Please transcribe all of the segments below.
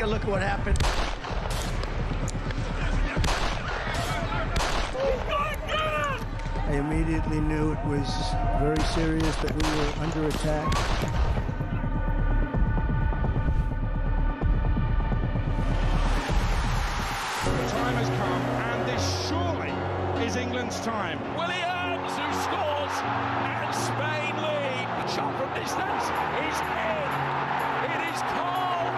a look at what happened. I immediately knew it was very serious, that we were under attack. The time has come, and this surely is England's time. Williams, who scores, and Spain lead. Shot from distance is in. It is Cole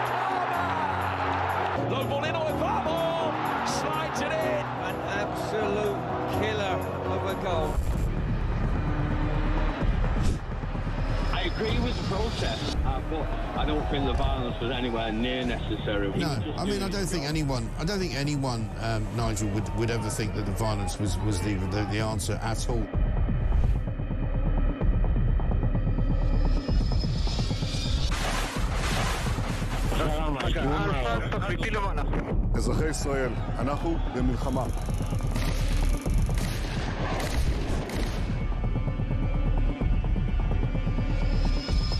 Palmer. Low ball in on Palmer, slides it in. An absolute killer of a goal. I agree with the protest, but I don't think the violence was anywhere near necessary. No, I mean, I don't think anyone, Nigel, would ever think that the violence was the answer at all. אזרחי ישראל, אנחנו במלחמה.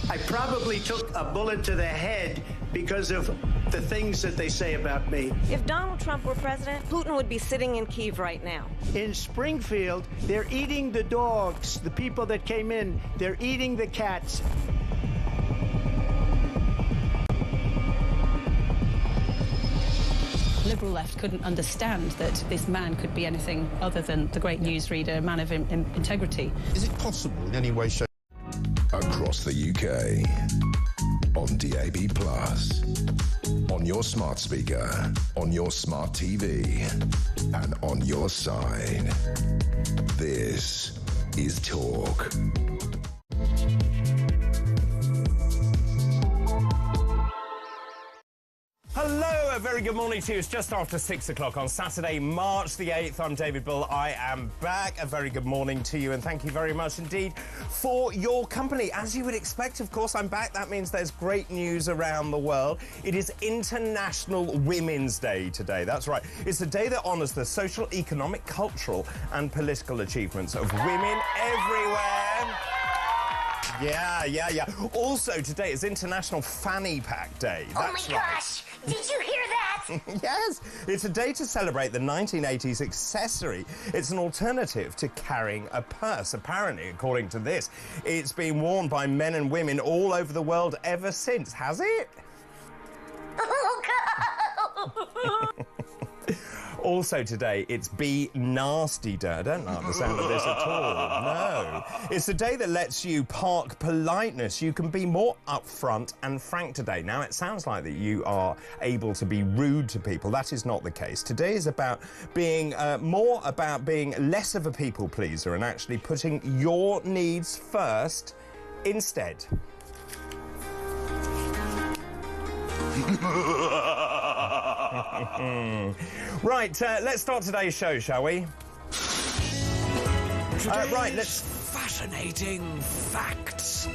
I probably took a bullet to the head because of the things that they say about me. If Donald Trump were president, Putin would be sitting in Kyiv right now. In Springfield, they're eating the dogs. The people that came in, they're eating the cats. Liberal left couldn't understand that this man could be anything other than the great newsreader, a man of integrity. Is it possible in any way, shape? Across the UK, on DAB+, on your smart speaker, on your smart TV, and on your side. This is Talk. Hello, a very good morning to you. It's just after 6 o'clock on Saturday, March the 8th. I'm David Bull. I am back. A very good morning to you, and thank you very much indeed for your company. As you would expect, of course, I'm back. That means there's great news around the world. It is International Women's Day today. That's right. It's a day that honours the social, economic, cultural and political achievements of women everywhere. Yeah. Also, today is International Fanny Pack Day. That's gosh! Did you hear that? Yes, it's a day to celebrate the 1980s accessory. It's an alternative to carrying a purse. Apparently, according to this, it's been worn by men and women all over the world ever since. Has it? Oh, God! Also today, it's Be Nasty Day. I don't like the sound of this at all. No. It's the day that lets you park politeness. You can be more upfront and frank today. Now, it sounds like that you are able to be rude to people. That is not the case. Today is about being more about being less of a people pleaser and actually putting your needs first instead. Right, let's start today's show, shall we? Right, let's... Fascinating facts.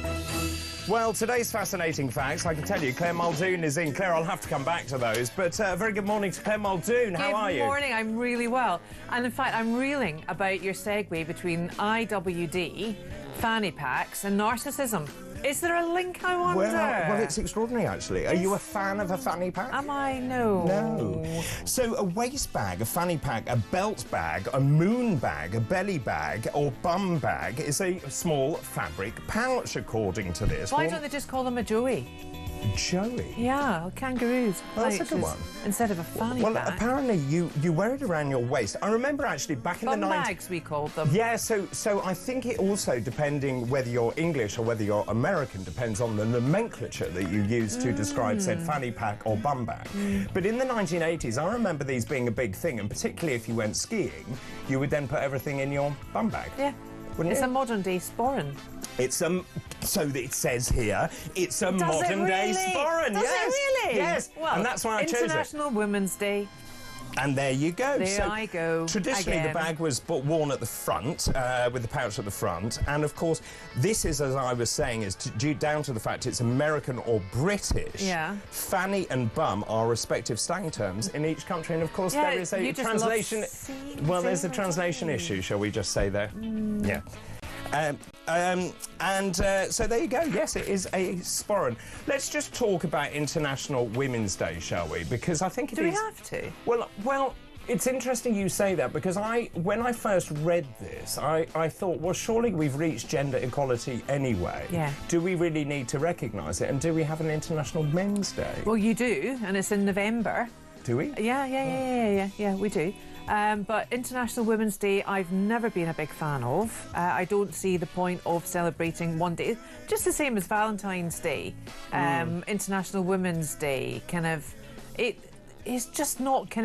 Well, today's fascinating facts, I can tell you, Claire Muldoon is in. Claire, I'll have to come back to those, but a very good morning to Claire Muldoon. How are you? Good morning, I'm really well. And in fact, I'm reeling about your segue between IWD, fanny packs and narcissism. Is there a link, I wonder? Well, it's extraordinary, actually. Are you a fan of a fanny pack? Am I? No. No. So a waist bag, a fanny pack, a belt bag, a moon bag, a belly bag or bum bag is a small fabric pouch, according to this. Why don't they just call them a joey? Joey? Yeah, kangaroos. Well, that's a good one. Instead of a fanny bag. Well, apparently you wear it around your waist. I remember actually back in the 90s... Bum bags, we called them. Yeah, so I think it also, depending whether you're English or whether you're American, depends on the nomenclature that you use to describe said fanny pack or bum bag. But in the 1980s, I remember these being a big thing, and particularly if you went skiing, you would then put everything in your bum bag. Yeah. It's a modern-day sporran. It's so it says here, it's a modern-day sporran. Does it really? Yes. Well, and that's why I chose it. International Women's Day. And there you go. There I go. Traditionally, again. the bag was worn at the front, with the pouch at the front. And, of course, this is, as I was saying, is due down to the fact it's American or British. Yeah. Fanny and bum are respective slang terms in each country. And, of course, there is a translation... Well, there's a translation issue, shall we just say there? Yeah. So there you go. Yes, it is a sporran. Let's just talk about International Women's Day, shall we? Because I think it is... Do we have to? Well, it's interesting you say that, because when I first read this, I thought, well, surely we've reached gender equality anyway. Yeah. Do we really need to recognise it? And do we have an International Men's Day? Well, you do, and it's in November. Do we? Yeah, we do. But International Women's Day, I've never been a big fan of. I don't see the point of celebrating one day. Just the same as Valentine's Day. International Women's Day, it is just not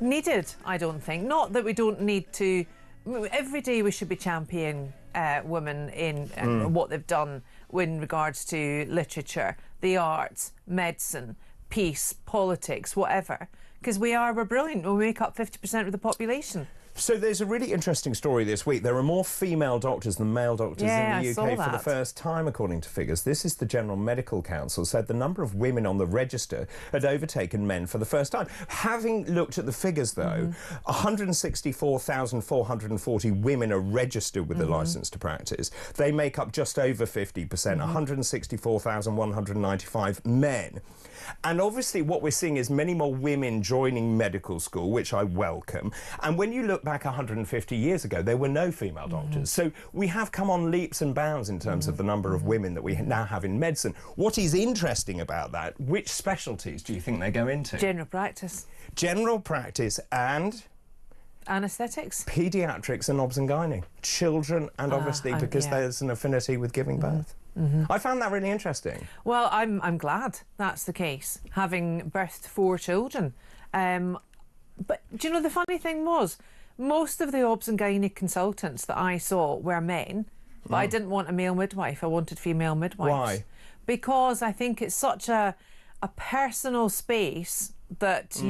needed, I don't think. Not that we don't need to... Every day we should be championing women in what they've done in regards to literature, the arts, medicine, peace, politics, whatever. Because we're brilliant. We make up 50% of the population. So there's a really interesting story this week. There are more female doctors than male doctors in the UK for the first time, according to figures. This is the General Medical Council said the number of women on the register had overtaken men for the first time. Having looked at the figures, though, 164,440 women are registered with a licence to practice. They make up just over 50%, 164,195 men. And obviously what we're seeing is many more women joining medical school, which I welcome. And when you look back 150 years ago, there were no female doctors. So we have come on leaps and bounds in terms of the number of women that we now have in medicine. What is interesting about that, which specialties do you think they go into? General practice. General practice and... Anaesthetics? Paediatrics and obs and gynae. Children, and obviously because there's an affinity with giving birth. I found that really interesting. Well, I'm glad that's the case, having birthed 4 children. But do you know, the funny thing was, most of the obs and gynae consultants that I saw were men, but I didn't want a male midwife. I wanted female midwives. Why? Because I think it's such a personal space that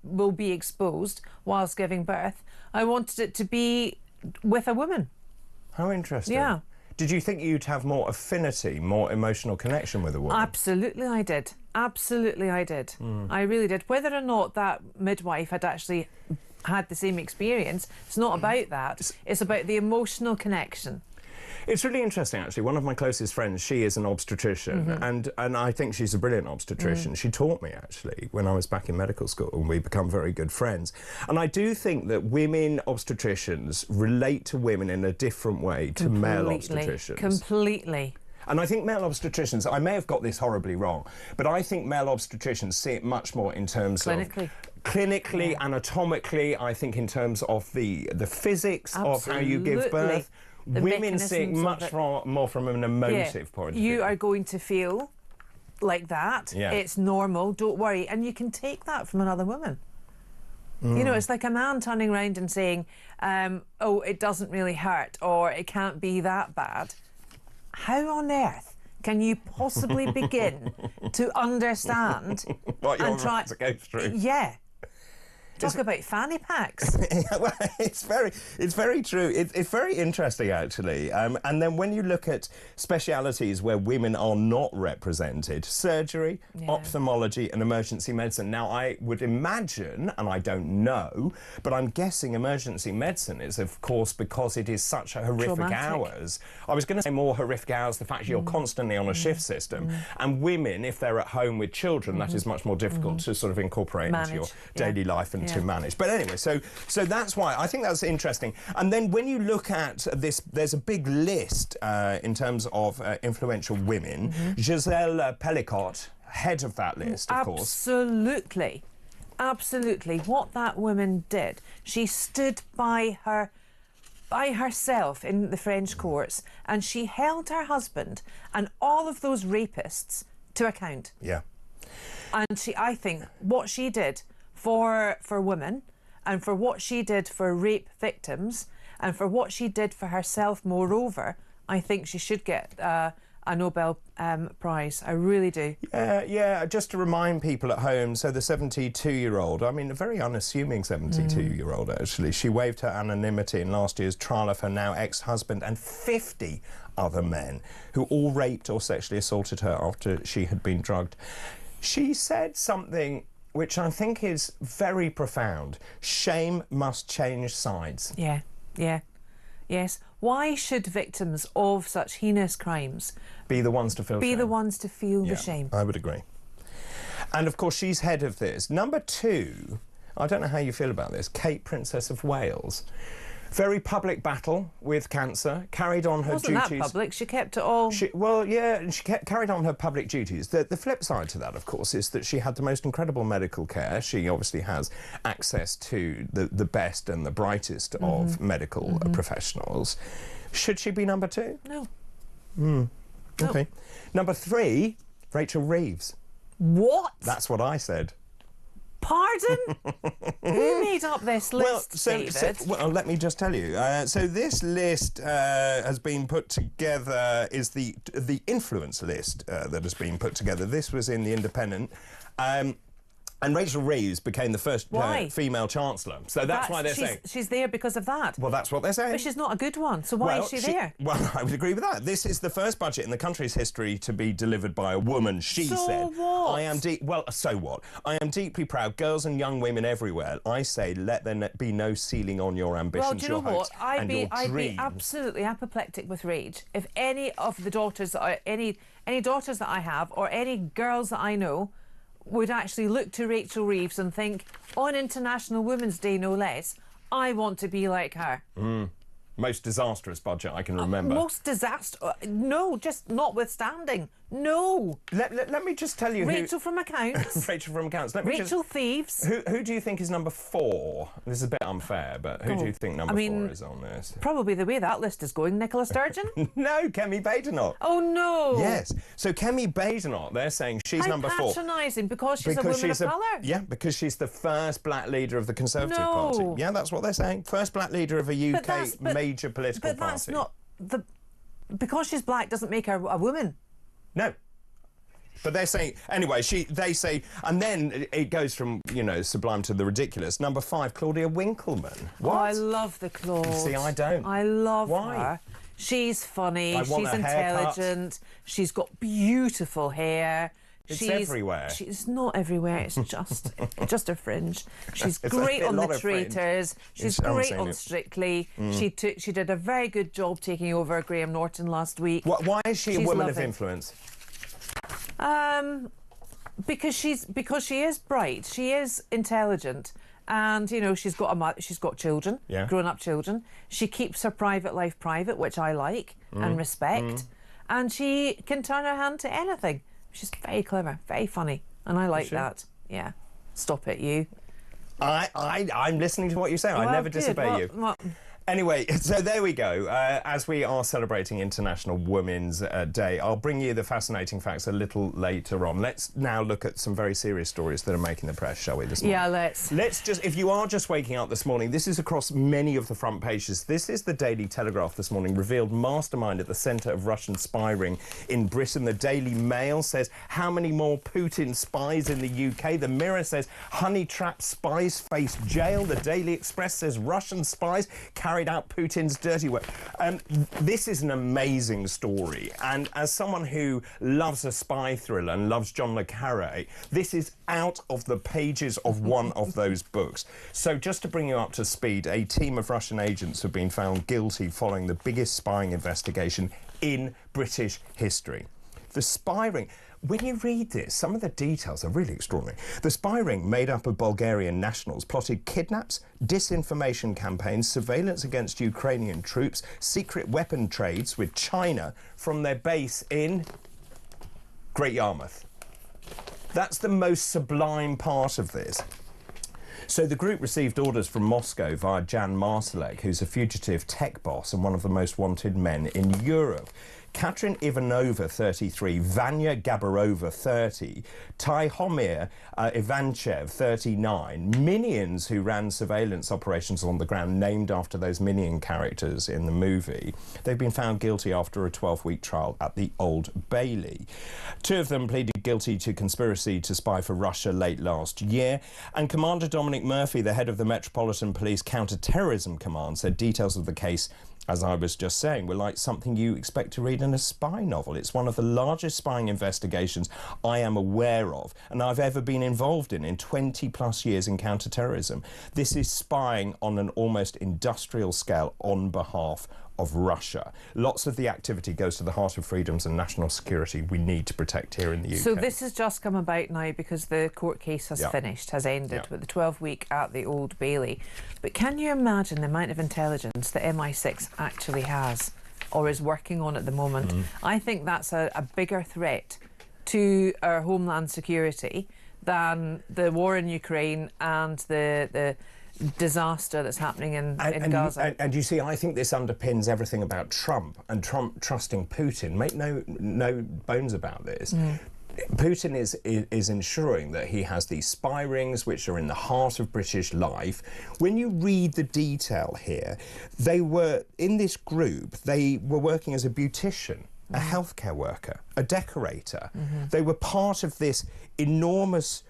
will be exposed whilst giving birth. I wanted it to be with a woman. How interesting. Yeah. Did you think you'd have more affinity, more emotional connection with a woman? Absolutely I did. Absolutely I did. I really did. Whether or not that midwife had actually had the same experience, it's not about that. It's about the emotional connection. It's really interesting, actually. One of my closest friends, she is an obstetrician, and I think she's a brilliant obstetrician. She taught me, actually, when I was back in medical school, and we become very good friends. And I do think that women obstetricians relate to women in a different way to male obstetricians. Completely. And I think male obstetricians, I may have got this horribly wrong, but I think male obstetricians see it much more in terms of... Clinically, anatomically, I think in terms of the physics of how you give birth. Women see it much more from an emotive point of view. You are going to feel like that. It's normal, don't worry. And you can take that from another woman. You know, it's like a man turning around and saying, oh, it doesn't really hurt, or it can't be that bad. How on earth can you possibly begin to understand what you're about to go through? Yeah. Talk about fanny packs. Well, it's very true. It's very interesting, actually. And then when you look at specialities where women are not represented, surgery, ophthalmology and emergency medicine. Now, I would imagine, and I don't know, but I'm guessing emergency medicine is, of course, because it is such a horrific hours. I was going to say more horrific hours, the fact you're constantly on a shift system. And women, if they're at home with children, that is much more difficult to sort of incorporate into your daily life and to manage. But anyway, so that's why I think that's interesting. And then when you look at this, there's a big list in terms of influential women. Giselle Pellicott, head of that list, of course. Absolutely. Absolutely. What that woman did, she stood by herself in the French courts, and she held her husband and all of those rapists to account. Yeah. And I think what she did for women, and for what she did for rape victims, and for what she did for herself, moreover, I think she should get a Nobel Prize. I really do. Yeah, just to remind people at home, so the 72-year-old, I mean, a very unassuming 72-year-old, actually, she waived her anonymity in last year's trial of her now ex-husband and 50 other men who all raped or sexually assaulted her after she had been drugged. She said something which I think is very profound. Shame must change sides. Yeah. Yes. Why should victims of such heinous crimes be the ones to feel be shame? the ones to feel the shame? I would agree. And of course, she's head of this. Number 2, I don't know how you feel about this, Kate, Princess of Wales. Very public battle with cancer, carried on her duties. Wasn't that public? She kept it all... carried on her public duties. The flip side to that, of course, is that she had the most incredible medical care. She obviously has access to the best and the brightest of medical professionals. Should she be number 2? No. OK. Number 3, Rachel Reeves. What? That's what I said. Pardon? Who made up this list, David? Well, let me just tell you. So this list has been put together, is the influence list that has been put together. This was in The Independent. And Rachel Reeves became the first female chancellor. So that's why they're saying... She's there because of that. Well, that's what they're saying. But she's not a good one, so why is she there? Well, I would agree with that. This is the first budget in the country's history to be delivered by a woman, she said. So what? Well, so what? I am deeply proud. Girls and young women everywhere, I say, let there be no ceiling on your ambitions, well, do you know your hopes, what? and your I'd dreams. be absolutely apoplectic with rage if any of the daughters, any daughters that I have, or any girls that I know, would actually look to Rachel Reeves and think, on International Women's Day no less, I want to be like her. Most disastrous budget I can remember. Most disaster? No, just notwithstanding. No. Let me just tell you Rachel from Accounts. Rachel from Accounts. Rachel Thieves. Who do you think is number 4? This is a bit unfair, but who do you think number 4 is on this? Probably the way that list is going, Nicola Sturgeon? No, Kemi Badenoch. Oh, no. Yes. So Kemi Badenoch, they're saying she's number 4. How patronising, because she's a woman of colour? Yeah, because she's the first black leader of the Conservative Party. Yeah, that's what they're saying. First black leader of a UK major political party. But that's not... Because she's black doesn't make her a woman. No. But they're saying, anyway, they say, and then it goes from, sublime to the ridiculous. Number 5, Claudia Winkleman. What? Oh, I love the Claude. See, I don't. I love Why? her. She's funny, she's intelligent, intelligent, she's got beautiful hair. She's everywhere. She's not everywhere, it's just a fringe. She's great on The Traitors, she's great on Strictly. She did a very good job taking over Graham Norton last week. Why is she a woman of influence? Because she is bright, she is intelligent, and she's got children, grown-up children. She keeps her private life private, which I like and respect, and she can turn her hand to anything. She's very clever, very funny, and I like that. Yeah, stop it, you. I'm listening to what you say. I never disobey you. Anyway, so there we go. As we are celebrating International Women's Day, I'll bring you the fascinating facts a little later on. Let's now look at some very serious stories that are making the press, shall we, this morning? Yeah, let's. Let's just, if you are just waking up this morning, this is across many of the front pages. This is the Daily Telegraph this morning, revealed mastermind at the centre of Russian spy ring in Britain. The Daily Mail says, how many more Putin spies in the UK? The Mirror says, honey-trap spies face jail. The Daily Express says, Russian spies carried out Putin's dirty work. This is an amazing story, and as someone who loves a spy thriller and loves John le Carré, this is out of the pages of one of those books. So just to bring you up to speed, a team of Russian agents have been found guilty following the biggest spying investigation in British history. The spy ring... When you read this, some of the details are really extraordinary. The spy ring, made up of Bulgarian nationals, plotted kidnaps, disinformation campaigns, surveillance against Ukrainian troops, secret weapon trades with China from their base in Great Yarmouth. That's the most sublime part of this. So the group received orders from Moscow via Jan Marsalek, who's a fugitive tech boss and one of the most wanted men in Europe. Katrin Ivanova, 33, Vanya Gabarova, 30, Tihomir Ivanchev, 39, minions who ran surveillance operations on the ground named after those minion characters in the movie. They've been found guilty after a 12-week trial at the Old Bailey. 2 of them pleaded guilty to conspiracy to spy for Russia late last year, and Commander Dominic Murphy, the head of the Metropolitan Police Counter-Terrorism Command, said details of the case as I was just saying, were like something you expect to read in a spy novel. It's one of the largest spying investigations I am aware of and I've ever been involved in 20 plus years in counter-terrorism. This is spying on an almost industrial scale on behalf of Russia. Lots of the activity goes to the heart of freedoms and national security we need to protect here in the UK. So this has just come about now because the court case has finished, has ended with the 12-week at the Old Bailey. But can you imagine the amount of intelligence that MI6 actually has or is working on at the moment? I think that's a bigger threat to our homeland security than the war in Ukraine and the disaster that's happening in Gaza. And you see, I think this underpins everything about Trump and Trump trusting Putin. Make no bones about this. Putin is ensuring that he has these spy rings which are in the heart of British life. When you read the detail here, they were in this group, they were working as a beautician, a healthcare worker, a decorator. They were part of this enormous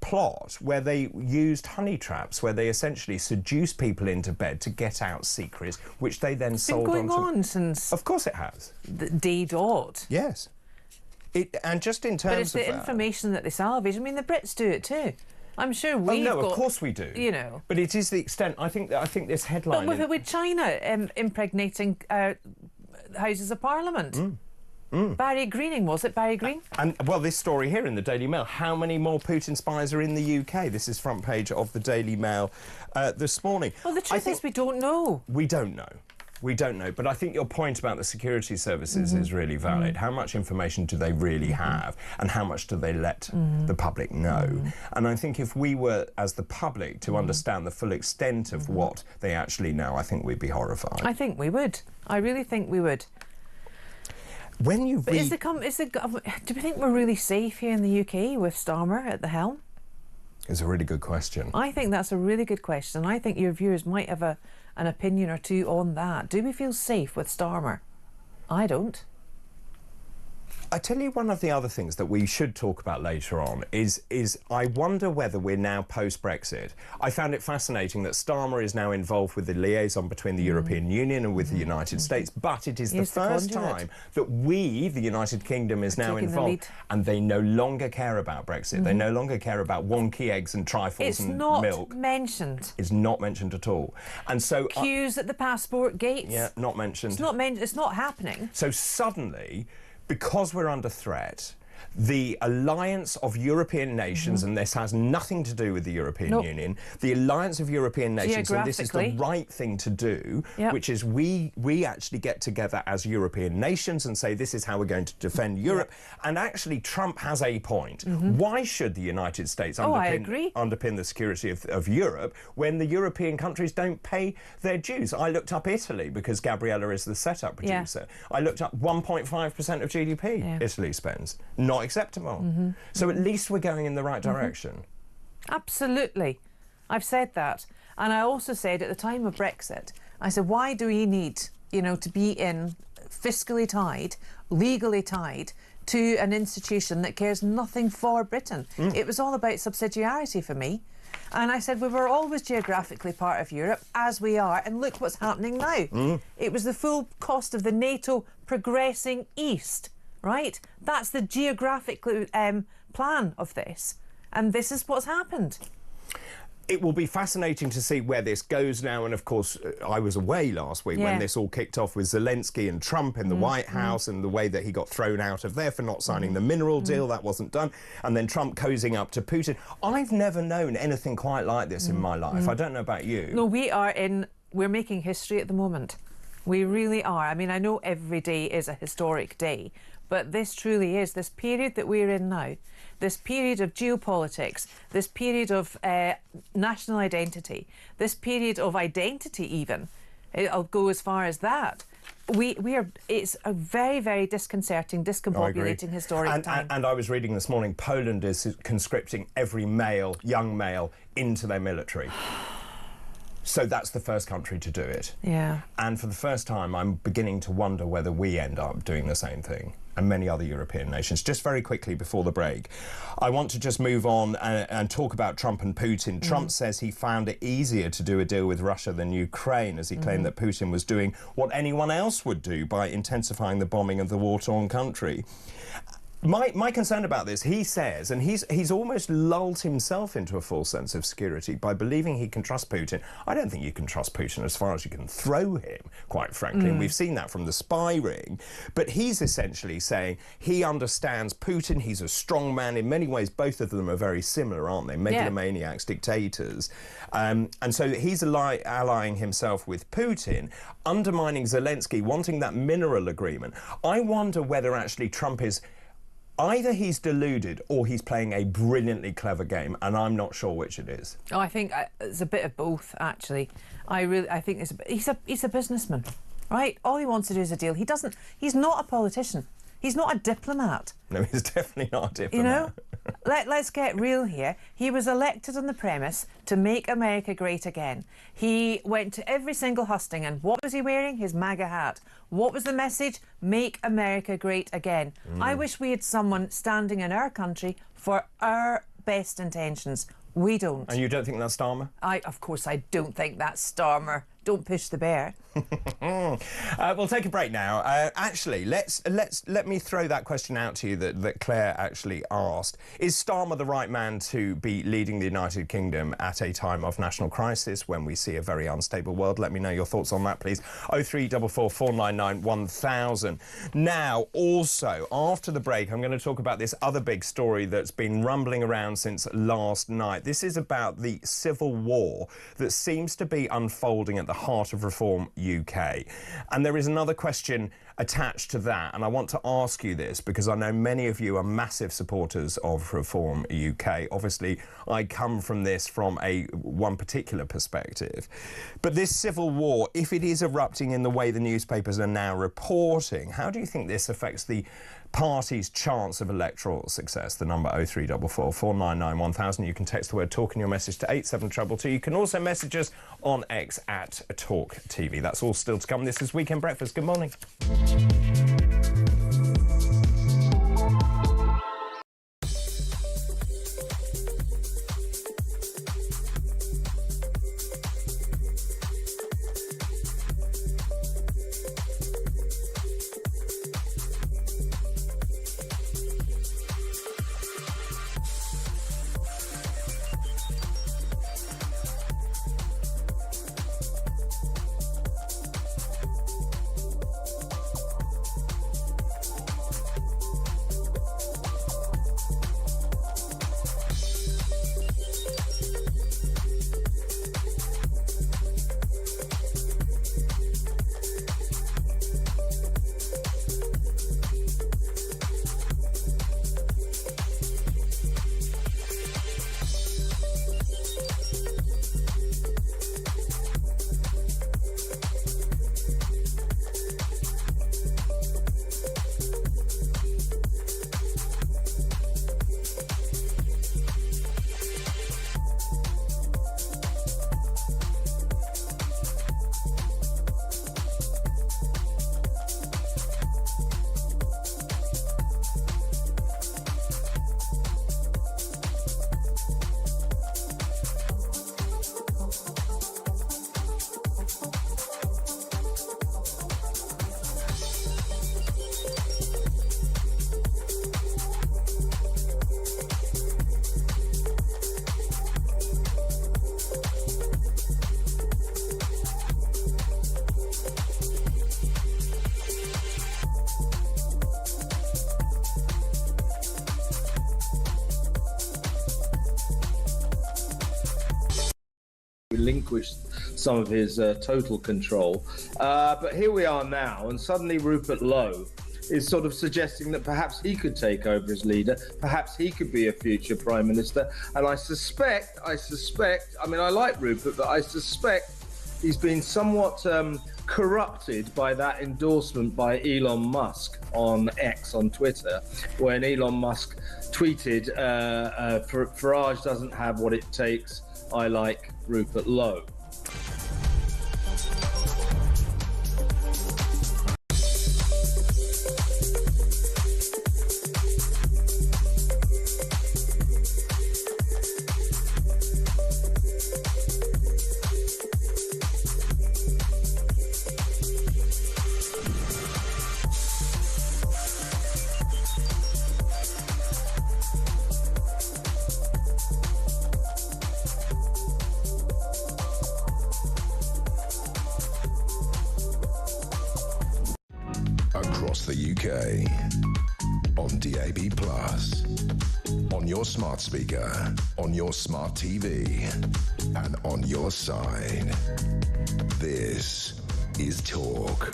plot where they used honey traps, where they essentially seduced people into bed to get out secrets, which they then sold on. It's been going on since... Of course it has. The D-dot. Yes. And just in terms of But it's the information that they salvage. I mean, the Brits do it too. I'm sure we've of course we do. You know. But it is the extent... I think this headline... But with China impregnating Houses of Parliament. Barry Greening, was it? Barry Green? And, well, this story here in the Daily Mail, how many more Putin spies are in the UK? This is front page of the Daily Mail this morning. Well, the truth is we don't know. We don't know. We don't know. But I think your point about the security services is really valid. How much information do they really have and how much do they let the public know? And I think if we were, as the public, to understand the full extent of what they actually know, I think we'd be horrified. I think we would. I really think we would. When you read... do we think we're really safe here in the UK with Starmer at the helm? It's a really good question. I think that's a really good question. I think your viewers might have an opinion or two on that. Do we feel safe with Starmer? I don't. I tell you, one of the other things that we should talk about later on is I wonder whether we're now post-Brexit. I found it fascinating that Starmer is now involved with the liaison between the European Union and with the United States, but it is the first time that we, the United Kingdom, is now involved, and they no longer care about Brexit. They no longer care about wonky eggs and trifles and milk. It's not mentioned. It's not mentioned at all. And so... Queues at the passport gates. Yeah, not mentioned. It's not it's not happening. So suddenly... because we're under threat, the alliance of European nations, and this has nothing to do with the European Union, the alliance of European nations, and this is the right thing to do, which is we actually get together as European nations and say this is how we're going to defend Europe. And actually Trump has a point. Why should the United States underpin the security of Europe when the European countries don't pay their dues? I looked up Italy because Gabriella is the setup producer. I looked up 1.5% of GDP Italy spends. Not acceptable. So at least we're going in the right direction. Absolutely. I've said that. And I also said at the time of Brexit, I said, why do we need, to be in fiscally tied, legally tied to an institution that cares nothing for Britain? It was all about subsidiarity for me. And I said, we were always geographically part of Europe, as we are, and look what's happening now. It was the full cost of the NATO progressing east. Right? That's the geographic plan of this. And this is what's happened. It will be fascinating to see where this goes now. And, of course, I was away last week when this all kicked off with Zelensky and Trump in the White House and the way that he got thrown out of there for not signing the mineral deal. That wasn't done. And then Trump cozying up to Putin. I've never known anything quite like this in my life. I don't know about you. No, we're making history at the moment. We really are. I mean, I know every day is a historic day, but this truly is. This period that we're in now, this period of geopolitics, this period of national identity, this period of identity even, I'll go as far as that. It's a very, very disconcerting, discombobulating historic time. And I was reading this morning, Poland is conscripting every young male, into their military. So that's the first country to do it. Yeah. And for the first time, I'm beginning to wonder whether we end up doing the same thing, and many other European nations. Just very quickly before the break, I want to just move on and talk about Trump and Putin. Trump says he found it easier to do a deal with Russia than Ukraine, as he claimed that Putin was doing what anyone else would do by intensifying the bombing of the war-torn country. My concern about this, he says, and he's almost lulled himself into a false sense of security by believing he can trust Putin. I don't think you can trust Putin as far as you can throw him, quite frankly, and we've seen that from the spy ring. But he's essentially saying he understands Putin, he's a strong man. In many ways, both of them are very similar, aren't they? Megalomaniacs, dictators. And so he's allying himself with Putin, undermining Zelensky, wanting that mineral agreement. I wonder whether actually Trump is... either he's deluded or he's playing a brilliantly clever game, and I'm not sure which it is. Oh, I think it's a bit of both, actually. I think he's a businessman, right? All he wants to do is a deal. He's not a politician. He's not a diplomat. No, he's definitely not a diplomat. You know? Let's get real here. He was elected on the premise to make America great again. He went to every single hustings, and what was he wearing? His MAGA hat. What was the message? Make America great again. I wish we had someone standing in our country for our best intentions. We don't. And you don't think that's Starmer? Of course I don't think that's Starmer. Don't push the bear. We'll take a break now. Actually, let me throw that question out to you that Claire actually asked. Is Starmer the right man to be leading the United Kingdom at a time of national crisis when we see a very unstable world? Let me know your thoughts on that, please. 0344 499 1000. Now, also, after the break, I'm going to talk about this other big story that's been rumbling around since last night. This is about the civil war that seems to be unfolding at the heart of Reform UK. And there is another question attached to that, and I want to ask you this because I know many of you are massive supporters of Reform UK. Obviously, I come from this from one particular perspective. But this civil war, if it is erupting in the way the newspapers are now reporting, how do you think this affects the party's chance of electoral success? The number 0344 499 1000. You can text the word talk in your message to 87222. You can also message us on X at talkTV. That's all still to come. This is Weekend Breakfast. Good morning. Relinquished some of his total control. But here we are now, and suddenly Rupert Lowe is sort of suggesting that perhaps he could take over as leader, perhaps he could be a future Prime Minister. And I suspect, I mean, I like Rupert, but I suspect he's been somewhat corrupted by that endorsement by Elon Musk on X, on Twitter, when Elon Musk tweeted, Farage doesn't have what it takes, I like Rupert Lowe. across the UK. On DAB+, on your smart speaker, on your smart TV, and on your side. This is Talk.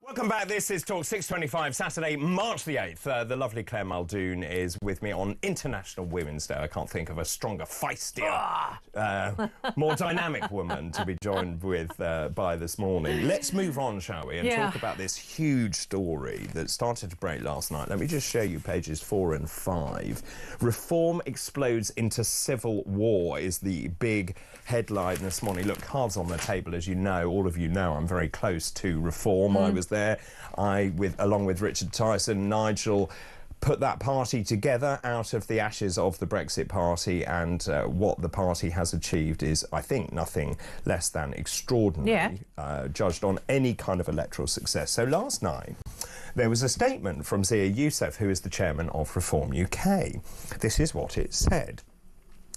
Welcome back. This is Talk 6:25, Saturday, March the 8th. The lovely Claire Muldoon is with me on International Women's Day. I can't think of a stronger, feistier, more dynamic woman to be joined with by this morning. Let's move on, shall we, and talk about this huge story that started to break last night. Let me just show you pages 4 and 5. Reform explodes into civil war is the big headline this morning. Look, cards on the table, as you know, all of you know, I'm very close to Reform. I was there. Along with Richard Tyson, Nigel, put that party together out of the ashes of the Brexit Party, and what the party has achieved is, I think, nothing less than extraordinary, judged on any kind of electoral success. So last night, there was a statement from Zia Youssef, who is the chairman of Reform UK. This is what it said.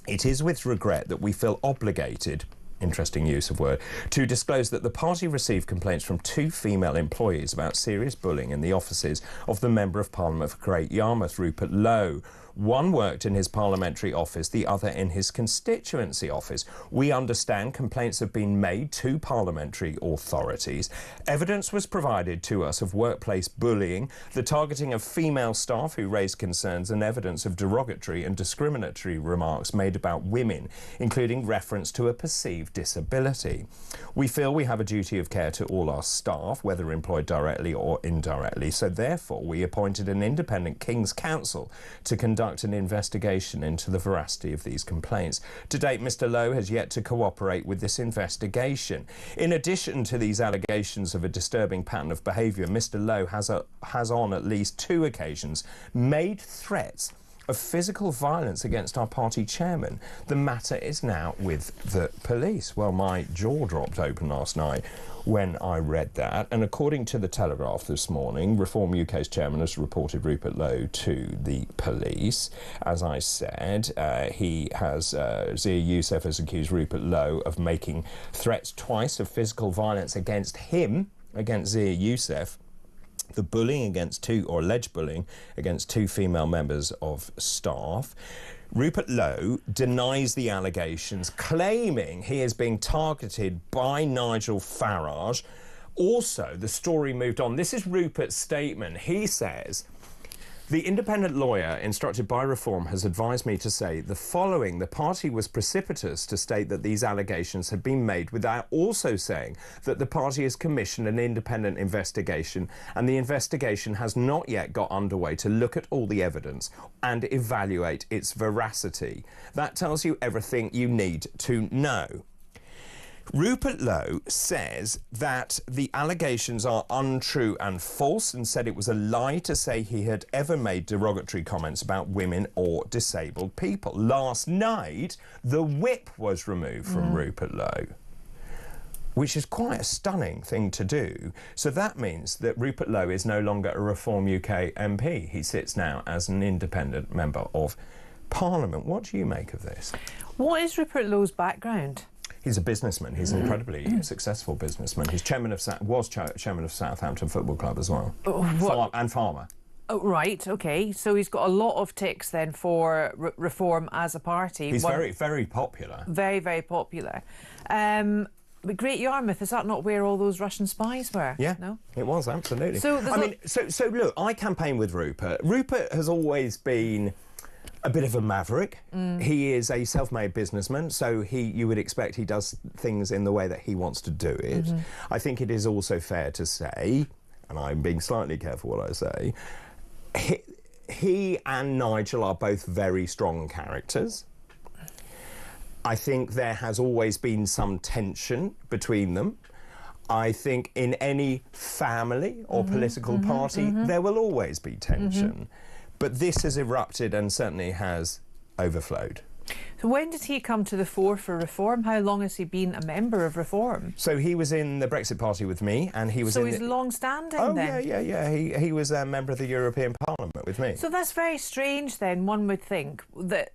It is with regret that we feel obligated, interesting use of word, to disclose that the party received complaints from 2 female employees about serious bullying in the offices of the Member of Parliament for Great Yarmouth, Rupert Lowe. One worked in his parliamentary office, the other in his constituency office. We understand complaints have been made to parliamentary authorities. Evidence was provided to us of workplace bullying, the targeting of female staff who raised concerns, and evidence of derogatory and discriminatory remarks made about women, including reference to a perceived disability. We feel we have a duty of care to all our staff, whether employed directly or indirectly, so therefore we appointed an independent King's Counsel to conduct an investigation into the veracity of these complaints. To date, Mr Lowe has yet to cooperate with this investigation. In addition to these allegations of a disturbing pattern of behaviour, Mr Lowe has on at least 2 occasions made threats of physical violence against our party chairman. The matter is now with the police. Well, my jaw dropped open last night when I read that, and according to the Telegraph this morning, Reform UK's chairman has reported Rupert Lowe to the police. As I said, Zia Youssef has accused Rupert Lowe of making threats twice of physical violence against him, against Zia Youssef. The bullying against alleged bullying against 2 female members of staff. Rupert Lowe denies the allegations, claiming he is being targeted by Nigel Farage. Also, the story moved on. This is Rupert's statement. He says, the independent lawyer instructed by Reform has advised me to say the following. The party was precipitous to state that these allegations had been made without also saying that the party has commissioned an independent investigation, and the investigation has not yet got underway to look at all the evidence and evaluate its veracity. That tells you everything you need to know. Rupert Lowe says that the allegations are untrue and false, and said it was a lie to say he had ever made derogatory comments about women or disabled people. Last night, the whip was removed from Rupert Lowe, which is quite a stunning thing to do. So that means that Rupert Lowe is no longer a Reform UK MP. He sits now as an independent member of Parliament. What do you make of this? What is Rupert Lowe's background? He's a businessman. He's an incredibly successful businessman. He's chairman of Southampton Football Club as well, and farmer. Oh, right, OK. So he's got a lot of ticks then for Reform as a party. He's very, very popular. Very, very popular. But Great Yarmouth, is that not where all those Russian spies were? Yeah, no? It was, absolutely. So so look, I campaign with Rupert. Rupert has always been a bit of a maverick. He is a self-made businessman, so you would expect he does things in the way that he wants to do it. I think it is also fair to say, and I'm being slightly careful what I say, he and Nigel are both very strong characters. I think there has always been some tension between them. I think in any family or political party, there will always be tension. But this has erupted and certainly has overflowed. So when did he come to the fore for Reform? How long has he been a member of Reform? So he was in the Brexit Party with me, and he was So he's long-standing then? Yeah. He was a member of the European Parliament with me. So that's very strange then, one would think, that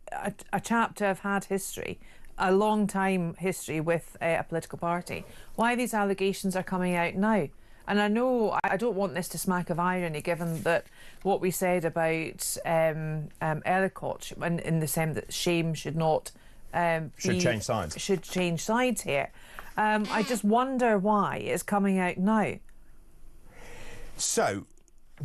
a chap to have had history, a long time history with a political party, why these allegations are coming out now. And I know I don't want this to smack of irony, given that what we said about Ellicott, in the sense that shame should not change sides. Should change sides here. I just wonder why it's coming out now. So,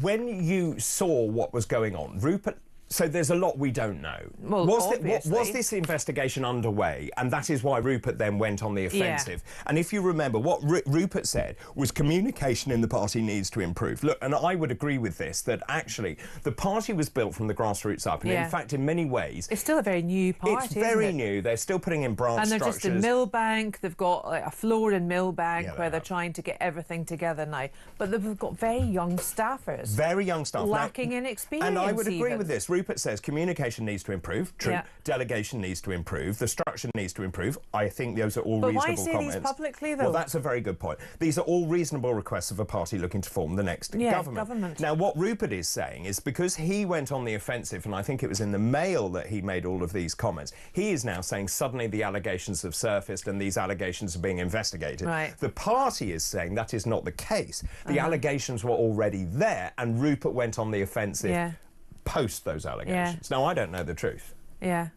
when you saw what was going on, Rupert... So there's a lot we don't know. Well, was this investigation underway? And that is why Rupert then went on the offensive. Yeah. And if you remember, what Rupert said was communication in the party needs to improve. Look, and I would agree with this, that actually the party was built from the grassroots up. And in fact, in many ways... It's still a very new party, It's very new. They're still putting in branch structures. And they're just in Millbank. They've got like a floor in Millbank where they're trying to get everything together now. But they've got very young staffers. Very young staff. Lacking in experience. And I would agree with this. Rupert says communication needs to improve. True. Yeah. Delegation needs to improve. The structure needs to improve. I think those are all reasonable comments. But why say these publicly, though? Well, that's a very good point. These are all reasonable requests of a party looking to form the next government. Now, what Rupert is saying is because he went on the offensive, and I think it was in the Mail that he made all of these comments, he is now saying suddenly the allegations have surfaced and these allegations are being investigated. Right. The party is saying that is not the case. The allegations were already there, and Rupert went on the offensive post those allegations. Now, I don't know the truth. Yeah.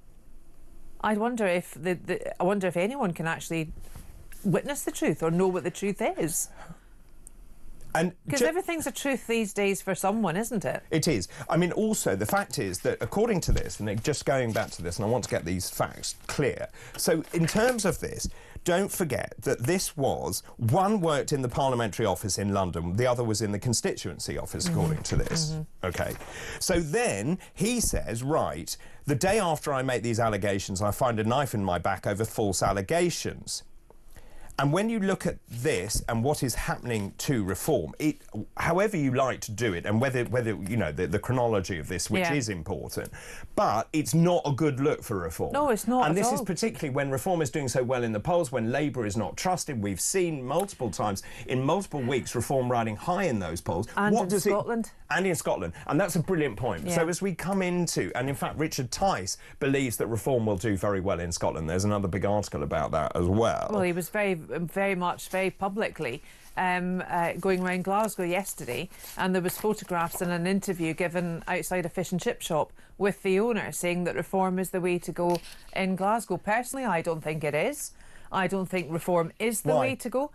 I wonder if I wonder if anyone can actually witness the truth or know what the truth is. Because everything's a truth these days for someone, isn't it? It is. I mean, also, the fact is that according to this, and just going back to this, and I want to get these facts clear. So, in terms of this, don't forget that this was, one worked in the parliamentary office in London, the other was in the constituency office, according to this. OK. So then he says, right, the day after I make these allegations, I find a knife in my back over false allegations. And when you look at this and what is happening to reform, however you like to do it, and whether you know, the chronology of this, which is important, but it's not a good look for reform. No, it's not. And this is particularly when reform is doing so well in the polls, when Labour is not trusted. We've seen multiple times in multiple weeks reform riding high in those polls. And in Scotland. And in Scotland. And that's a brilliant point. Yeah. So as we come into, and in fact, Richard Tice believes that reform will do very well in Scotland. There's another big article about that as well. Well, he was very publicly going around Glasgow yesterday, and there was photographs and an interview given outside a fish and chip shop with the owner saying that reform is the way to go in Glasgow. Personally, I don't think it is. I don't think reform is the way to go.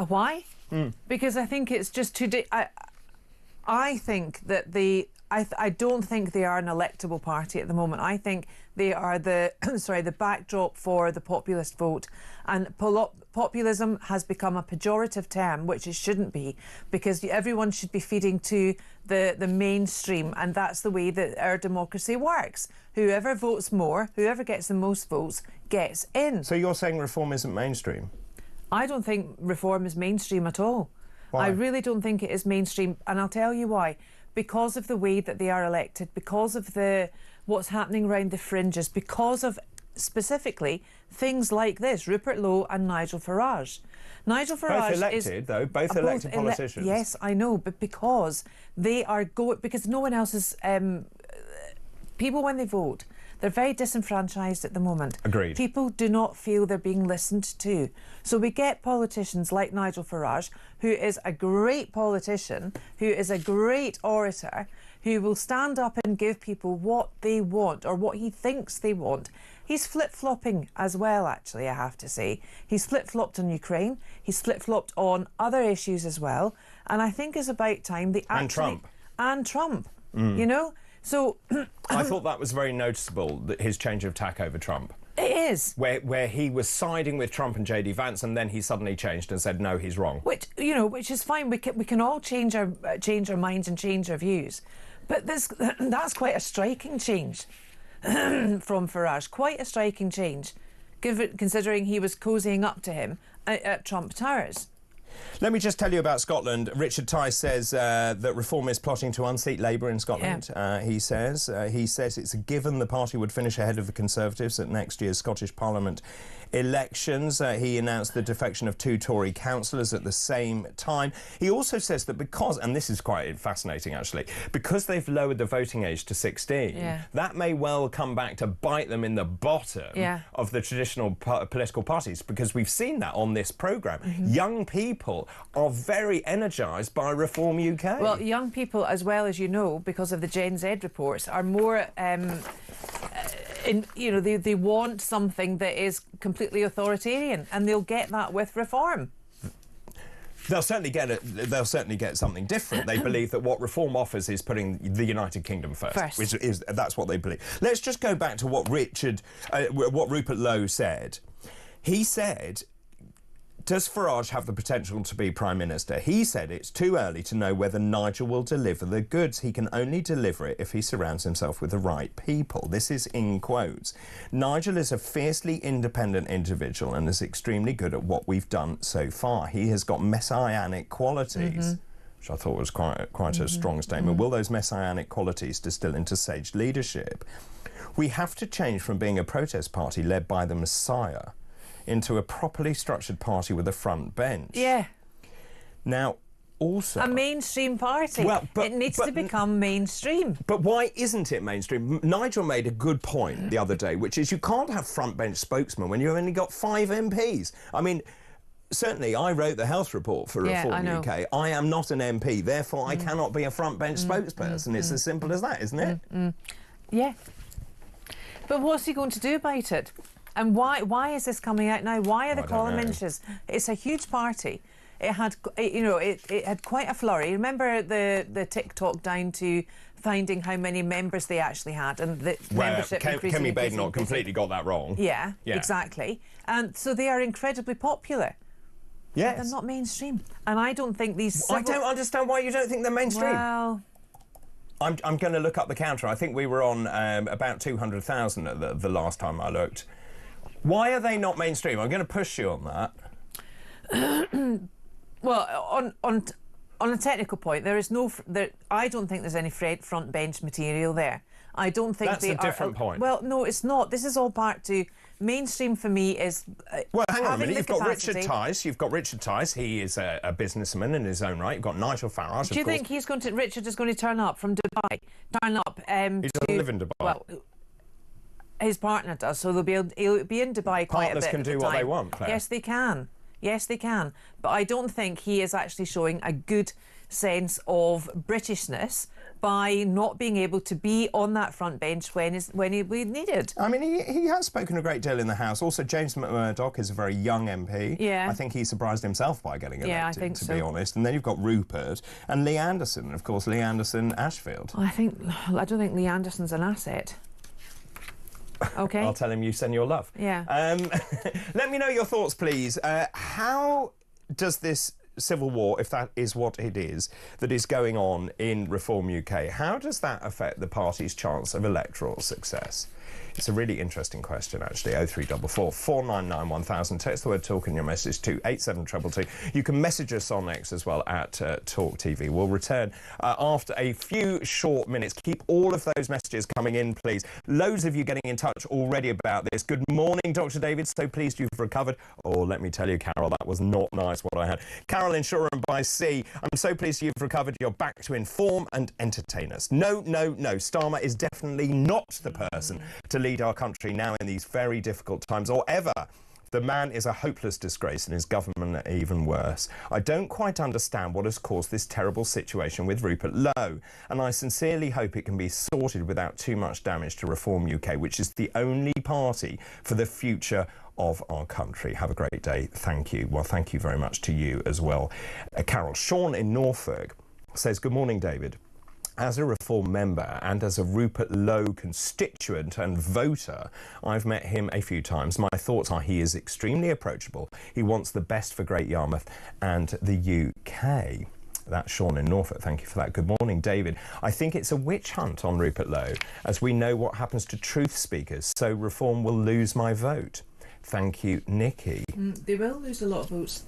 Why? Because I think it's just too... I think that I don't think they are an electable party at the moment. I think they are the the backdrop for the populist vote, and populism has become a pejorative term, which it shouldn't be, because everyone should be feeding to the mainstream, and that's the way that our democracy works. Whoever votes more, whoever gets the most votes, gets in. So you're saying reform isn't mainstream? I don't think reform is mainstream at all. Why? I really don't think it is mainstream, and I'll tell you why. Because of the way that they are elected, because of what's happening around the fringes, because of specifically things like this, Rupert Lowe and Nigel Farage. Nigel Farage both elected, though, both elected politicians. Yes, I know, but because they are because no one else is... people, when they vote, they're very disenfranchised at the moment. Agreed. People do not feel they're being listened to. So we get politicians like Nigel Farage, who is a great politician, who is a great orator, who will stand up and give people what they want or what he thinks they want. He's flip-flopping as well, actually, I have to say. He's flip-flopped on Ukraine. He's flip-flopped on other issues as well. And I think it's about time they actually... And Trump. You know? So... I thought that was very noticeable, that his change of tack over Trump. It is. Where he was siding with Trump and JD Vance, and then he suddenly changed and said, no, he's wrong. Which is fine. We can all change our minds and change our views. But that's quite a striking change from Farage. Quite a striking change, considering he was cozying up to him at Trump Towers. Let me just tell you about Scotland. Richard Tice says that Reform is plotting to unseat Labour in Scotland. Yeah. He says it's a given the party would finish ahead of the Conservatives at next year's Scottish Parliament elections. He announced the defection of 2 Tory councillors at the same time. He also says that because, and this is quite fascinating actually, because they've lowered the voting age to 16, that may well come back to bite them in the bottom of the traditional political parties, because we've seen that on this programme. Young people people are very energised by Reform UK. Well, young people, as well as you know, because of the Gen Z reports, are more... they want something that is completely authoritarian, and they'll get that with Reform. They'll certainly get something different. They believe that what Reform offers is putting the United Kingdom first. That's what they believe. Let's just go back to what Rupert Lowe said. He said, does Farage have the potential to be Prime Minister? He said it's too early to know whether Nigel will deliver the goods. He can only deliver it if he surrounds himself with the right people. This is in quotes. Nigel is a fiercely independent individual and is extremely good at what we've done so far. He has got messianic qualities. Which I thought was quite a strong statement. Will those messianic qualities distill into sage leadership? We have to change from being a protest party led by the Messiah into a properly structured party with a front bench. Yeah. Now, also... a mainstream party. Well, it needs to become mainstream. But why isn't it mainstream? Nigel made a good point the other day, which is you can't have front bench spokesmen when you've only got 5 MPs. I mean... Certainly, I wrote the health report for Reform UK. I am not an MP, therefore I cannot be a front bench spokesperson. It's as simple as that, isn't it? Yeah. But what's he going to do about it? And why is this coming out now? Why are the column inches? It's a huge party. It had, it had quite a flurry. Remember the TikTok down to finding how many members they actually had, and the membership Kemi Badenoch completely got that wrong. Yeah, exactly. And so they are incredibly popular. Yes. But they're not mainstream. And I don't think these... I don't understand why you don't think they're mainstream. Well... I'm going to look up the counter. I think we were on about 200,000 at the last time I looked. Why are they not mainstream? I'm going to push you on that. Well, on a technical point, there is no... I don't think there's any front bench material there. I don't think that's a different point. Well, no, it's not. This is all part to... Mainstream for me is... well, hang on a minute. You've got Richard Tice. You've got Richard Tice. He is a businessman in his own right. You've got Nigel Farage. Do you think Richard is going to turn up from Dubai? Turn up... he doesn't live in Dubai. Well, his partner does, so he'll be in Dubai quite a bit. Partners can do what they want, Claire. Yes, they can. Yes, they can. But I don't think he is actually showing a good sense of Britishness by not being able to be on that front bench when he needed. I mean, he has spoken a great deal in the House. Also, James McMurdoch is a very young MP. Yeah. I think he surprised himself by getting elected, yeah, I think to so. be honest. And then you've got Rupert and Lee Anderson, of course, Lee Anderson Ashfield. I don't think Lee Anderson's an asset. OK. I'll tell him you send your love. Yeah. Let me know your thoughts, please. How does this civil war, if that is what it is, that is going on in Reform UK, how does that affect the party's chance of electoral success? It's a really interesting question, actually. 0344 499 1000. Text the word talk in your message to 87222. You can message us on X as well at talkTV. We'll return after a few short minutes. Keep all of those messages coming in, please. Loads of you getting in touch already about this. Good morning, Dr. David. So pleased you've recovered. Oh, let me tell you, Carol, that was not nice what I had. Carol in Shoreham by Sea. I'm so pleased you've recovered. You're back to inform and entertain us. No. Starmer is definitely not the person to lead our country now in these very difficult times, or ever. The man is a hopeless disgrace and his government even worse. I don't quite understand what has caused this terrible situation with Rupert Lowe, and I sincerely hope it can be sorted without too much damage to Reform UK, which is the only party for the future of our country. Have a great day. Thank you. Well, thank you very much to you as well. Carol. Sean in Norfolk says, good morning, David. As a Reform member and as a Rupert Lowe constituent and voter, I've met him a few times. My thoughts are he is extremely approachable. He wants the best for Great Yarmouth and the UK. That's Sean in Norfolk. Thank you for that. Good morning, David. I think it's a witch hunt on Rupert Lowe, as we know what happens to truth speakers, so Reform will lose my vote. Thank you, Nikki. They will lose a lot of votes.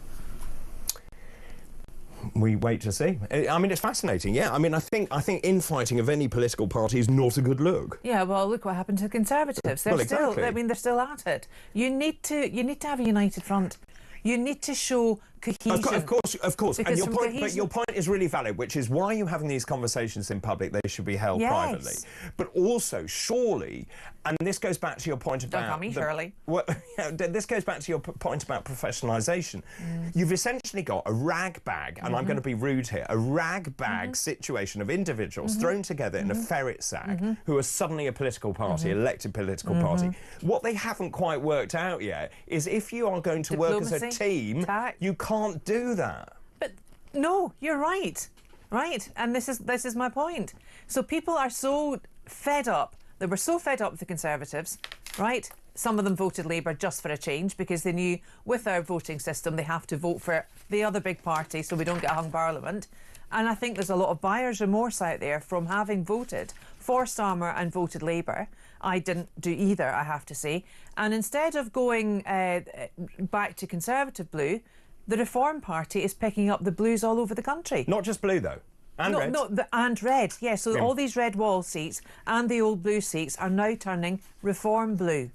We wait to see. I mean, it's fascinating, yeah. I mean, I think infighting of any political party is not a good look. Yeah, well, look what happened to the Conservatives. They're exactly. they're still at it. You need to have a united front. You need to show cohesion. Of course. And Because but your point is really valid, which is why are you having these conversations in public? They should be held privately. But also, surely, and this goes back to your point about... Don't call me Shirley. Well, this goes back to your point about professionalisation. You've essentially got a rag bag, and I'm going to be rude here, a rag bag situation of individuals thrown together in a ferret sack who are suddenly a political party, elected political party. What they haven't quite worked out yet is if you are going to work as a team, you can't do that. But no, you're right. Right, and this is my point. So people are so fed up. They were so fed up with the Conservatives, right? Some of them voted Labour just for a change because they knew with our voting system they have to vote for the other big party so we don't get a hung parliament. And I think there's a lot of buyer's remorse out there from having voted for Starmer and voted Labour. I didn't do either, I have to say. And instead of going back to Conservative blue, the Reform Party is picking up the blues all over the country. Not just blue, though. And red. And red, yeah. So all these red wall seats and the old blue seats are now turning Reform blue.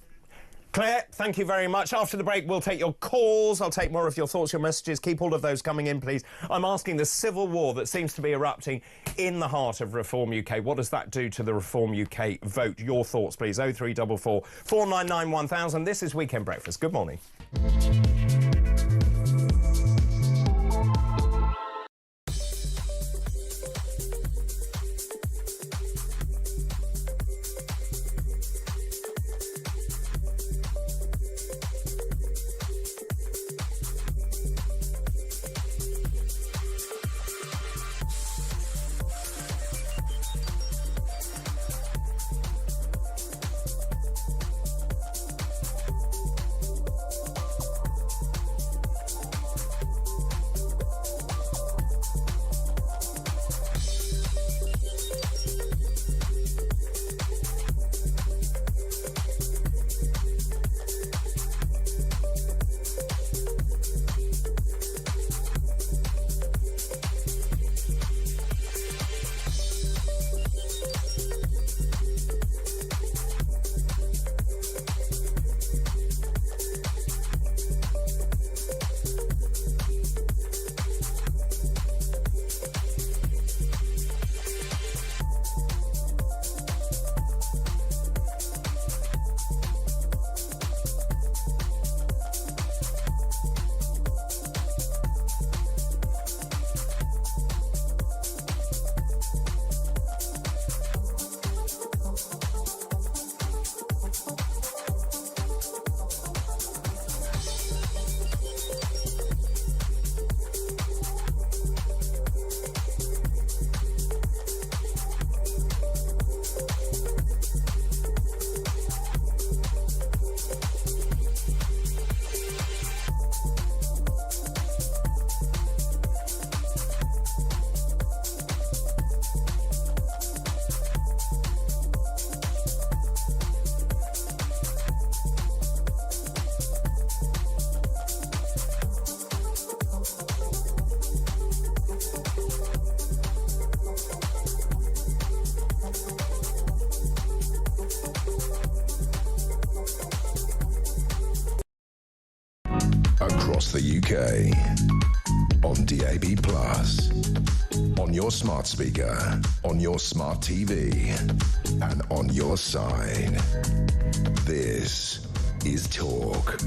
Claire, thank you very much. After the break, we'll take your calls. I'll take more of your thoughts, your messages. Keep all of those coming in, please. I'm asking the civil war that seems to be erupting in the heart of Reform UK. What does that do to the Reform UK vote? Your thoughts, please. 0344 499 1000. This is Weekend Breakfast. Good morning. Across the UK, on DAB+, on your smart speaker, on your smart TV, and on your side. This is Talk.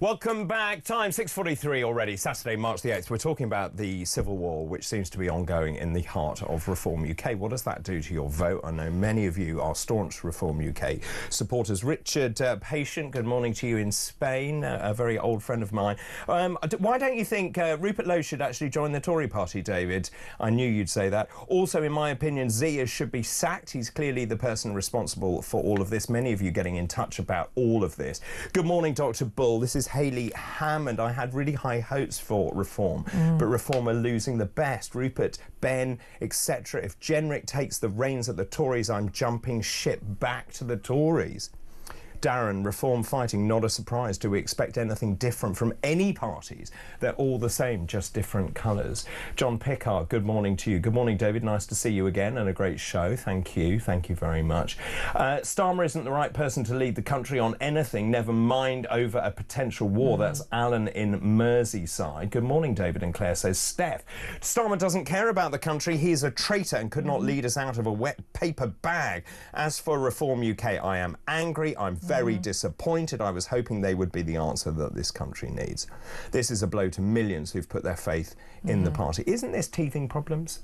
Welcome back. Time 6:43 already, Saturday, March the 8th. We're talking about the civil war, which seems to be ongoing in the heart of Reform UK. What does that do to your vote? I know many of you are staunch Reform UK supporters. Richard Patient, good morning to you in Spain, a very old friend of mine. Why don't you think Rupert Lowe should actually join the Tory party, David? I knew you'd say that. Also, in my opinion, Zia should be sacked. He's clearly the person responsible for all of this. Many of you getting in touch about all of this. Good morning, Dr. Bull. This is Hayley Hammond. I had really high hopes for Reform, but Reform are losing the best. Rupert, Ben, etc. If Jenrick takes the reins at the Tories, I'm jumping ship back to the Tories. Darren, reform fighting, not a surprise. Do we expect anything different from any parties? They're all the same, just different colours. John Pickard, good morning to you. Good morning, David. Nice to see you again and a great show. Thank you. Thank you very much. Starmer isn't the right person to lead the country on anything, never mind over a potential war. That's Alan in Merseyside. Good morning, David and Claire, says Steph. Starmer doesn't care about the country. He's a traitor and could not lead us out of a wet paper bag. As for Reform UK, I am angry. I'm very disappointed. I was hoping they would be the answer that this country needs. This is a blow to millions who've put their faith in the party. Isn't this teething problems?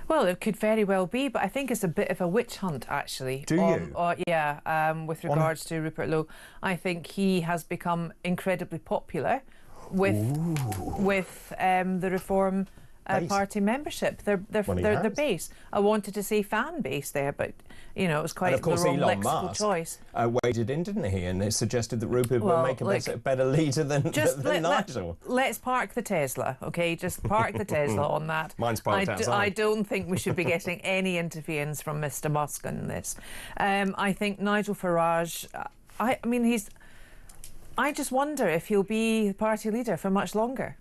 Well, it could very well be, but I think it's a bit of a witch hunt, actually. Do you? With regards to Rupert Lowe. I think he has become incredibly popular with the Reform Party membership, their base. I wanted to say fan base there, but you know it was quite the wrong lexical choice. Waded in, didn't he? And it suggested that Rupert will make a better leader than Nigel. Let's park the Tesla, okay? Just park the Tesla on that. Mine's parked outside. I don't think we should be getting any interference from Mr. Musk in this. I think Nigel Farage. I mean, I just wonder if he'll be the party leader for much longer.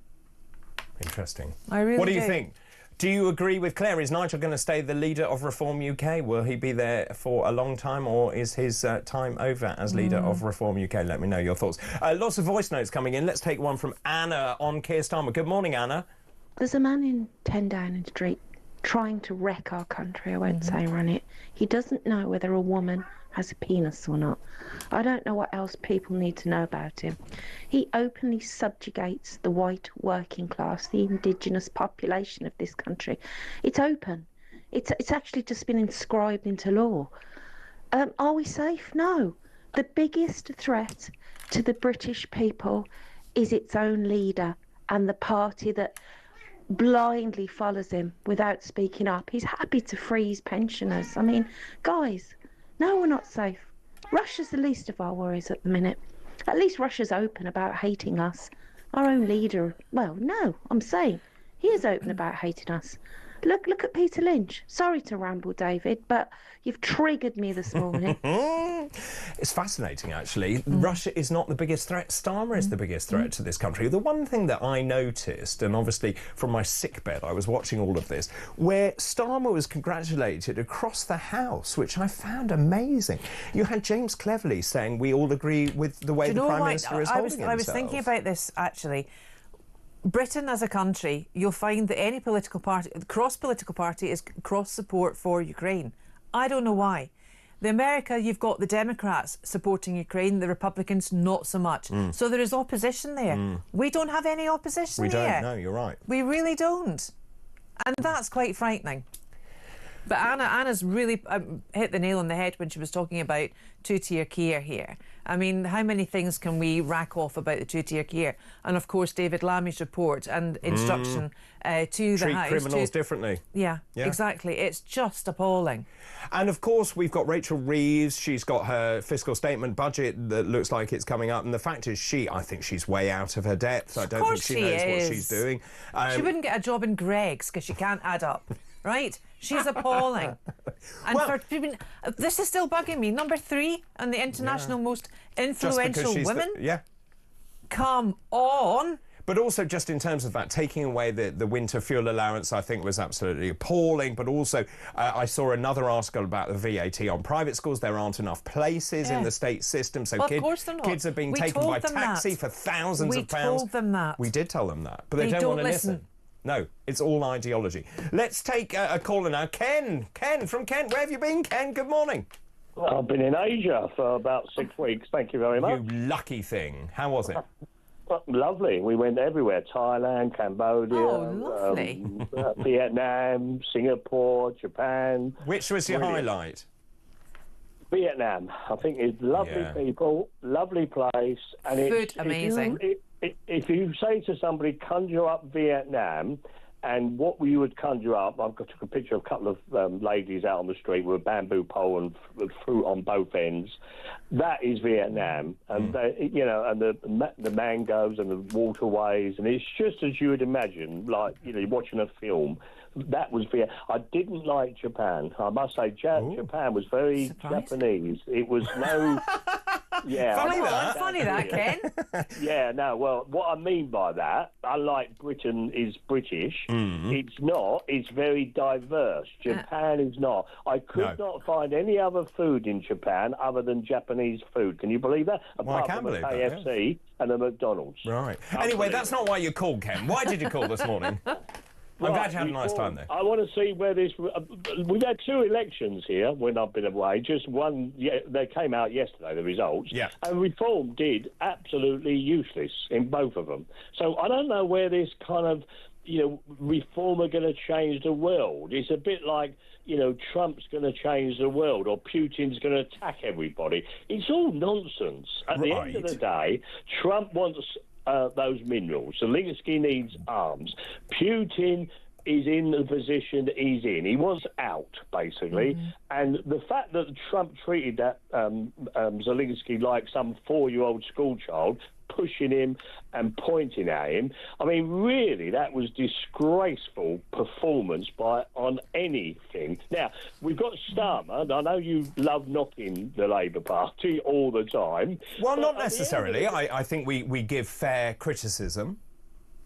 Interesting. I really What do you think? Do you agree with Claire? Is Nigel going to stay the leader of Reform UK? Will he be there for a long time, or is his time over as leader of Reform UK? Let me know your thoughts. Lots of voice notes coming in. Let's take one from Anna on Keir Starmer. Good morning, Anna. There's a man in 10 Downing Street trying to wreck our country. I won't say run it. He doesn't know whether a woman has a penis or not. I don't know what else people need to know about him. He openly subjugates the white working class, the indigenous population of this country. It's open. It's actually just been inscribed into law. Are we safe? No. The biggest threat to the British people is its own leader and the party that blindly follows him without speaking up. He's happy to freeze pensioners. I mean, guys, no, we're not safe. Russia's the least of our worries at the minute. At least Russia's open about hating us. Our own leader, well, no, I'm saying he is open about hating us. Look at Peter Lynch. Sorry to ramble, David, but you've triggered me this morning. It's fascinating, actually. Russia is not the biggest threat. Starmer is the biggest threat to this country. The one thing that I noticed, and obviously from my sickbed I was watching all of this, where Starmer was congratulated across the House, which I found amazing. You had James Cleverly saying we all agree with the way the Prime Minister is holding himself. I was thinking about this, actually. Britain as a country, you'll find that any political party, cross-political party, is cross-support for Ukraine. I don't know why. The America, you've got the Democrats supporting Ukraine, the Republicans not so much. So there is opposition there. We don't have any opposition here. We don't, no, you're right. We really don't. And that's quite frightening. But Anna's really hit the nail on the head when she was talking about two-tier care here. I mean, how many things can we rack off about the two-tier care? And, of course, David Lammy's report and instruction to the House. Treat criminals differently. Yeah, exactly. It's just appalling. And, of course, we've got Rachel Reeves. She's got her fiscal statement budget that looks like it's coming up. And the fact is I think she's way out of her depth. I don't think she knows what she's doing. She wouldn't get a job in Greggs because she can't add up. Right? She's appalling. And this is still bugging me. Number 3 on the international most influential women? Come on. But also just in terms of that, taking away the winter fuel allowance, I think was absolutely appalling. But also, I saw another article about the VAT on private schools. There aren't enough places in the state system, so kids are being taken by taxi for thousands of pounds. We told them that. We did tell them that, but they don't want to listen. No, it's all ideology. Let's take a caller now. Ken from Kent. Where have you been, Ken? Good morning. Well, I've been in Asia for about 6 weeks. Thank you very much. You lucky thing. How was it? Lovely. We went everywhere. Thailand, Cambodia, Vietnam, Singapore, Japan. Which was your highlight? Vietnam. I think it's lovely people, lovely place. And food amazing. If you say to somebody, conjure up Vietnam, and what you would conjure up, I've took a picture of a couple of ladies out on the street with a bamboo pole and fruit on both ends. That is Vietnam, and and the mangoes and the waterways, and it's just as you would imagine, like you're watching a film. That was Vietnam. I didn't like Japan. I must say, Japan was very Japanese. It was Yeah, funny that, Ken. Yeah, no, well, what I mean by that, unlike Britain is British, it's not. It's very diverse. Japan is not. I could not find any other food in Japan other than Japanese food. Can you believe that? Apart from a KFC and a McDonald's. Right. Anyway, that's not why you called, Ken. Why did you call this morning? I'm glad you had a nice time there. I want to see where this... we've had 2 elections here when I've been away. Just one... Yeah, they came out yesterday, the results. Yeah. And Reform did absolutely useless in both of them. So I don't know where this kind of, Reform are going to change the world. It's a bit like, Trump's going to change the world or Putin's going to attack everybody. It's all nonsense. At the end of the day, Trump wants... those minerals. Zelensky needs arms. Putin is in the position that he's in. He wants out, basically. And the fact that Trump treated that Zelensky like some 4-year-old schoolchild, pushing him and pointing at him, I mean, really, that was disgraceful performance on anything. Now, we've got Starmer, and I know you love knocking the Labour Party all the time. Well, not necessarily. I think we give fair criticism.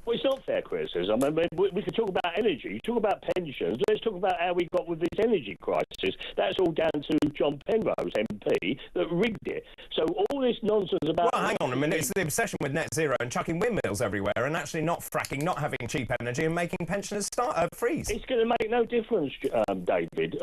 Well, it's not fair criticism. I mean, we could talk about energy, talk about pensions. Let's talk about how we got with this energy crisis. That's all down to John Penrose, MP, that rigged it. So all this nonsense about... Well, hang on a minute. It's the obsession with net zero and chucking windmills everywhere and actually not fracking, not having cheap energy and making pensioners freeze. It's going to make no difference, David.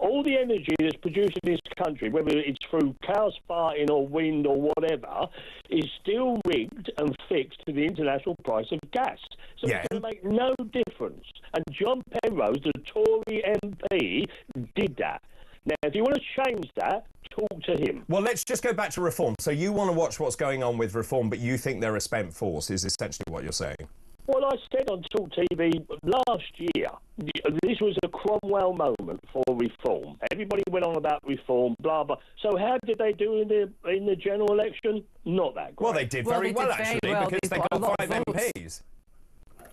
All the energy that's produced in this country, whether it's through cows farting or wind or whatever, is still rigged and fixed to the international price of gas. So it's going to make no difference. And John Penrose, the Tory MP, did that. Now, if you want to change that, talk to him. Well, let's just go back to Reform. So you want to watch what's going on with Reform, but you think they're a spent force, is essentially what you're saying. Well, I said on talkTV last year, this was a Cromwell moment for Reform. Everybody went on about Reform, blah, blah. So how did they do in the general election? Not that great. Well, they did very well, actually, because they got 5 MPs.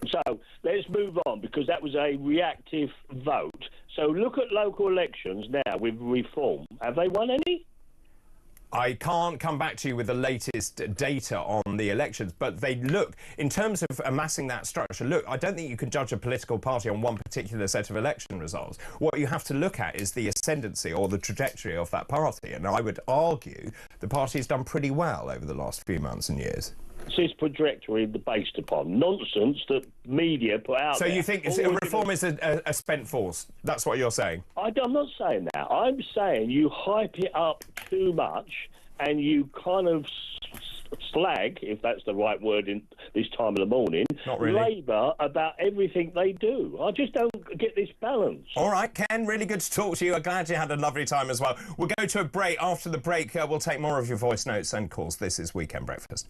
So let's move on, because that was a reactive vote. So look at local elections now with Reform. Have they won any? I can't come back to you with the latest data on the elections, but they look, in terms of amassing that structure, look, I don't think you can judge a political party on one particular set of election results. What you have to look at is the ascendancy or the trajectory of that party, and I would argue the party has done pretty well over the last few months and years. This trajectory based upon nonsense that media put out So there. you think Reform is a spent force? That's what you're saying? I'm not saying that. I'm saying you hype it up too much and you kind of slag, if that's the right word in this time of the morning, Not really. Labour about everything they do. I just don't get this balance. All right, Ken, really good to talk to you. I'm glad you had a lovely time as well. We'll go to a break. After the break, we'll take more of your voice notes and calls. This is Weekend Breakfast.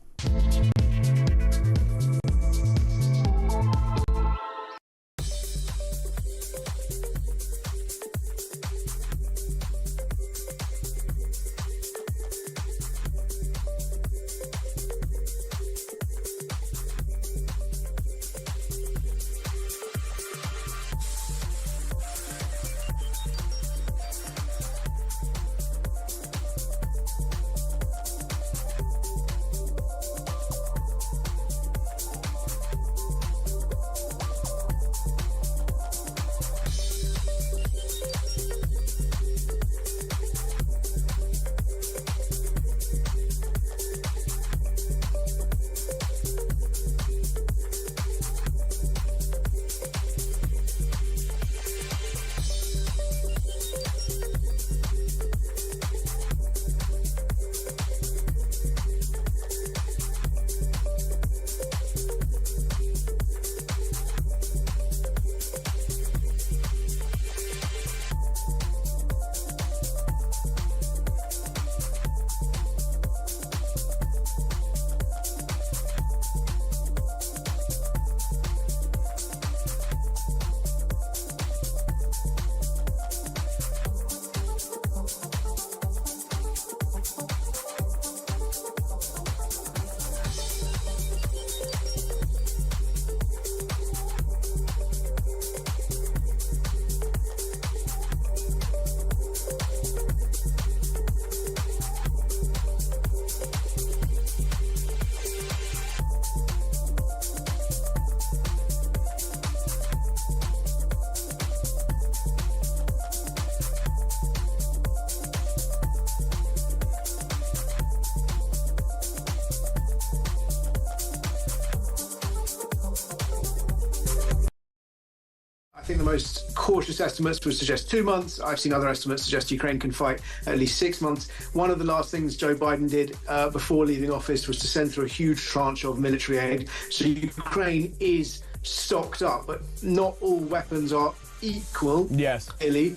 I think the most cautious estimates would suggest 2 months. I've seen other estimates suggest Ukraine can fight at least 6 months. One of the last things Joe Biden did before leaving office was to send through a huge tranche of military aid. So Ukraine is stocked up, but not all weapons are equal. Yes. Clearly.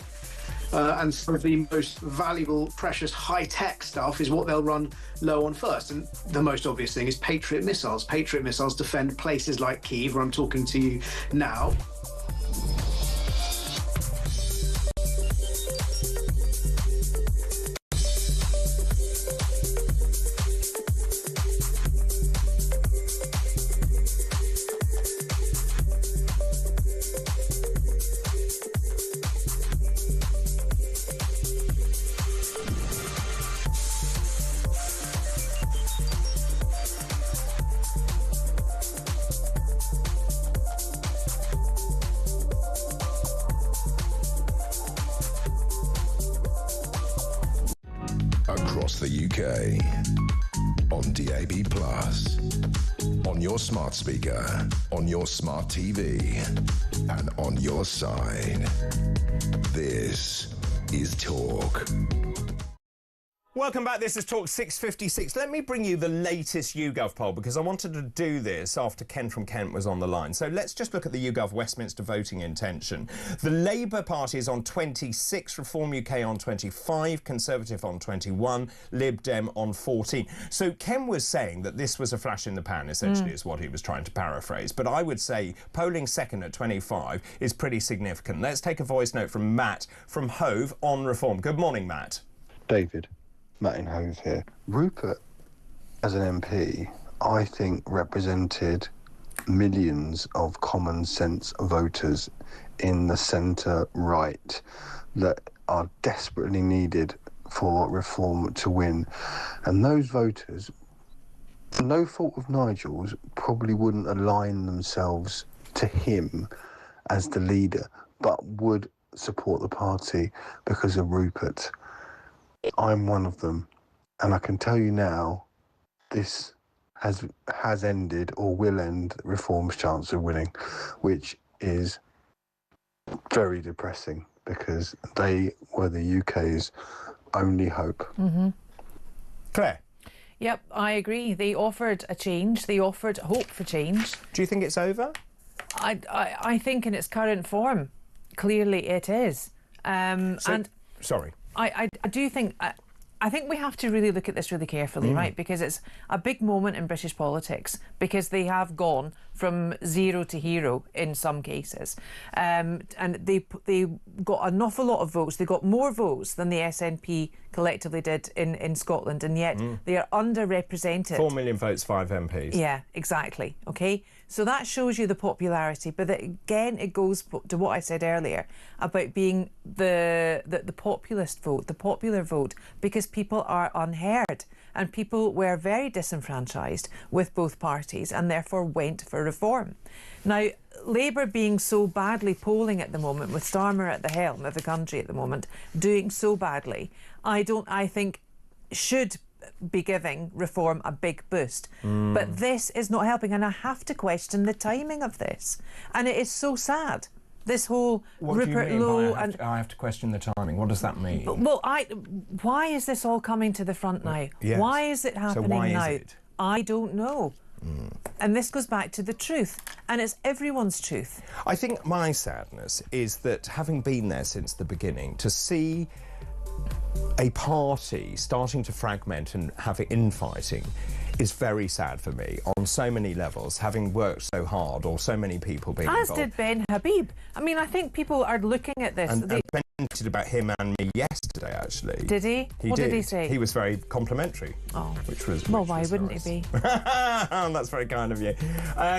And some of the most valuable, precious, high-tech stuff is what they'll run low on first. And the most obvious thing is Patriot missiles. Patriot missiles defend places like Kyiv, where I'm talking to you now. Across the UK, on DAB+, on your smart speaker, on your smart TV, and on your side. This is Talk. Welcome back. This is Talk 656. Let me bring you the latest YouGov poll, because I wanted to do this after Ken from Kent was on the line. So let's just look at the YouGov Westminster voting intention. The Labour Party is on 26, Reform UK on 25, Conservative on 21, Lib Dem on 14. So Ken was saying that this was a flash in the pan, essentially, is what he was trying to paraphrase. But I would say polling second at 25 is pretty significant. Let's take a voice note from Matt from Hove on Reform. Good morning, Matt. David. Matt in Hove here. Rupert, as an MP, I think represented millions of common sense voters in the centre-right that are desperately needed for reform to win. And those voters, no fault of Nigel's, probably wouldn't align themselves to him as the leader, but would support the party because of Rupert. I'm one of them, and I can tell you now, this has ended or will end Reform's chance of winning, which is very depressing because they were the UK's only hope. Mm-hmm. Claire? Yep, I agree. They offered a change. They offered hope for change. Do you think it's over? I think in its current form, clearly it is. Sorry. I do think... I think we have to really look at this really carefully, right? Because it's a big moment in British politics, because they have gone from zero to hero in some cases. And they got an awful lot of votes. They got more votes than the SNP collectively did in Scotland, and yet they are underrepresented. 4 million votes, 5 MPs. Yeah, exactly. OK? So that shows you the popularity. But again, it goes to what I said earlier about being the populist vote, the popular vote, because people are unheard and people were very disenfranchised with both parties and therefore went for reform. Now, Labour being so badly polling at the moment, with Starmer at the helm of the country at the moment, doing so badly, I think should be giving reform a big boost. But this is not helping, and I have to question the timing of this. And it is so sad. This whole Rupert Lowe... I have to question the timing. What does that mean? Well, why is this all coming to the front now? Yes. Why is it happening now? now? Is it? I don't know. And this goes back to the truth, and it's everyone's truth. I think my sadness is that, having been there since the beginning, to see a party starting to fragment and having infighting is very sad for me on so many levels, having worked so hard, or so many people being As involved. did Ben Habib. I mean, I think people are looking at this. And Ben tweeted about him and me yesterday, actually. Did he? What did he say? He was very complimentary. Oh. Which was why wouldn't nice. he be? That's very kind of you.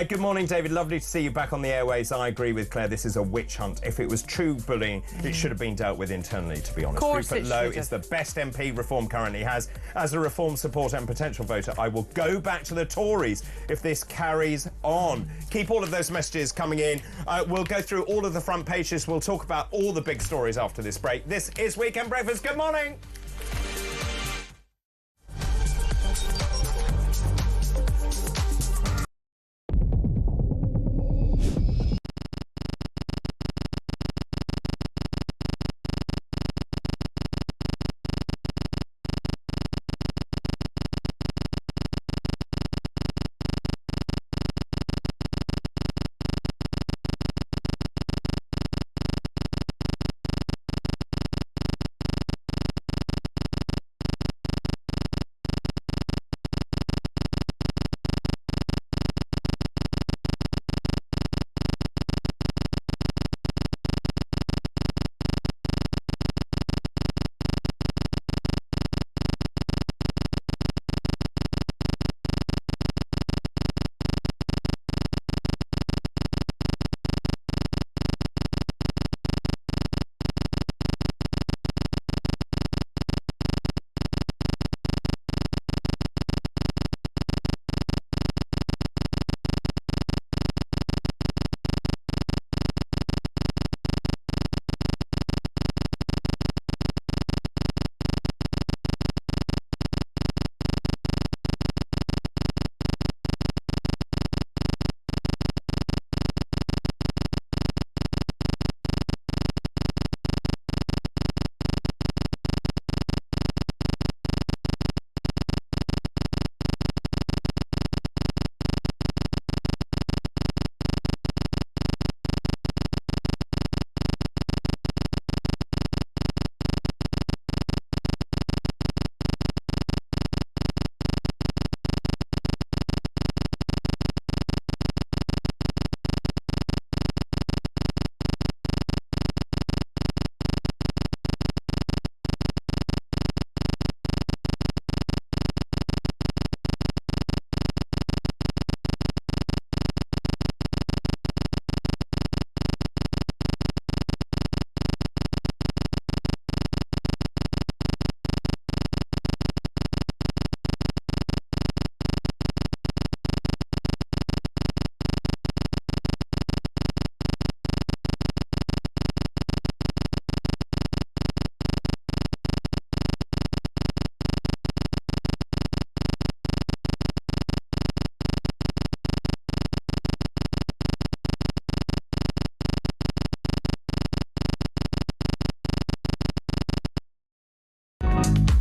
Good morning, David. Lovely to see you back on the airways. I agree with Claire. This is a witch hunt. If it was true bullying, it should have been dealt with internally, to be honest. Of course Rupert it Lowe should have. is the best MP Reform currently has. As a Reform supporter and potential voter, I will go back to the Tories if this carries on. Keep all of those messages coming in. We'll go through all of the front pages. We'll talk about all the big stories after this break. This is Weekend Breakfast. Good morning.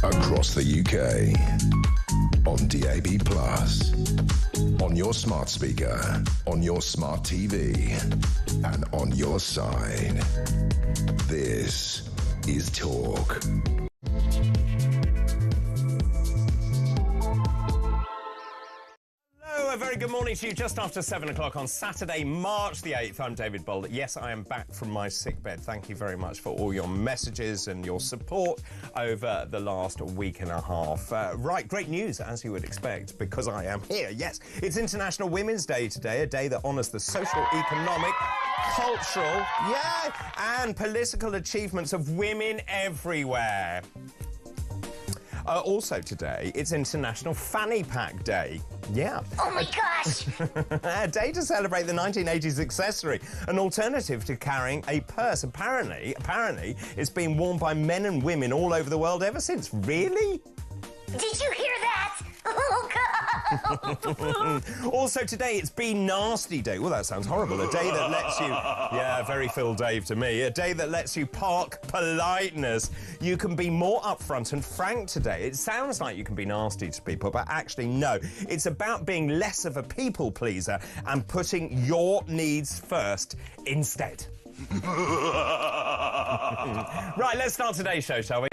across the UK, on DAB+, on your smart speaker, on your smart TV, and on your side. This is Talk. A very good morning to you just after 7 o'clock on Saturday, March the 8th. I'm David Bold. Yes, I am back from my sickbed. Thank you very much for all your messages and your support over the last week and a half. Right, great news, as you would expect, because I am here. Yes, it's International Women's Day today, a day that honours the social, economic, cultural, and political achievements of women everywhere. Also today, it's International Fanny Pack Day. Yeah. Oh my gosh! A day to celebrate the 1980s accessory, an alternative to carrying a purse. Apparently, it's been worn by men and women all over the world ever since. Really? Did you hear that? Oh, God! Also today, it's Be Nasty Day. Well, that sounds horrible. A day that lets you... Yeah, very Phil Dave to me. A day that lets you park politeness. You can be more upfront and frank today. It sounds like you can be nasty to people, but actually, no. It's about being less of a people pleaser and putting your needs first instead. Right, let's start today's show, shall we?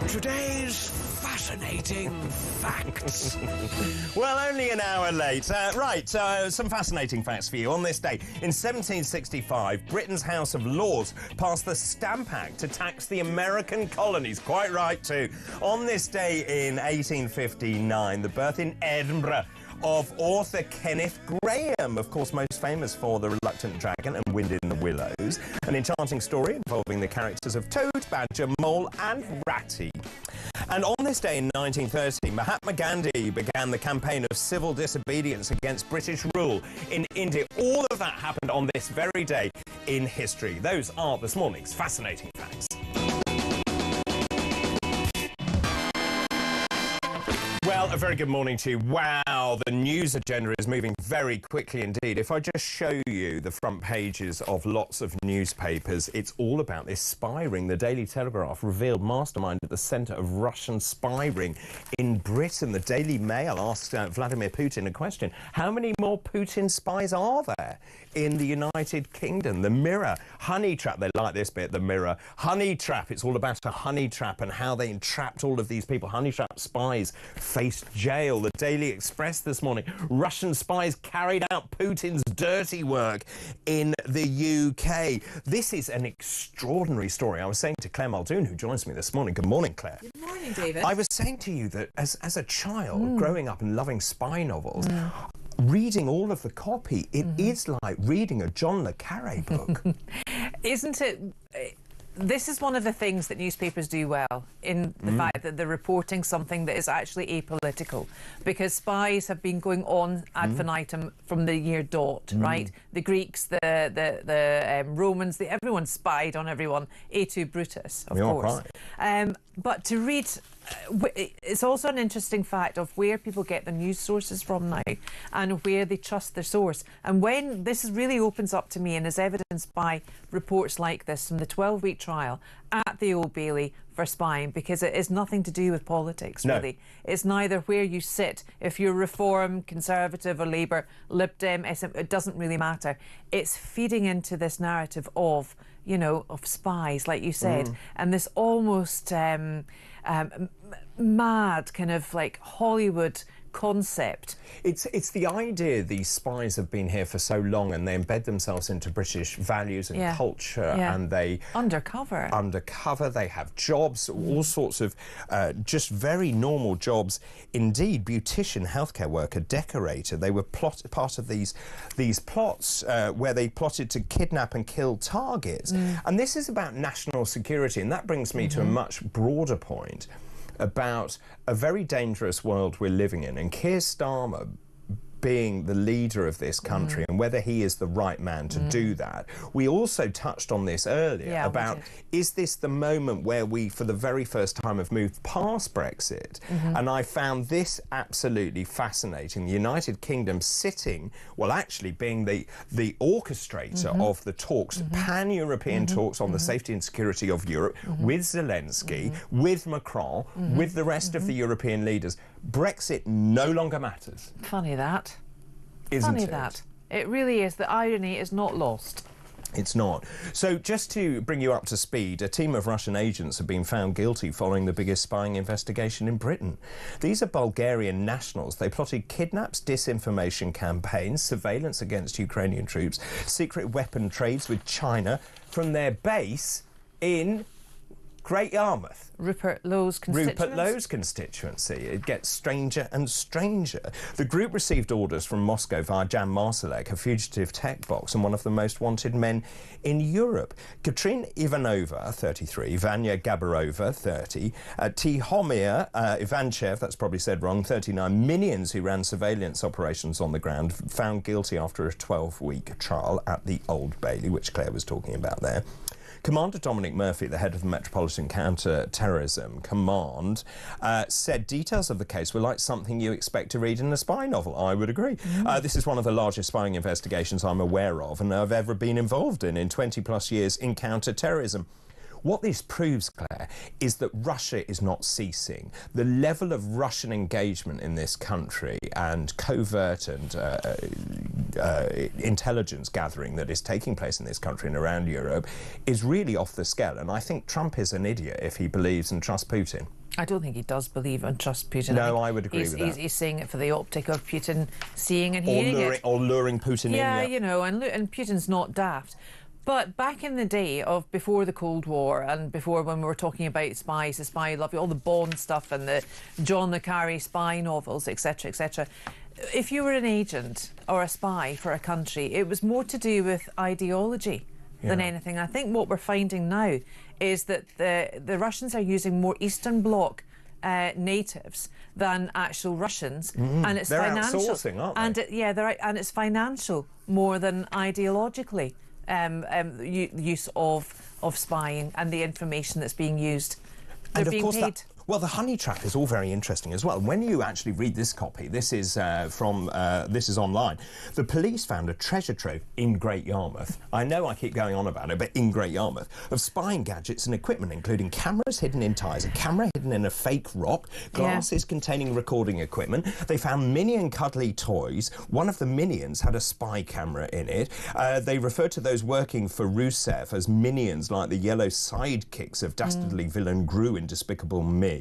Today's fascinating facts. Well, only an hour late. Some fascinating facts for you. On this day, in 1765, Britain's House of Lords passed the Stamp Act to tax the American colonies. Quite right, too. On this day in 1859, the birth in Edinburgh of author Kenneth Grahame, of course most famous for The Reluctant Dragon and Wind in the Willows, an enchanting story involving the characters of Toad, Badger, Mole and Ratty. And on this day in 1930, Mahatma Gandhi began the campaign of civil disobedience against British rule in India. All of that happened on this very day in history. Those are this morning's fascinating facts. Well, a very good morning to you. Wow, the news agenda is moving very quickly indeed. If I just show you the front pages of lots of newspapers, it's all about this spy ring. The Daily Telegraph revealed mastermind at the centre of Russian spy ring in Britain. The Daily Mail asked Vladimir Putin a question. How many more Putin spies are there in the United Kingdom? The Mirror, honey trap. They like this bit, the Mirror. Honey trap. It's all about a honey trap and how they entrapped all of these people. Honey trap spies faced jail. The Daily Express this morning. Russian spies carried out Putin's dirty work in the UK. This is an extraordinary story. I was saying to Claire Muldoon, who joins me this morning. Good morning, Claire. Good morning, David. I was saying to you that as a child, growing up and loving spy novels, reading all of the copy, it is like reading a John le Carré book. Isn't it? This is one of the things that newspapers do well, in the fact that they're reporting something that is actually apolitical, because spies have been going on ad infinitum from the year dot, right? The Greeks, the Romans, everyone spied on everyone, et tu Brutus, of course. Right. But to read... it's also an interesting fact of where people get their news sources from now and where they trust their source. And when this really opens up to me and is evidenced by reports like this from the 12-week trial at the Old Bailey for spying, because it is nothing to do with politics, really. It's neither where you sit. If you're Reform, Conservative or Labour, Lib Dem, SM, it doesn't really matter. It's feeding into this narrative of, you know, of spies, like you said, and this almost mad kind of like Hollywood concept. It's the idea these spies have been here for so long and they embed themselves into British values and culture, and they... Undercover, they have jobs, all sorts of just very normal jobs. Indeed, beautician, healthcare worker, decorator, they were part of these plots where they plotted to kidnap and kill targets. And this is about national security, and that brings me to a much broader point about a very dangerous world we're living in. And Keir Starmer being the leader of this country and whether he is the right man to do that. We also touched on this earlier about, is this the moment where we, for the very first time, have moved past Brexit? And I found this absolutely fascinating. The United Kingdom sitting, well, actually being the orchestrator of the talks, pan-European talks on the safety and security of Europe with Zelensky, with Macron, with the rest of the European leaders. Brexit no longer matters. Funny that. Isn't Funny it? that. It really is. The irony is not lost. It's not. So just to bring you up to speed, a team of Russian agents have been found guilty following the biggest spying investigation in Britain. These are Bulgarian nationals. They plotted kidnaps, disinformation campaigns, surveillance against Ukrainian troops, secret weapon trades with China from their base in Great Yarmouth. Rupert Lowe's constituency. It gets stranger and stranger. The group received orders from Moscow via Jan Marsalek, a fugitive tech box and one of the most wanted men in Europe. Katerina Ivanova, 33, Vanya Gabarova, 30, Tihomir Ivanchev, that's probably said wrong, 39, minions who ran surveillance operations on the ground, found guilty after a 12-week trial at the Old Bailey, which Claire was talking about there. Commander Dominic Murphy, the head of the Metropolitan Counter-Terrorism Command, said details of the case were like something you expect to read in a spy novel. I would agree. This is one of the largest spying investigations I'm aware of and I've ever been involved in 20-plus years in counter-terrorism. What this proves, Claire, is that Russia is not ceasing. The level of Russian engagement in this country and covert and intelligence gathering that is taking place in this country and around Europe is really off the scale. And I think Trump is an idiot if he believes and trusts Putin. I don't think he does believe and trust Putin. No, I would agree with that. He's saying it for the optic of Putin seeing and hearing it. Or luring Putin in. Yeah, you know, and Putin's not daft. But back in the day of before the Cold War and before when we were talking about spies, the spy love, all the Bond stuff and the John le Carré spy novels, etc., etc., if you were an agent or a spy for a country, it was more to do with ideology than anything. I think what we're finding now is that the Russians are using more Eastern Bloc natives than actual Russians, and it's they're financial. Outsourcing, aren't they? And it's financial more than ideologically. Use of spying and the information that's being used. They're being paid. Well, the honey trap is all very interesting as well. When you actually read this copy, this is online. The police found a treasure trove in Great Yarmouth. I know I keep going on about it, but in Great Yarmouth, of spying gadgets and equipment, including cameras hidden in tyres, a camera hidden in a fake rock, glasses containing recording equipment. They found minion cuddly toys. One of the minions had a spy camera in it. They referred to those working for Rusev as minions, like the yellow sidekicks of dastardly villain Gru in Despicable Me.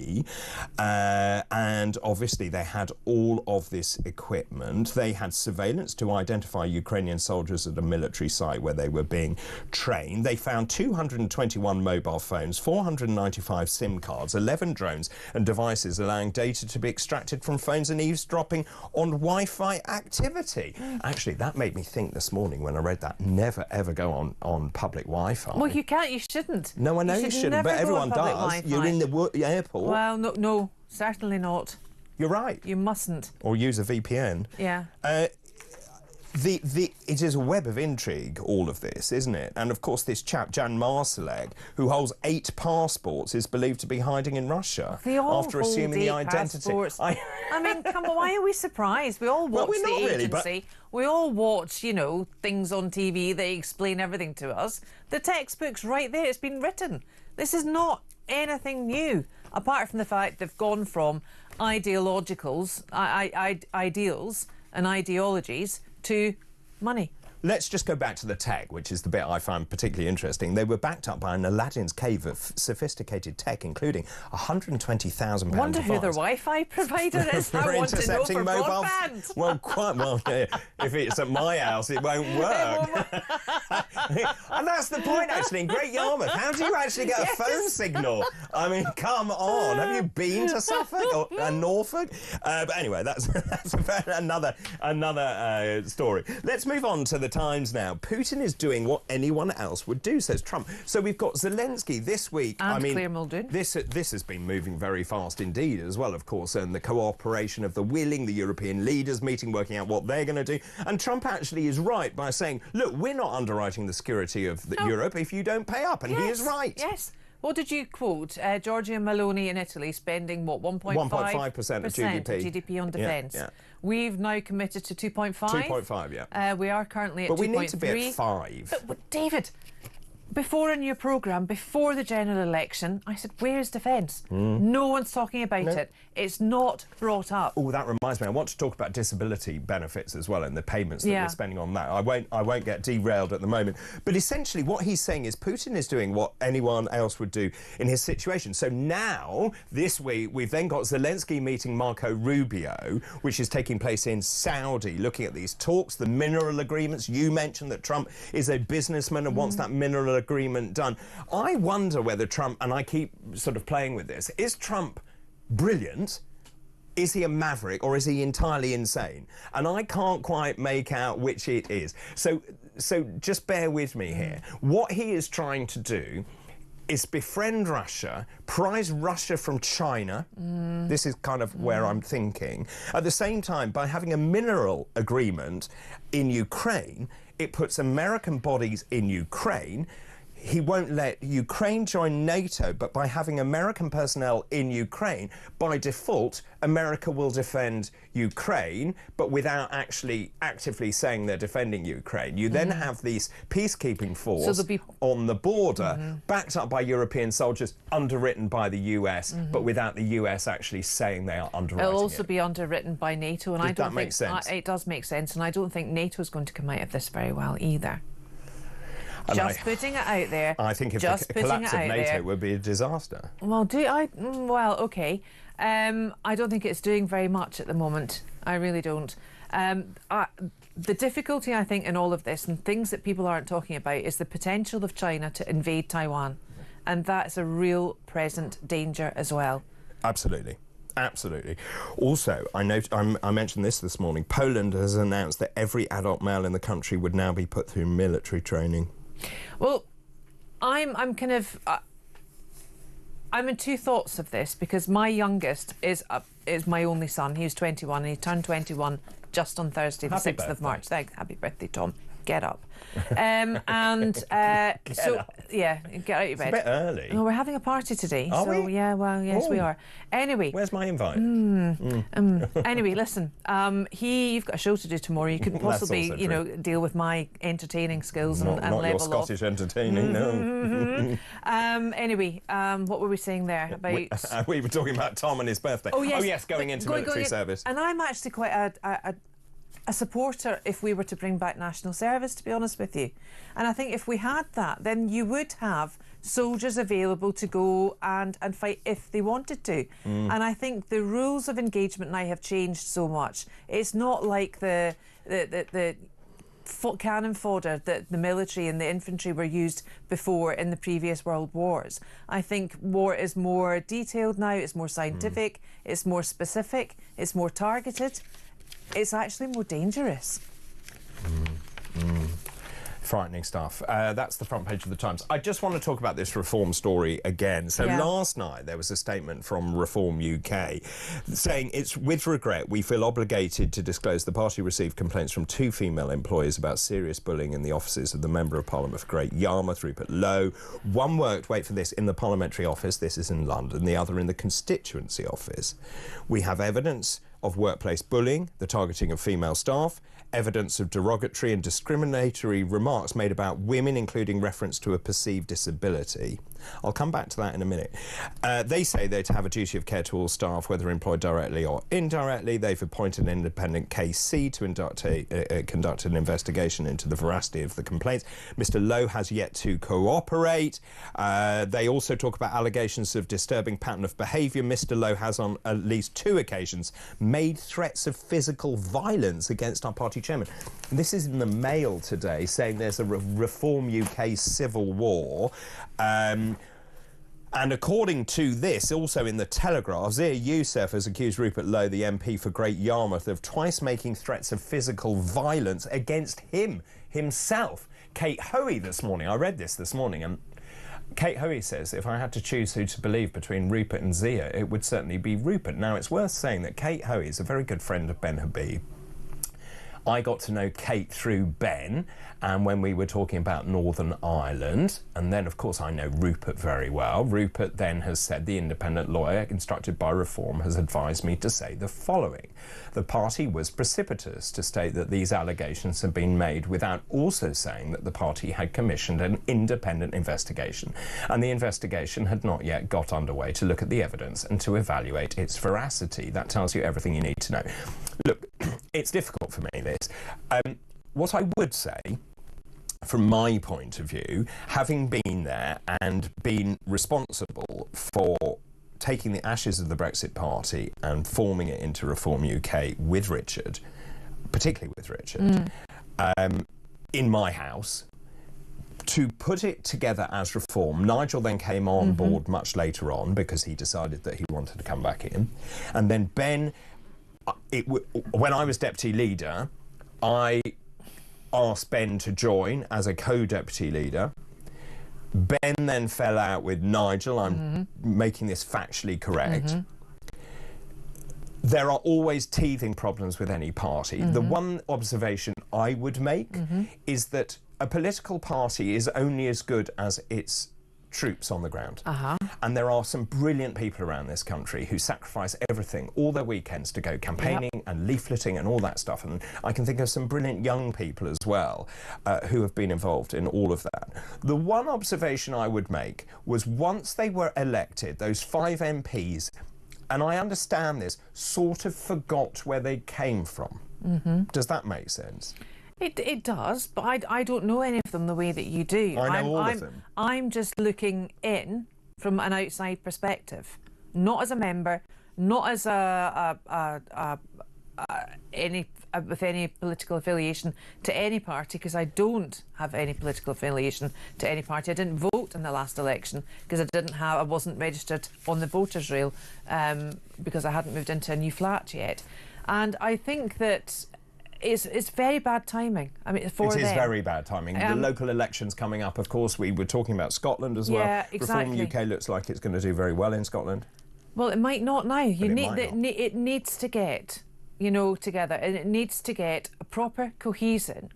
And obviously they had all of this equipment. They had surveillance to identify Ukrainian soldiers at a military site where they were being trained. They found 221 mobile phones, 495 SIM cards, 11 drones and devices allowing data to be extracted from phones and eavesdropping on Wi-Fi activity. Actually, that made me think this morning when I read that, never ever go on public Wi-Fi. Well, you can't, you shouldn't. No, I know you shouldn't, but everyone does. Wi-Fi. You're in the airport. Well, no, certainly not. You're right. You mustn't. Or use a VPN. Yeah. It is a web of intrigue, all of this, isn't it? And of course, this chap, Jan Marsalek, who holds 8 passports, is believed to be hiding in Russia after assuming the identity. I mean, come on, why are we surprised? We all watch the agency. We all watch, you know, things on TV. They explain everything to us. The textbook's right there. It's been written. This is not anything new, apart from the fact they've gone from ideals and ideologies to money. Let's just go back to the tech, which is the bit I find particularly interesting. They were backed up by an Aladdin's cave of sophisticated tech, including £120,000 Wonder who their Wi-Fi provider is. I want to know for broadband. Well, quite well. Yeah. If it's at my house, it won't work. And that's the point, actually, in Great Yarmouth. How do you actually get a phone signal? I mean, come on. Have you been to Suffolk or Norfolk? But anyway, that's another story. Let's move on to the Times now. Putin is doing what anyone else would do, says Trump. So we've got Zelensky this week. And Claire Muldoon. This has been moving very fast indeed as well, of course, and the cooperation of the willing, the European leaders meeting, working out what they're going to do. And Trump actually is right by saying, look, we're not underwriting the security of Europe if you don't pay up. And he is right. Yes. What did you quote? Giorgia Meloni in Italy spending, what, 1.5% of GDP on defence. Yeah. We've now committed to 2.5. 2.5, yeah. We are currently at 2.3. But we need to be at 5. But David, before in your programme, before the general election, I said, where's defence? No one's talking about it. It's not brought up. Oh, that reminds me. I want to talk about disability benefits as well and the payments that we're spending on that. I won't get derailed at the moment. But essentially what he's saying is Putin is doing what anyone else would do in his situation. So now, this week, we've then got Zelensky meeting Marco Rubio, which is taking place in Saudi, looking at these talks, the mineral agreements. You mentioned that Trump is a businessman and wants that mineral agreement done. I wonder whether Trump, and I keep sort of playing with this, is Trump brilliant? Is he a maverick or is he entirely insane? And I can't quite make out which it is. So just bear with me here. What he is trying to do is befriend Russia, prize Russia from China. This is kind of where I'm thinking. At the same time, by having a mineral agreement in Ukraine, it puts American bodies in Ukraine. He won't let Ukraine join NATO, but by having American personnel in Ukraine, by default, America will defend Ukraine, but without actually actively saying they're defending Ukraine. You then have this peacekeeping force on the border, backed up by European soldiers, underwritten by the US, but without the US actually saying they are underwriting It'll also be underwritten by NATO, and I don't that make sense? It does make sense, and I don't think NATO is going to come out of this very well either. And just putting it out there. I think if the collapse of NATO would be a disaster. Well, well, okay. I don't think it's doing very much at the moment. I really don't. The difficulty, I think, in all of this, and things that people aren't talking about, is the potential of China to invade Taiwan. And that's a real present danger as well. Absolutely. Absolutely. Also, I mentioned this morning. Poland has announced that every adult male in the country would now be put through military training. Well, I'm in two thoughts of this, because my youngest is my only son. He's 21 and he turned 21 just on Thursday, the 6th of March. Thanks. Happy birthday, Tom. Get up. Yeah, get out of your bed. It's a bit early. No, we're having a party today. Are we? Yeah, well, yes, we are. Anyway. Where's my invite? Anyway, listen, you've got a show to do tomorrow. You couldn't possibly, deal with my entertaining skills and level not your Scottish entertaining, no. Anyway, what were we saying there about? We were talking about Tom and his birthday. Oh, yes, going into military service. And I'm actually quite a supporter if we were to bring back national service, to be honest with you. And I think if we had that, then you would have soldiers available to go and fight if they wanted to. And I think the rules of engagement now have changed so much. It's not like the cannon fodder that the military and the infantry were used before in the previous world wars. I think war is more detailed now, it's more scientific, it's more specific, it's more targeted. It's actually more dangerous. Frightening stuff. That's the front page of the Times. I just want to talk about this Reform story again. So last night there was a statement from Reform UK saying, it's with regret we feel obligated to disclose the party received complaints from 2 female employees about serious bullying in the offices of the Member of Parliament for Great Yarmouth, Rupert Lowe. One worked, wait for this, in the parliamentary office, this is in London, the other in the constituency office. We have evidence of workplace bullying, the targeting of female staff, evidence of derogatory and discriminatory remarks made about women, including reference to a perceived disability. I'll come back to that in a minute. They say they're to have a duty of care to all staff, whether employed directly or indirectly. They've appointed an independent KC to conduct an investigation into the veracity of the complaints. Mr Lowe has yet to cooperate. They also talk about allegations of disturbing pattern of behaviour. Mr Lowe has on at least 2 occasions made threats of physical violence against our party chairman. And this is in the Mail today, saying there's a Reform UK civil war. And according to this, also in the Telegraph, Zia Youssef has accused Rupert Lowe, the MP for Great Yarmouth, of twice making threats of physical violence against himself. Kate Hoey this morning, I read this morning, and Kate Hoey says, if I had to choose who to believe between Rupert and Zia, it would certainly be Rupert. Now, it's worth saying that Kate Hoey is a very good friend of Ben Habib. I got to know Kate through Ben, and when we were talking about Northern Ireland, and then, of course, I know Rupert very well. Rupert then has said, the independent lawyer instructed by Reform has advised me to say the following. The party was precipitous to state that these allegations had been made without also saying that the party had commissioned an independent investigation, and the investigation had not yet got underway to look at the evidence and to evaluate its veracity. That tells you everything you need to know. Look, it's difficult for me, this. What I would say, from my point of view, having been there and been responsible for taking the ashes of the Brexit Party and forming it into Reform UK with Richard, particularly with Richard, in my house, to put it together as Reform. Nigel then came on board much later on because he decided that he wanted to come back in. And then Ben, when I was deputy leader, I asked Ben to join as a co-deputy leader. Ben then fell out with Nigel. I'm making this factually correct. There are always teething problems with any party. The one observation I would make is that a political party is only as good as its troops on the ground. And there are some brilliant people around this country who sacrifice everything, all their weekends, to go campaigning and leafleting and all that stuff. And I can think of some brilliant young people as well who have been involved in all of that. The one observation I would make was once they were elected, those 5 MPs, and I understand this, sort of forgot where they came from. Does that make sense? It does, but I don't know any of them the way that you do. I know all of them. I'm just looking in from an outside perspective, not as a member, not as with any political affiliation to any party, because I don't have any political affiliation to any party. I didn't vote in the last election because I wasn't registered on the voters' roll because I hadn't moved into a new flat yet. And I think that it's very bad timing. I mean, for them. It is very bad timing. The local elections coming up, of course. We were talking about Scotland as well. Yeah, exactly. Reform UK looks like it's going to do very well in Scotland. Well, it might not now. It needs to get, together, and it needs to get a proper cohesion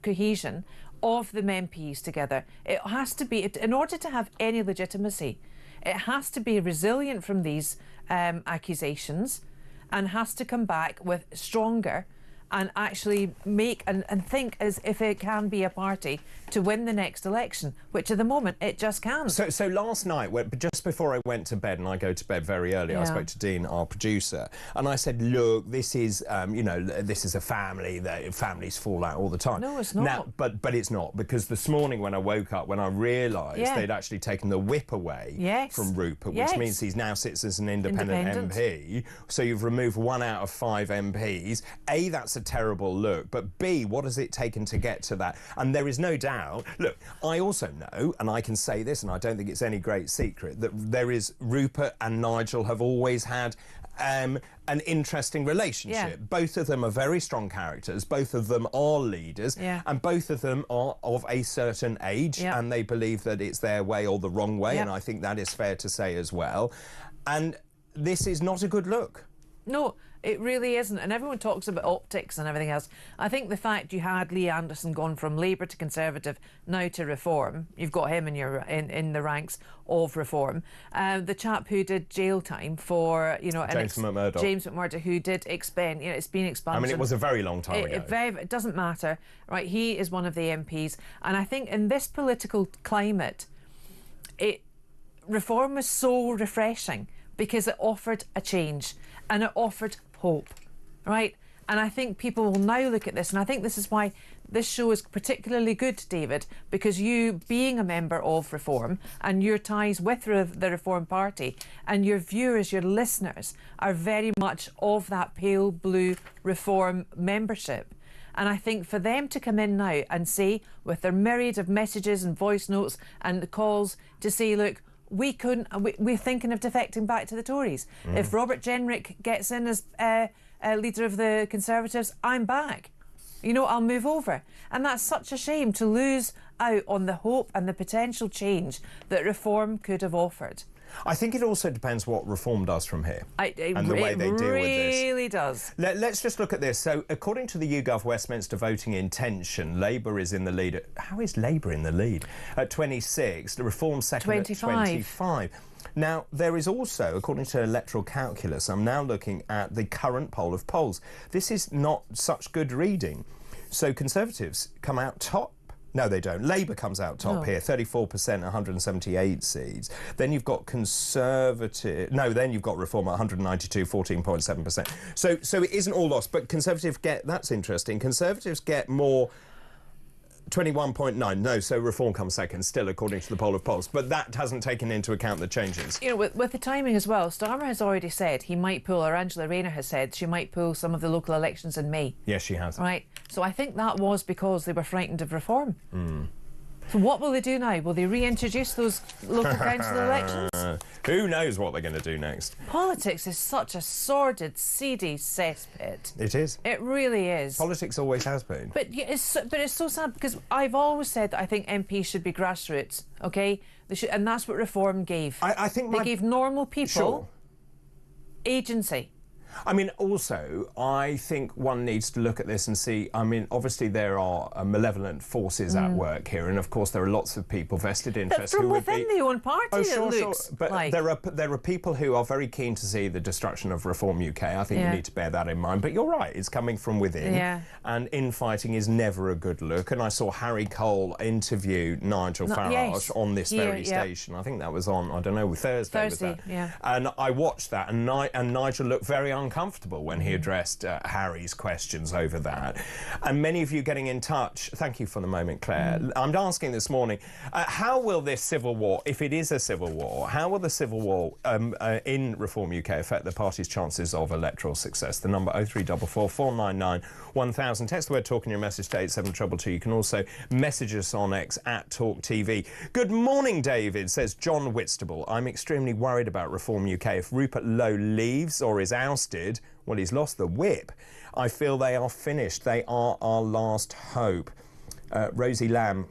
of the MPs together. It has to be, in order to have any legitimacy, it has to be resilient from these accusations, and has to come back with stronger and actually make and think as if it can be a party to win the next election, which at the moment it just can't. So last night, just before I went to bed, and I go to bed very early, I spoke to Dean, our producer, and I said, look, this is, this is a family, families fall out all the time. No, it's not. Now, but it's not, because this morning when I woke up, when I realised they'd actually taken the whip away from Rupert, which means he now sits as an independent MP, so you've removed 1 out of 5 MPs. A, that's a terrible look, but B, what has it taken to get to that? And there is no doubt, look, I also know, and I can say this, and I don't think it's any great secret, that Rupert and Nigel have always had an interesting relationship. Both of them are very strong characters, both of them are leaders, and both of them are of a certain age, and they believe that it's their way or the wrong way, and I think that is fair to say as well. And this is not a good look. No, it really isn't. And everyone talks about optics and everything else. I think the fact you had Lee Anderson gone from Labour to Conservative, now to Reform, you've got him in the ranks of Reform. The chap who did jail time for, James McMurdo, who did expend, it's been expunged. I mean, it was a very long time ago. It doesn't matter, right? He is one of the MPs. And I think in this political climate, Reform was so refreshing because it offered a change and it offered hope, right? And I think people will now look at this, and I think this is why this show is particularly good, David, because you being a member of Reform and your ties with the Reform Party and your viewers, your listeners, are very much of that pale blue Reform membership. And I think for them to come in now and say, with their myriad of messages and voice notes and calls, to say, look, we're thinking of defecting back to the Tories. If Robert Jenrick gets in as leader of the Conservatives, I'm back. You know, I'll move over. And that's such a shame to lose out on the hope and the potential change that Reform could have offered. I think it also depends what Reform does from here and the way they deal with this. It really does. Let's just look at this. So, according to the YouGov Westminster voting intention, Labour is in the lead. How is Labour in the lead? At 26, the Reform second 25. at 25. Now, there is also, according to Electoral Calculus, I'm now looking at the current poll of polls. This is not such good reading. So Conservatives come out top. No, they don't. Labour comes out top here, 34%, 178 seats. Then you've got then you've got Reform at 192, 14.7%. So it isn't all lost, but Conservatives get, that's interesting, Conservatives get more, 21.9. No, so Reform comes second, still, according to the poll of polls. But that hasn't taken into account the changes. You know, with the timing as well, Starmer has already said he might pull, or Angela Rayner has said she might pull some of the local elections in May. Yes, she has. Right. So I think that was because they were frightened of Reform. So what will they do now? Will they reintroduce those local council elections? Who knows what they're going to do next? Politics is such a sordid, seedy cesspit. It is. It really is. Politics always has been. But it's so sad because I've always said that I think MPs should be grassroots, OK? They should, and that's what Reform gave. I think they gave normal people agency. I mean, also, I think one needs to look at this and see, I mean, obviously there are malevolent forces at work here, and of course there are lots of people, vested interests from who would within the own party, But like. there are people who are very keen to see the destruction of Reform UK. I think you need to bear that in mind. But you're right, it's coming from within, and infighting is never a good look. And I saw Harry Cole interview Nigel Farage on this very station. I think that was on, I don't know, Thursday was that? And I watched that, and Nigel looked very uncomfortable when he addressed Harry's questions over that. And many of you getting in touch, thank you for the moment, Claire. I'm asking this morning, how will this civil war, if it is a civil war, how will the civil war in Reform UK affect the party's chances of electoral success? The number 0344 499 1000. Text the word talk in your message to 87222. You can also message us on X at talkTV. Good morning, David, says John Whitstable. I'm extremely worried about Reform UK. If Rupert Lowe leaves or is ousted, well, he's lost the whip. I feel they are finished. They are our last hope. Rosie Lamb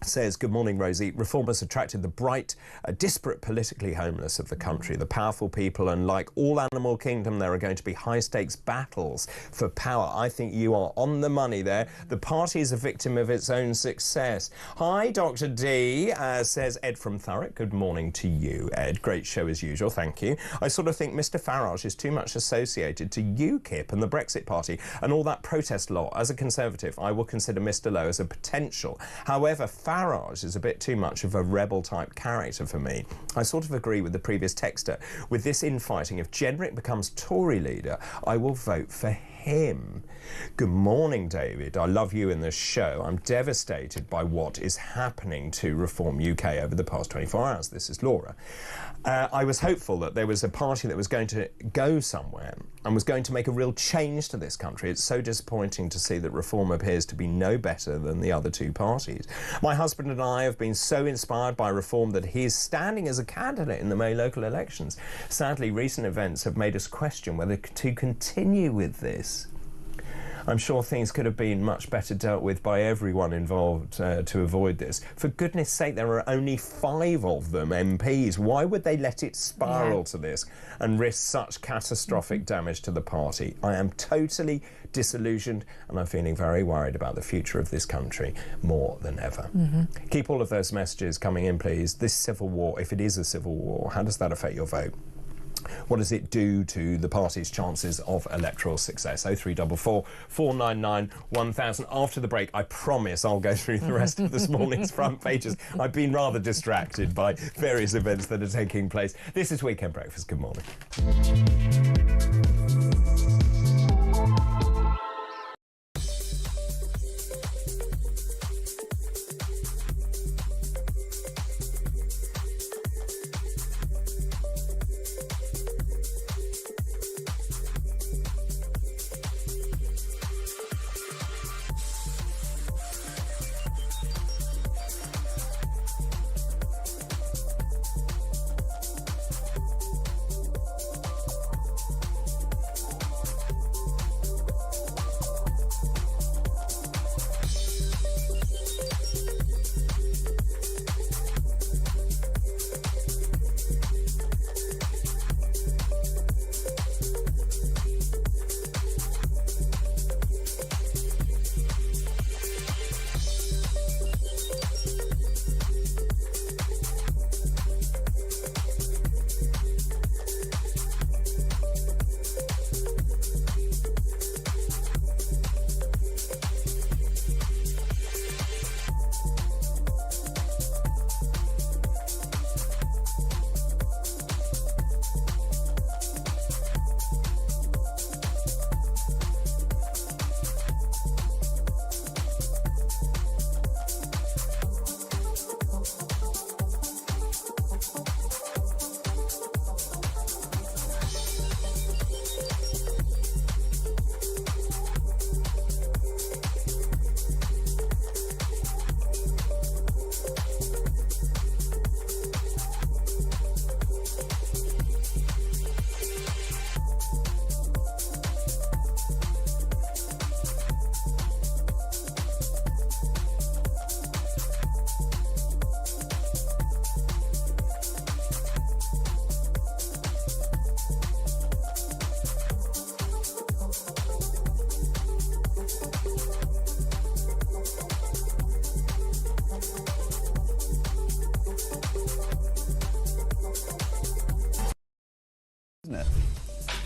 says, good morning, Rosie. Reform has attracted the bright, disparate, politically homeless of the country, the powerful people, and like all animal kingdom, there are going to be high-stakes battles for power. I think you are on the money there. The party is a victim of its own success. Hi, Dr. D, says Ed from Thurrock. Good morning to you, Ed. Great show as usual, thank you. I sort of think Mr Farage is too much associated to UKIP and the Brexit Party and all that protest law. As a Conservative, I will consider Mr Lowe as a potential. However, Farage is a bit too much of a rebel-type character for me. I sort of agree with the previous texter. With this infighting, if Jenrick becomes Tory leader, I will vote for him. Good morning, David. I love you in the show. I'm devastated by what is happening to Reform UK over the past 24 hours. This is Laura. I was hopeful that there was a party that was going to go somewhere and was going to make a real change to this country. It's so disappointing to see that Reform appears to be no better than the other two parties. My husband and I have been so inspired by Reform that he is standing as a candidate in the May local elections. Sadly, recent events have made us question whether to continue with this. I'm sure things could have been much better dealt with by everyone involved to avoid this. For goodness sake, there are only 5 of them MPs. Why would they let it spiral to this and risk such catastrophic damage to the party? I am totally disillusioned and I'm feeling very worried about the future of this country more than ever. Keep all of those messages coming in, please. This civil war, if it is a civil war, how does that affect your vote? What does it do to the party's chances of electoral success? 0344 499 1000. After the break, I promise I'll go through the rest of this morning's front pages. I've been rather distracted by various events that are taking place. This is Weekend Breakfast. Good morning.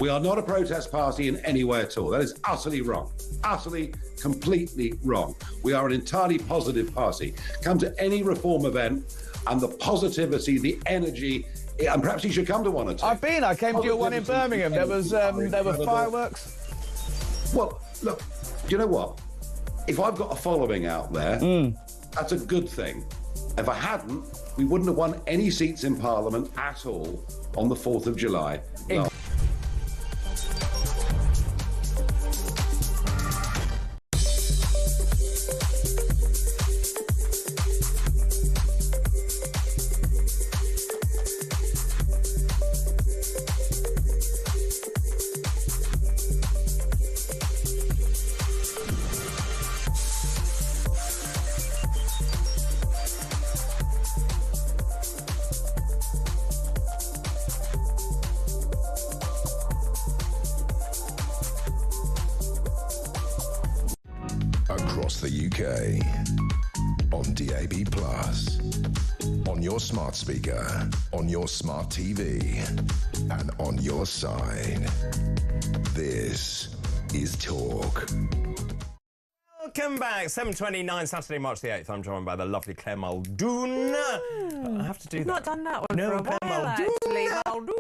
We are not a protest party in any way at all. That is utterly wrong. Utterly, completely wrong. We are an entirely positive party. Come to any reform event and the positivity, the energy, and perhaps you should come to one or two. I've been. I came to your one in Birmingham. There were fireworks. Well, look, do you know what? If I've got a following out there, that's a good thing. If I hadn't, we wouldn't have won any seats in Parliament at all on the 4th of July. Across the UK, on DAB+, on your smart speaker, on your smart TV, and on your side. This is Talk. Welcome back. 7:29, Saturday, March the 8th. I'm joined by the lovely Claire Muldoon. I have to do that. Not done that one No, for a Claire while, actually. Muldoon.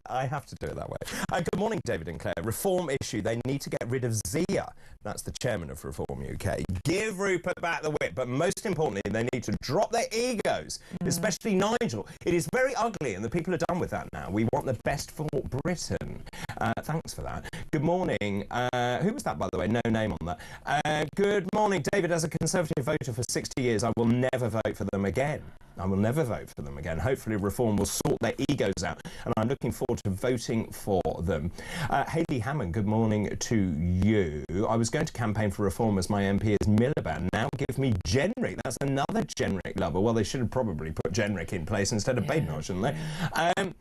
I have to do it that way. Good morning, David and Claire. Reform issue. They need to get rid of Zia. That's the chairman of Reform UK. Give Rupert back the whip. But most importantly, they need to drop their egos, especially Nigel. It is very ugly, and the people are done with that now. We want the best for Britain. Thanks for that. Good morning. Who was that, by the way? No name on that. Good morning, David. As a Conservative voter for 60 years, I will never vote for them again. I will never vote for them again. Hopefully Reform will sort their egos out, and I'm looking forward to voting for them. Hayley Hammond, good morning to you. I was going to campaign for Reform as my MP is Miliband. Now give me Jenrick. That's another Jenrick lover. Well, they should have probably put Jenrick in place instead of Badenoch, shouldn't they?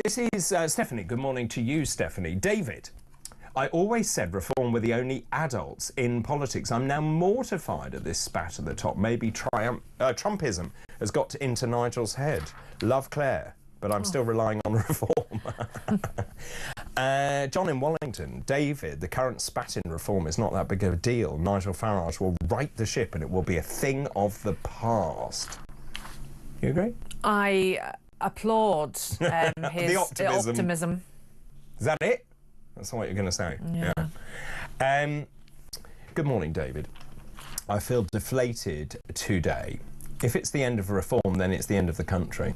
This is Stephanie. Good morning to you, Stephanie. David. I always said Reform were the only adults in politics. I'm now mortified at this spat at the top. Maybe Trumpism has got into Nigel's head. Love, Claire, but I'm still relying on Reform. John in Wallington. David, the current spat-in reform is not that big of a deal. Nigel Farage will right the ship and it will be a thing of the past. You agree? I applaud his optimism. Is that it? That's what you're going to say? Yeah. Good morning, David. I feel deflated today. If it's the end of reform, then it's the end of the country.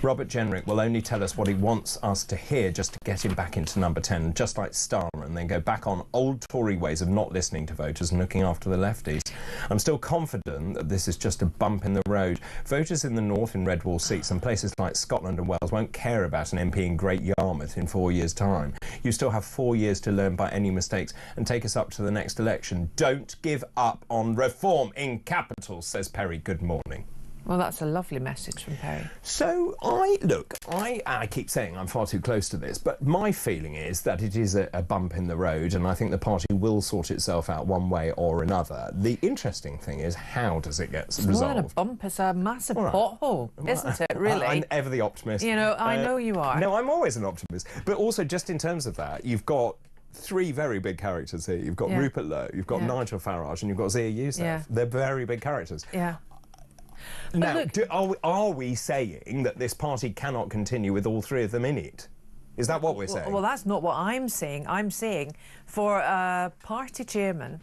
Robert Jenrick will only tell us what he wants us to hear just to get him back into number 10, just like Starmer, and then go back on old Tory ways of not listening to voters and looking after the lefties. I'm still confident that this is just a bump in the road. Voters in the north in red wall seats and places like Scotland and Wales won't care about an MP in Great Yarmouth in 4 years' time. You still have 4 years to learn by any mistakes and take us up to the next election. Don't give up on reform in capitals, says Perry. Good morning. Well, that's a lovely message from Perry. So, I keep saying I'm far too close to this, but my feeling is that it is a bump in the road, and I think the party will sort itself out one way or another. The interesting thing is, how does it get resolved? It's not a bump, it's a massive pothole, isn't it, really? I'm ever the optimist. You know, I know you are. No, I'm always an optimist. But also, just in terms of that, you've got three very big characters here. You've got Rupert Lowe, you've got Nigel Farage, and you've got Zia Youssef. Yeah. They're very big characters. Yeah. Now, are we saying that this party cannot continue with all three of them in it? Is that what we're saying? Well, that's not what I'm saying. I'm saying for a party chairman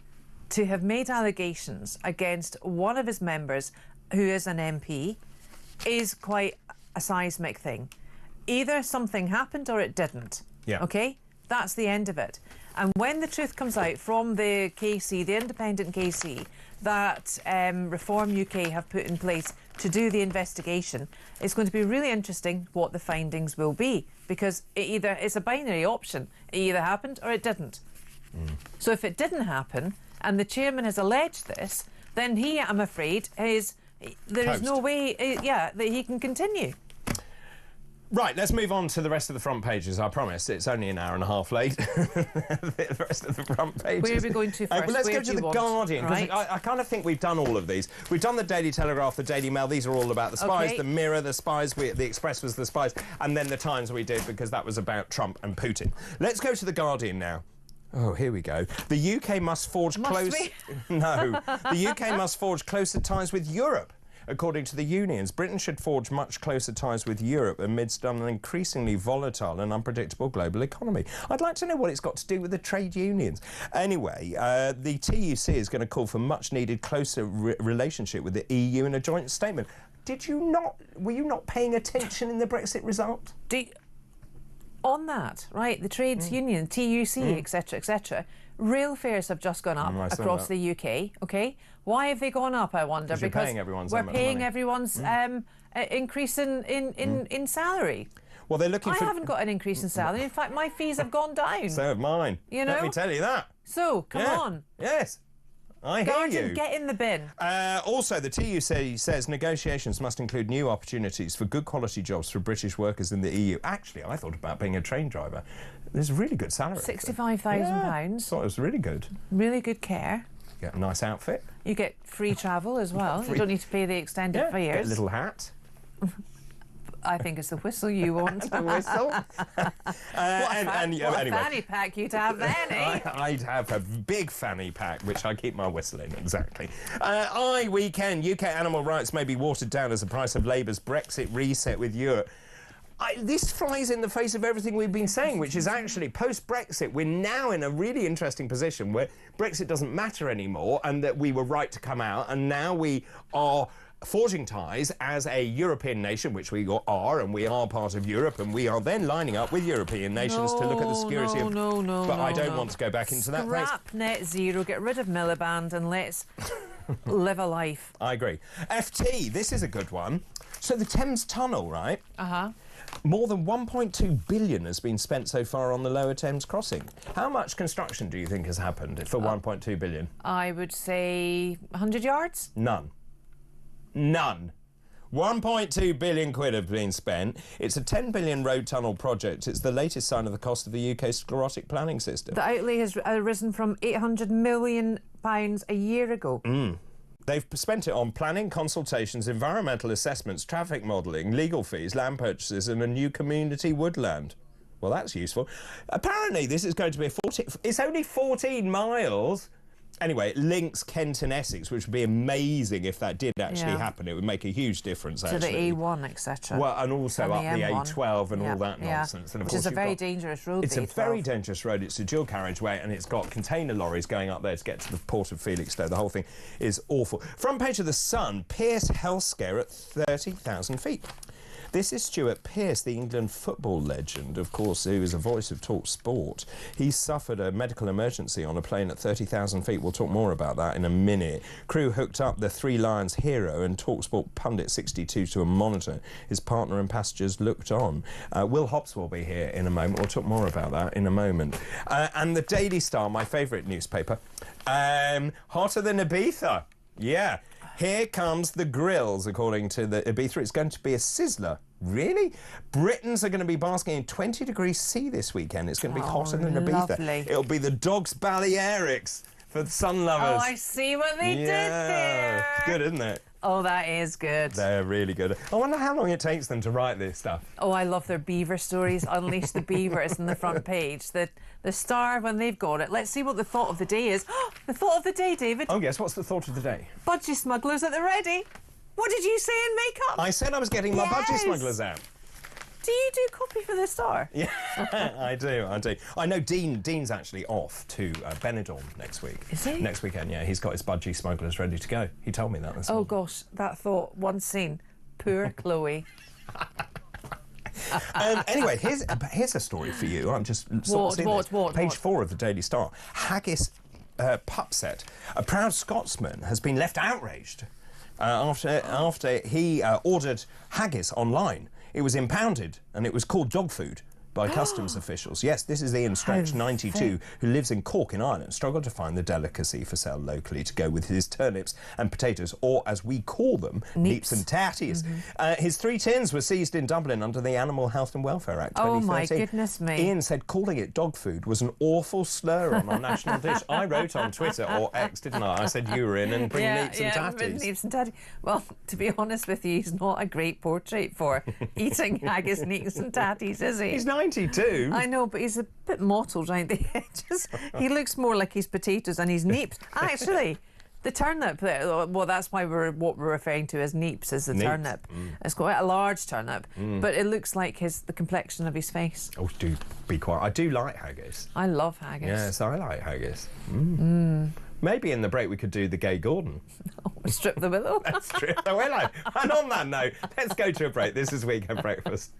to have made allegations against one of his members who is an MP is quite a seismic thing. Either something happened or it didn't. Yeah. OK? That's the end of it. And when the truth comes out from the KC, the independent KC, that Reform UK have put in place to do the investigation, it's going to be really interesting what the findings will be, because it's a binary option. It either happened or it didn't. So if it didn't happen and the chairman has alleged this, then he, I'm afraid, there is no way that he can continue. Right, let's move on to the rest of the front pages. I promise it's only an hour and a half late. The rest of the front pages. Where are we going to first? Well, let's go to the Guardian, because right. I kind of think we've done all of these. We've done the Daily Telegraph, the Daily Mail. These are all about the spies. Okay. The Mirror, the spies. The Express was the spies. And then the Times we did, because that was about Trump and Putin. Let's go to the Guardian now. Oh, here we go. The UK must forge No. The UK must forge closer ties with Europe. According to the unions, Britain should forge much closer ties with Europe amidst an increasingly volatile and unpredictable global economy. I'd like to know what it's got to do with the trade unions. Anyway, the TUC is going to call for much-needed closer relationship with the EU in a joint statement. Were you not paying attention in the Brexit result? On that, right, the trades union, TUC, etc., etc., rail fares have just gone up across the UK, OK? Why have they gone up, I wonder? Because paying everyone's we're paying everyone's increase in salary. Well, they're looking I haven't got an increase in salary. In fact, my fees have gone down. So have mine. You know? Let me tell you that. So, come on. Yes. I hear Guardian, you. get in the bin. Also, the TUC says negotiations must include new opportunities for good quality jobs for British workers in the EU. Actually, I thought about being a train driver. There's a really good salary. £65,000. Thought it was really good. Really good care. You get a nice outfit. You get free travel as well. You don't need to pay the extended fares. Get a little hat. I think it's the whistle you want. The whistle? What a fanny pack you'd have then, eh? I'd have a big fanny pack, which I keep my whistle in, exactly. Weekend. UK animal rights may be watered down as the price of Labour's Brexit reset with Europe. This flies in the face of everything we've been saying, which is actually, post-Brexit, we're now in a really interesting position where Brexit doesn't matter anymore and that we were right to come out, and now we are forging ties as a European nation, which we are, and we are part of Europe, and we are then lining up with European nations to look at the security of... But I don't want to go back into that. Scrap net zero, get rid of Miliband, and let's live a life. I agree. FT, this is a good one. So the Thames Tunnel, right? Uh-huh. More than 1.2 billion has been spent so far on the Lower Thames crossing. How much construction do you think has happened for 1.2 billion? I would say 100 yards? None. 1.2 billion quid have been spent. It's a 10 billion road tunnel project. It's the latest sign of the cost of the UK's sclerotic planning system. The outlay has risen from £800 million a year ago. They've spent it on planning, consultations, environmental assessments, traffic modelling, legal fees, land purchases and a new community woodland. Well, that's useful. Apparently, this is going to be it's only 14 miles. Anyway, it links Kent and Essex, which would be amazing if that did actually happen. It would make a huge difference, to actually. the A1, etc. Well, and also up the A12 and all that nonsense. And of Which course is a very dangerous road, It's a very dangerous road. It's a dual carriageway, and it's got container lorries going up there to get to the port of Felixstowe. The whole thing is awful. Front page of The Sun, Pearce health scare at 30,000 feet. This is Stuart Pearce, the England football legend, of course, who is a voice of talk sport. He suffered a medical emergency on a plane at 30,000 feet. We'll talk more about that in a minute. Crew hooked up the Three Lions hero and TalkSport pundit 62 to a monitor. His partner and passengers looked on. Will Hobbs will be here in a moment. We'll talk more about that in a moment. And the Daily Star, my favourite newspaper, hotter than Ibiza. Yeah. Here comes the grills, according to the Ibiza. It's going to be a sizzler. Really? Britons are going to be basking in 20 degrees C this weekend. It's going to be hotter than Ibiza. Lovely. It'll be the Dogs Balearics for the sun lovers. Oh, I see what they did there. It's good, isn't it? Oh, that is good. They're really good. I wonder how long it takes them to write this stuff. Oh, I love their beaver stories. Unleash the Beaver is on the front page. The Star, when they've got it. Let's see what the thought of the day is. The thought of the day, David. Oh, yes. What's the thought of the day? Budgie smugglers at the ready. What did you say in makeup? I said I was getting my budgie smugglers out. Do you do copy for the Star? Yeah, I do. I know Dean's actually off to Benidorm next week. Is he? Next weekend, yeah. He's got his budgie smugglers ready to go. He told me that this morning. Oh, gosh, that thought. One scene. Poor Chloe. Anyway, here's a story for you. I'm just What? Page 4 of the Daily Star. Haggis pup set. A proud Scotsman has been left outraged after he ordered haggis online. It was impounded and it was called dog food by customs officials. Yes, this is Ian Stretch, 92, who lives in Cork in Ireland, struggled to find the delicacy for sale locally to go with his turnips and potatoes, or as we call them, neeps and tatties. His 3 tins were seized in Dublin under the Animal Health and Welfare Act 2013. Oh, my goodness me. Ian said calling it dog food was an awful slur on our national dish. I wrote on Twitter, or X, didn't I? I said you were in and bring neeps and tatties. Neeps and tatties. Well, to be honest with you, he's not a great portrait for eating haggis, neeps and tatties, is he? He's 92. I know, but he's a bit mottled around the edges. He looks more like he's potatoes and he's neeps. Actually, the turnip, well, that's why what we're referring to as neeps is the turnip. It's quite a large turnip, but it looks like the complexion of his face. Oh, do be quiet. I do like haggis. I love haggis. Yes, I like haggis. Maybe in the break we could do the Gay Gordon. Strip the willow. Let's strip the willow. And on that note, let's go to a break. This is Weekend Breakfast.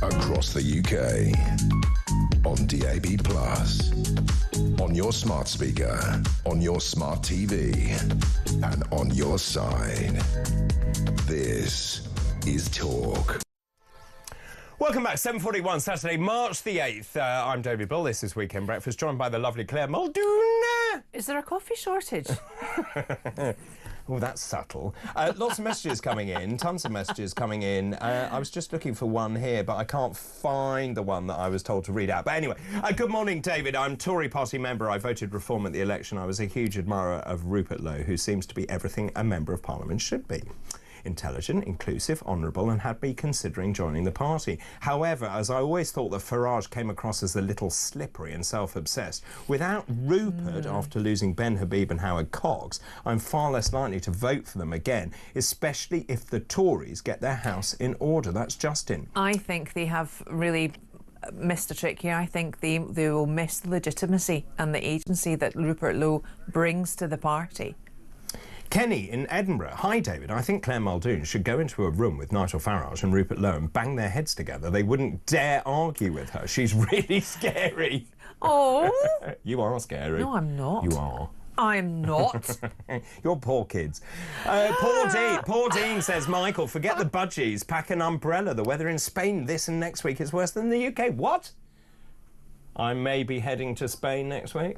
Across the UK, on DAB+, on your smart speaker, on your smart TV, and on your side. This is Talk. Welcome back, 7:41, Saturday, March the 8th. I'm David Bull. This is Weekend Breakfast, joined by the lovely Claire Muldoon. Is there a coffee shortage? Oh, that's subtle. Lots of messages coming in, tons of messages coming in. I was just looking for one here, but I can't find the one that I was told to read out. But anyway, good morning, David. I'm Tory party member. I voted Reform at the election. I was a huge admirer of Rupert Lowe, who seems to be everything a member of Parliament should be. Intelligent, inclusive, honourable, and had me considering joining the party. However, as I always thought that Farage came across as a little slippery and self-obsessed, without Rupert, after losing Ben Habib and Howard Cox, I'm far less likely to vote for them again, especially if the Tories get their house in order. That's Justin. I think they have really missed a trick here. I think they will miss the legitimacy and the agency that Rupert Lowe brings to the party. Kenny in Edinburgh. Hi, David. I think Claire Muldoon should go into a room with Nigel Farage and Rupert Lowe and bang their heads together. They wouldn't dare argue with her. She's really scary. Oh. You are scary. No, I'm not. You are. I'm not. You're poor kids. Poor Dean says, Michael, forget the budgies, pack an umbrella. The weather in Spain this and next week is worse than the UK. What? I may be heading to Spain next week.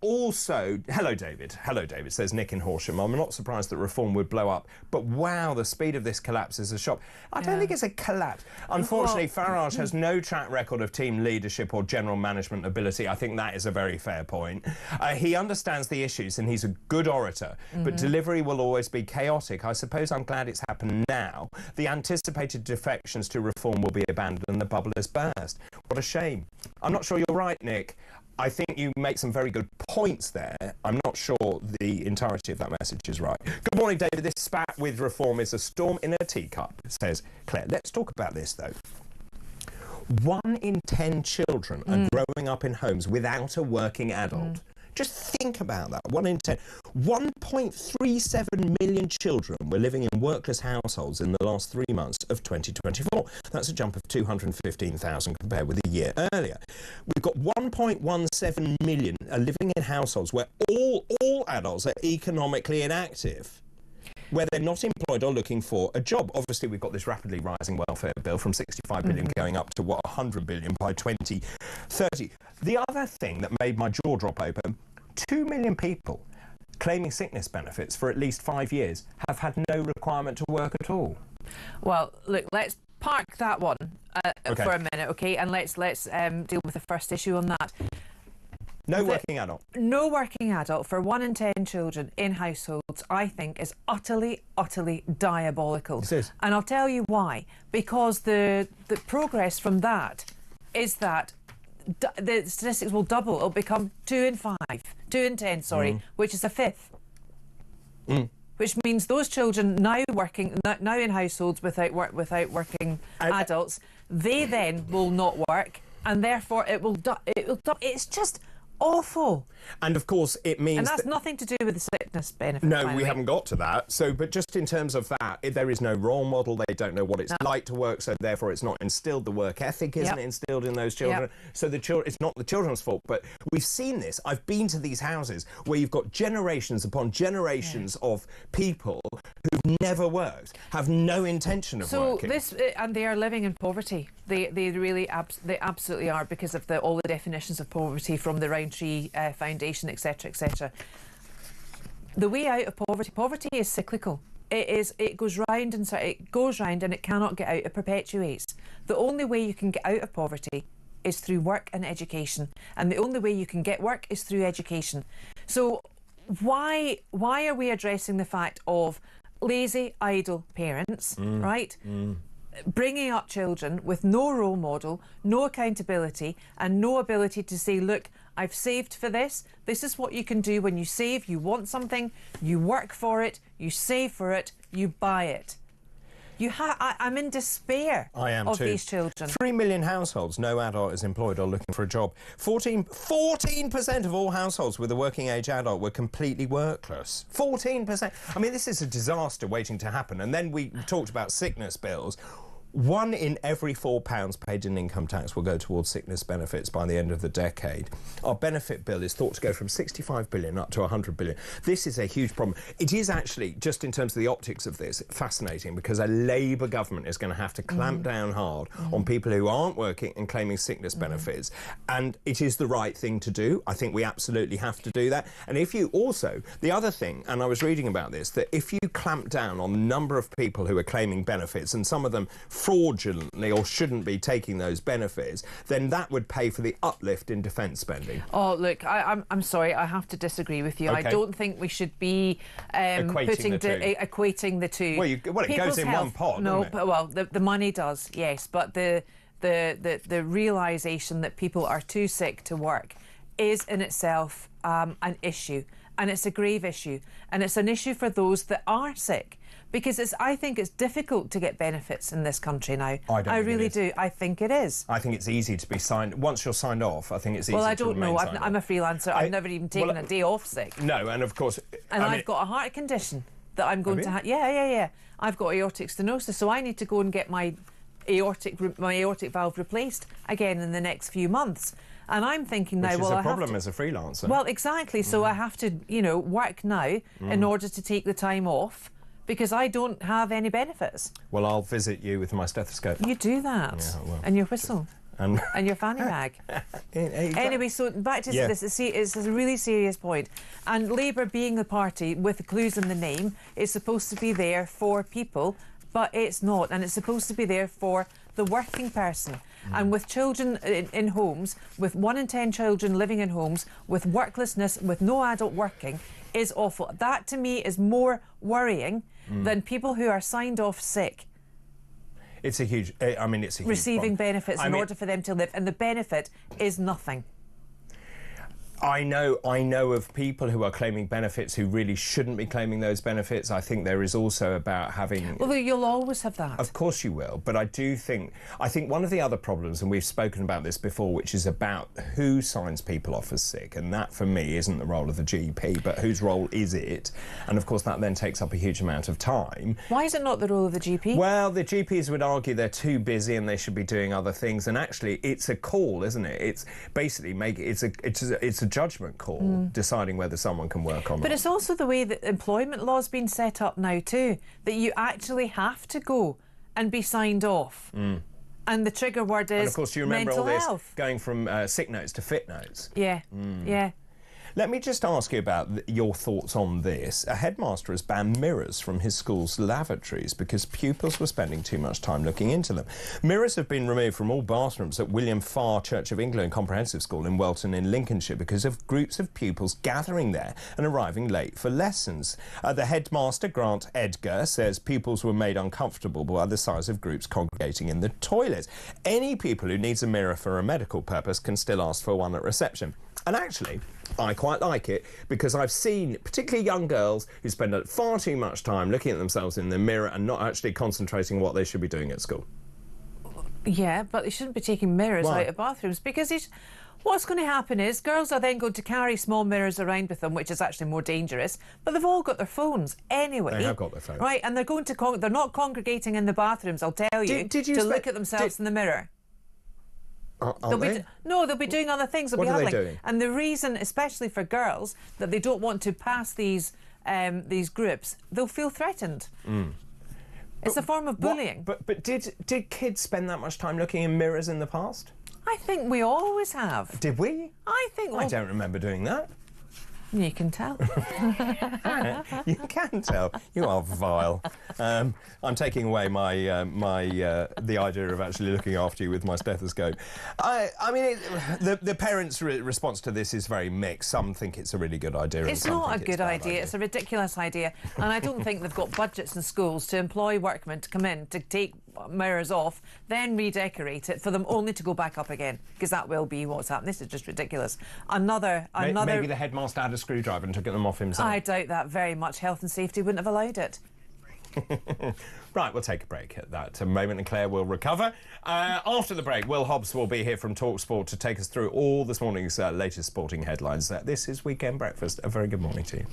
Also, hello David, says Nick in Horsham. I'm not surprised that Reform would blow up, but wow, the speed of this collapse is a shock. I don't think it's a collapse. Unfortunately, Farage has no track record of team leadership or general management ability. I think that is a very fair point. He understands the issues and he's a good orator, but delivery will always be chaotic. I suppose I'm glad it's happened now. The anticipated defections to Reform will be abandoned and the bubble is burst. What a shame. I'm not sure you're right, Nick. I think you make some very good points there. I'm not sure the entirety of that message is right. Good morning, David. This spat with Reform is a storm in a teacup, says Claire. Let's talk about this, though. 1 in 10 children are growing up in homes without a working adult. Just think about that. 1 in 10. 1.37 million children were living in workless households in the last 3 months of 2024. That's a jump of 215,000 compared with a year earlier. We've got 1.17 million are living in households where all adults are economically inactive, where they're not employed or looking for a job. Obviously, we've got this rapidly rising welfare bill from 65 billion going up to, 100 billion by 2030. The other thing that made my jaw drop open, 2 million people claiming sickness benefits for at least 5 years have had no requirement to work at all. Well, look, let's park that one for a minute, OK? And let's deal with the first issue on that. No working adult. No working adult for 1 in 10 children in households, I think, is utterly, utterly diabolical. It is. And I'll tell you why. Because the progress from that is that the statistics will double. It'll become 2 in 10, which is a fifth. Which means those children now in households without working adults, they then will not work, and therefore it will it's just awful. And of course it means... And that's nothing to do with the sickness benefit. No, we haven't got to that. So, but just in terms of that, there is no role model. They don't know what it's like to work, so therefore it's not instilled. The work ethic isn't instilled in those children. So it's not the children's fault. But we've seen this. I've been to these houses where you've got generations upon generations of people who've never worked, have no intention of working. And they are living in poverty. They really absolutely are, because of all the definitions of poverty from the Roundtree Foundation, etc., etc. The way out of poverty is cyclical. It goes round and it cannot get out. It perpetuates. The only way you can get out of poverty is through work and education, and the only way you can get work is through education. So why are we addressing the fact of lazy, idle parents, right? Bringing up children with no role model, no accountability, and no ability to say, look, I've saved for this. This is what you can do when you save. You want something, you work for it, you save for it, you buy it. I'm in despair of these children. 3 million households, no adult is employed or looking for a job. 14% of all households with a working age adult were completely workless. 14%. I mean, this is a disaster waiting to happen. And then we talked about sickness bills. 1 in every £4 paid in income tax will go towards sickness benefits by the end of the decade. Our benefit bill is thought to go from 65 billion up to 100 billion. This is a huge problem. It is actually, just in terms of the optics of this, fascinating, because a Labour government is going to have to clamp down hard on people who aren't working and claiming sickness benefits. And it is the right thing to do. I think we absolutely have to do that. And if you also, the other thing, and I was reading about this, that if you clamp down on the number of people who are claiming benefits, and some of them fraudulently or shouldn't be taking those benefits, then that would pay for the uplift in defence spending. Oh, look, I'm sorry, I have to disagree with you. Okay. I don't think we should be equating the two. Well, it goes in one pot, no, doesn't it? Well, the money does, yes, but the realisation that people are too sick to work is in itself an issue, and it's a grave issue, and it's an issue for those that are sick. Because I think it's difficult to get benefits in this country now. I really do. I think it is. I think it's easy to be signed. Once you're signed off, I think it's easy to remain signed off. Well, I don't know. I'm a freelancer. I've never even taken a day off sick. No, and of course... And I've got a heart condition that I'm going to have. Yeah. I've got aortic stenosis, so I need to go and get my aortic valve replaced again in the next few months. And I'm thinking now, Which is a problem as a freelancer. Well, exactly. So I have to, work now in order to take the time off, because I don't have any benefits. Well, I'll visit you with my stethoscope. You do that. Yeah, I will. And your whistle. And your fanny bag. Anyway, so back to this. It's a really serious point. And Labour, being the party with the clues in the name, is supposed to be there for people, but it's not. And it's supposed to be there for the working person. And with children in homes, with 1 in 10 children living in homes, with worklessness, with no adult working, is awful. That, to me, is more worrying than people who are signed off sick. It's a huge... it's a huge receiving problem. benefits in order for them to live, and the benefit is nothing. I know of people who are claiming benefits who really shouldn't be claiming those benefits. I think there is also about having... Well, you'll always have that. Of course you will, but I think one of the other problems, and we've spoken about this before, which is about who signs people off as sick, and that, for me, isn't the role of the GP, but whose role is it? And, of course, that then takes up a huge amount of time. Why is it not the role of the GP? Well, the GPs would argue they're too busy and they should be doing other things, and actually, it's a call, isn't it? It's basically it's a judgment call deciding whether someone can work or not. But it's also the way that employment law's been set up now too, that you actually have to go and be signed off. And the trigger word is, and of course, you remember all this health. Going from sick notes to fit notes. Yeah, yeah. Let me just ask you about your thoughts on this. A headmaster has banned mirrors from his school's lavatories because pupils were spending too much time looking into them. Mirrors have been removed from all bathrooms at William Farr Church of England Comprehensive School in Welton in Lincolnshire because of groups of pupils gathering there and arriving late for lessons. The headmaster, Grant Edgar, says pupils were made uncomfortable by the size of groups congregating in the toilets. Any pupil who needs a mirror for a medical purpose can still ask for one at reception. And actually, I quite like it because I've seen particularly young girls who spend far too much time looking at themselves in the mirror and not actually concentrating on what they should be doing at school. Yeah, but they shouldn't be taking mirrors out of bathrooms because what's going to happen is girls are then going to carry small mirrors around with them, which is actually more dangerous, but they've all got their phones anyway. They have got their phones. Right, and they're going to they're not congregating in the bathrooms, I'll tell you, to look at themselves in the mirror. They'll be doing other things. What are they doing? And the reason, especially for girls, that they don't want to pass these groups, they'll feel threatened. It's a form of bullying. But did kids spend that much time looking in mirrors in the past? I think we always have. Did we? I think. I don't remember doing that. You can tell. You can tell. You are vile. I'm taking away the idea of actually looking after you with my stethoscope. The parents' response to this is very mixed. Some think it's a really good idea. It's not a good idea. It's a ridiculous idea, and I don't think they've got budgets in schools to employ workmen to come in to take mirrors off, then redecorate it for them only to go back up again, because that will be what's happened. This is just ridiculous. Maybe the headmaster had a screwdriver and took them off himself. I doubt that very much. Health and safety wouldn't have allowed it. Right, we'll take a break at that moment and Claire will recover. After the break, Will Hobbs will be here from talkSPORT to take us through all this morning's latest sporting headlines. This is Weekend Breakfast. A very good morning to you.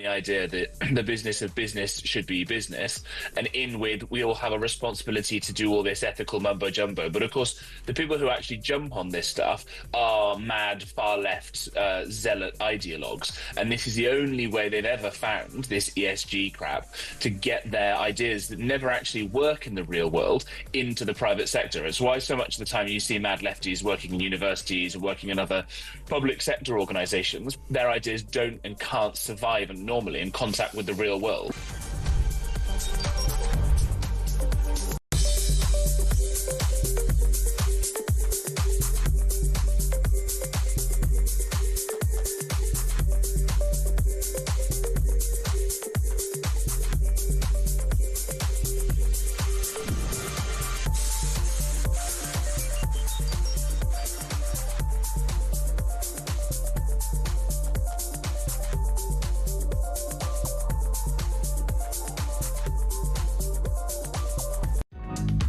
the idea that the business of business should be business, and inward we all have a responsibility to do all this ethical mumbo jumbo. But of course, the people who actually jump on this stuff are mad, far left, zealot ideologues, and this is the only way they've ever found, this ESG crap, to get their ideas that never actually work in the real world into the private sector. It's why so much of the time you see mad lefties working in universities and working in other public sector organisations. Their ideas don't and can't survive and normally in contact with the real world.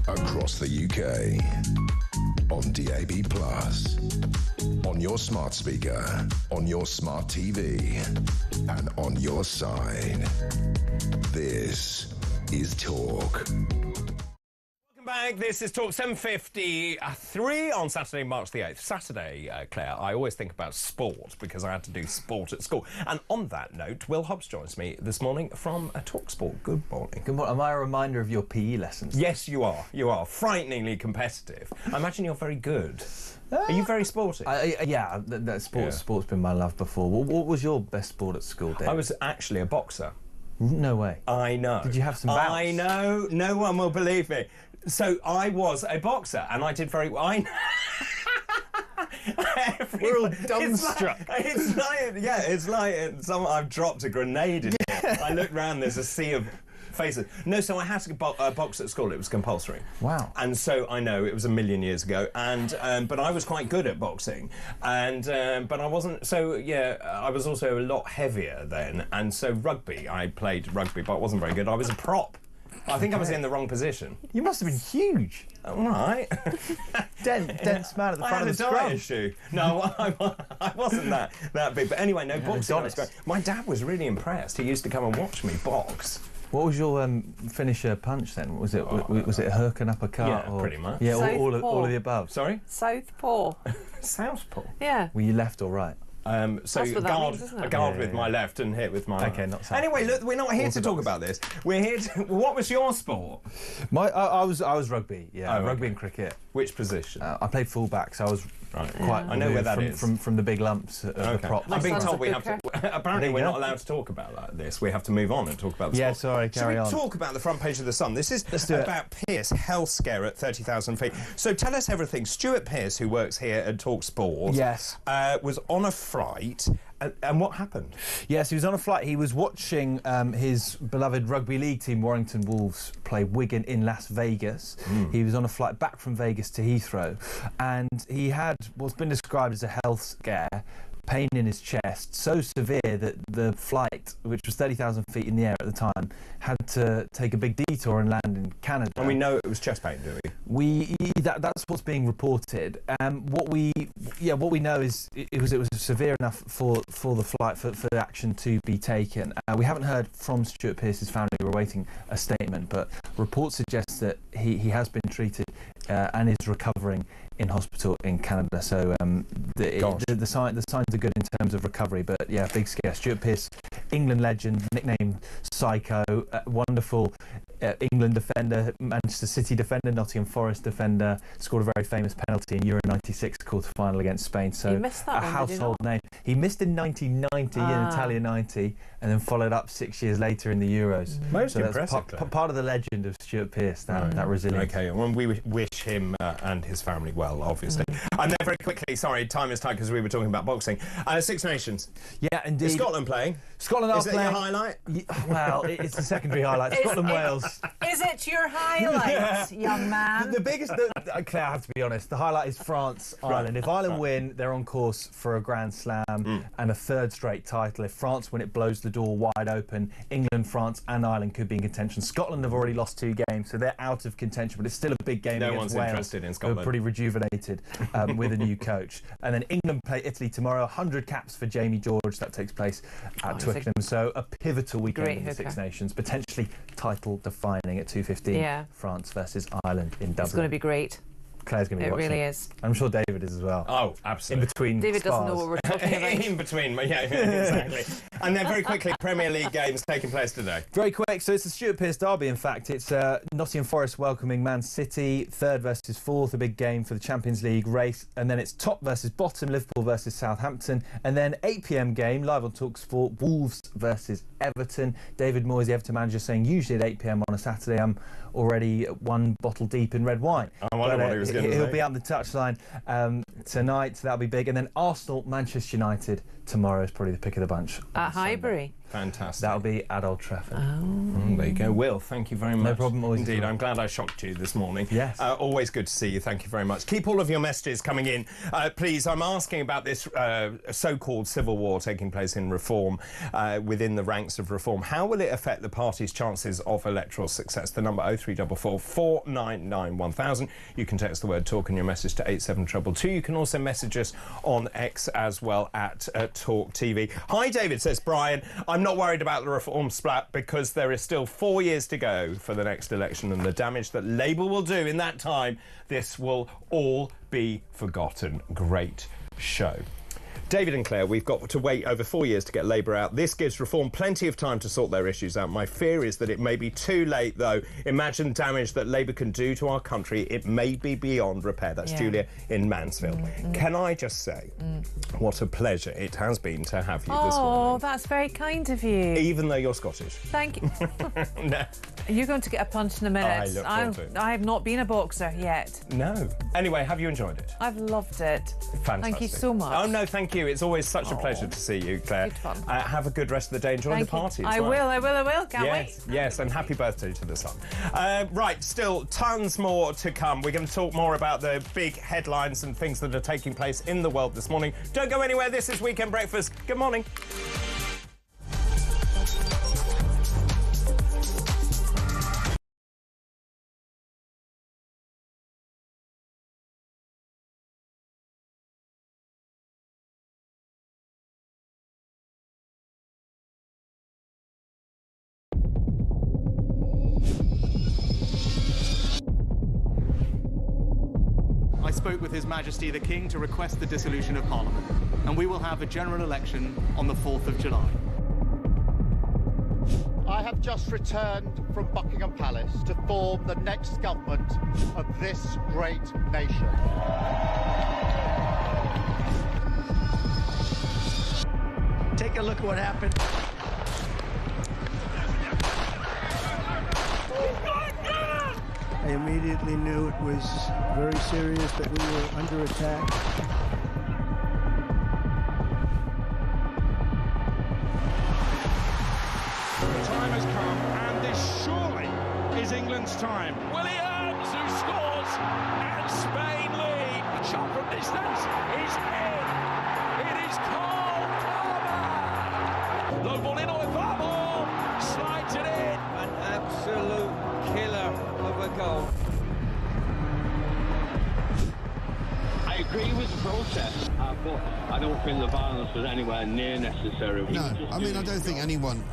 Across the UK, on DAB+, on your smart speaker, on your smart TV, and on your side. This is Talk. Back. This is Talk 7:53 on Saturday, March the 8th. Saturday, Claire, I always think about sport because I had to do sport at school. And on that note, Will Hobbs joins me this morning from Talk Sport. Good morning. Good morning. Am I a reminder of your PE lessons? Yes, you are. You are. Frighteningly competitive. I imagine you're very good. Are you very sporty? Yeah, sport's been my love before. What was your best sport at school, Dave? I was actually a boxer. No way. I know. Did you have some bouts? I know. No one will believe me. So I was a boxer, and I did very well. I know. We're all dumbstruck. It's like I've dropped a grenade in here. I look round, there's a sea of faces. No, so I had to box at school. It was compulsory. Wow. And so I know it was a million years ago, and but I was quite good at boxing, and but I wasn't. So yeah, I was also a lot heavier then, and so rugby. I played rugby, but I wasn't very good. I was a prop. I think I was in the wrong position. You must have been huge. All right. Dense man at the front of the scrum. I had a diet issue. No, I wasn't that big. But anyway, no, boxing was great. My dad was really impressed. He used to come and watch me box. What was your finisher punch then? Was it a hook and uppercut? Yeah, pretty much. Yeah, all of the above. Sorry? Southpaw. Southpaw? Yeah. Were you left or right? So guard with my left and hit with my okay, not so. Anyway, look, we're not here to talk about this. We're here to... What was your sport? I was rugby, yeah. Oh, rugby and cricket. Which position? I played full-back, so I was quite... I know where that is. From the big lumps of the props. I'm being told we have to... Apparently we're not allowed to talk about this. We have to move on and talk about the sport. Yeah, sorry, carry on. Should we talk about the front page of The Sun? This is about Pearce, health scare at 30,000 feet. So tell us everything. Stuart Pearce, who works here at Talk Sport... Yes. Was on a flight... And what happened? Yes, he was on a flight. He was watching his beloved rugby league team, Warrington Wolves, play Wigan in Las Vegas. He was on a flight back from Vegas to Heathrow, and he had what's been described as a health scare. Pain in his chest, so severe that the flight, which was 30,000 feet in the air at the time, had to take a big detour and land in Canada. And we know it was chest pain, do we? That's what's being reported. What we know is it was severe enough for the flight for action to be taken. We haven't heard from Stuart Pearce's family. We're awaiting a statement, but reports suggest that he has been treated and is recovering in hospital in Canada. So the signs are good in terms of recovery, but yeah, big scare. Stuart Pearce, England legend, nicknamed Psycho, wonderful England defender, Manchester City defender, Nottingham Forest defender, scored a very famous penalty in Euro 96 quarter-final against Spain. So a household name. He missed in 1990 in Italia 90, and then followed up 6 years later in the Euros. Most impressive. Part of the legend of Stuart Pearce, that resilience. Okay, well, we wish him and his family well, obviously. And then very quickly, sorry, time is tight because we were talking about boxing. Six Nations. Yeah, indeed. Is Scotland playing? Scotland are playing. Is it your highlight? Well, it's a secondary highlight. Scotland, Wales. Is it your highlight, young man? The biggest, Claire, I have to be honest, the highlight is France-Ireland. If Ireland win, they're on course for a Grand Slam and a third straight title. If France win, it blows the door wide open. England, France and Ireland could be in contention. Scotland have already lost 2 games, so they're out of contention, but it's still a big game against one's Wales. interested in Scotland. They're pretty rejuvenated with a new coach. And then England play Italy tomorrow. 100 caps for Jamie George. That takes place at Twickenham. So a pivotal weekend in the Six Nations, potentially title defining at 2:15. Yeah. France versus Ireland in Dublin. It's going to be great. Claire's going to be watching. It really is. I'm sure David is as well. Oh, absolutely. In between David spars. doesn't know what we're talking about. In between, yeah, exactly. And then very quickly, Premier League games taking place today. Very quick, so it's the Stuart Pearce derby, in fact. It's Nottingham Forest welcoming Man City, 3rd versus 4th, a big game for the Champions League race. And then it's top versus bottom, Liverpool versus Southampton. And then 8 p.m. game, live on talkSPORT, Wolves versus Everton. David Moyes, the Everton manager, saying usually at 8 p.m. on a Saturday, I'm already 1 bottle deep in red wine. I wonder what he was going to say. He'll be up the touchline tonight, so that'll be big. And then Arsenal, Manchester United tomorrow is probably the pick of the bunch. At Highbury. Fantastic. That'll be at Old Trafford. There you go. Will, thank you very much. No problem. Always Indeed, I'm glad I shocked you this morning. Yes. Always good to see you. Thank you very much. Keep all of your messages coming in. Please, I'm asking about this so-called civil war taking place in Reform, within the ranks of Reform. How will it affect the party's chances of electoral success? The number 0344 499 1000. You can text the word talk and your message to 87222. You can also message us on X as well at talkTV. Hi, David, says Brian. I'm not worried about the Reform splat because there is still 4 years to go for the next election, and the damage that Labour will do in that time, this will all be forgotten. Great show. David and Claire, we've got to wait over 4 years to get Labour out. This gives Reform plenty of time to sort their issues out. My fear is that it may be too late, though. Imagine damage that Labour can do to our country. It may be beyond repair. That's Julia in Mansfield. Can I just say, what a pleasure it has been to have you this morning. Oh, that's very kind of you. Even though you're Scottish. Thank you. No. You're going to get a punch in a minute. I look forward to it. I have not been a boxer yet. No. Anyway, have you enjoyed it? I've loved it. Fantastic. Thank you so much. Oh, no, thank you. It's always such a pleasure to see you, Claire. Good fun. Have a good rest of the day. Enjoy the party as I well. will. Can't wait. Yes, and happy birthday to the sun. Right, still tons more to come. We're going to talk more about the big headlines and things that are taking place in the world this morning. Don't go anywhere. This is Weekend Breakfast. Good morning. I spoke with His Majesty the King to request the dissolution of Parliament, and we will have a general election on the 4th of July. I have just returned from Buckingham Palace to form the next government of this great nation. Take a look at what happened. I immediately knew it was very serious, that we were under attack. The time has come, and this surely is England's time. Williams, who scores, and Spain lead. Shot from distance is in. It is Cole Palmer. Low ball in, or far ball, slides it in. An absolute killer of a goal. I agree with the protest, but I don't think the violence was anywhere near necessary. No, I mean, I don't think anyone,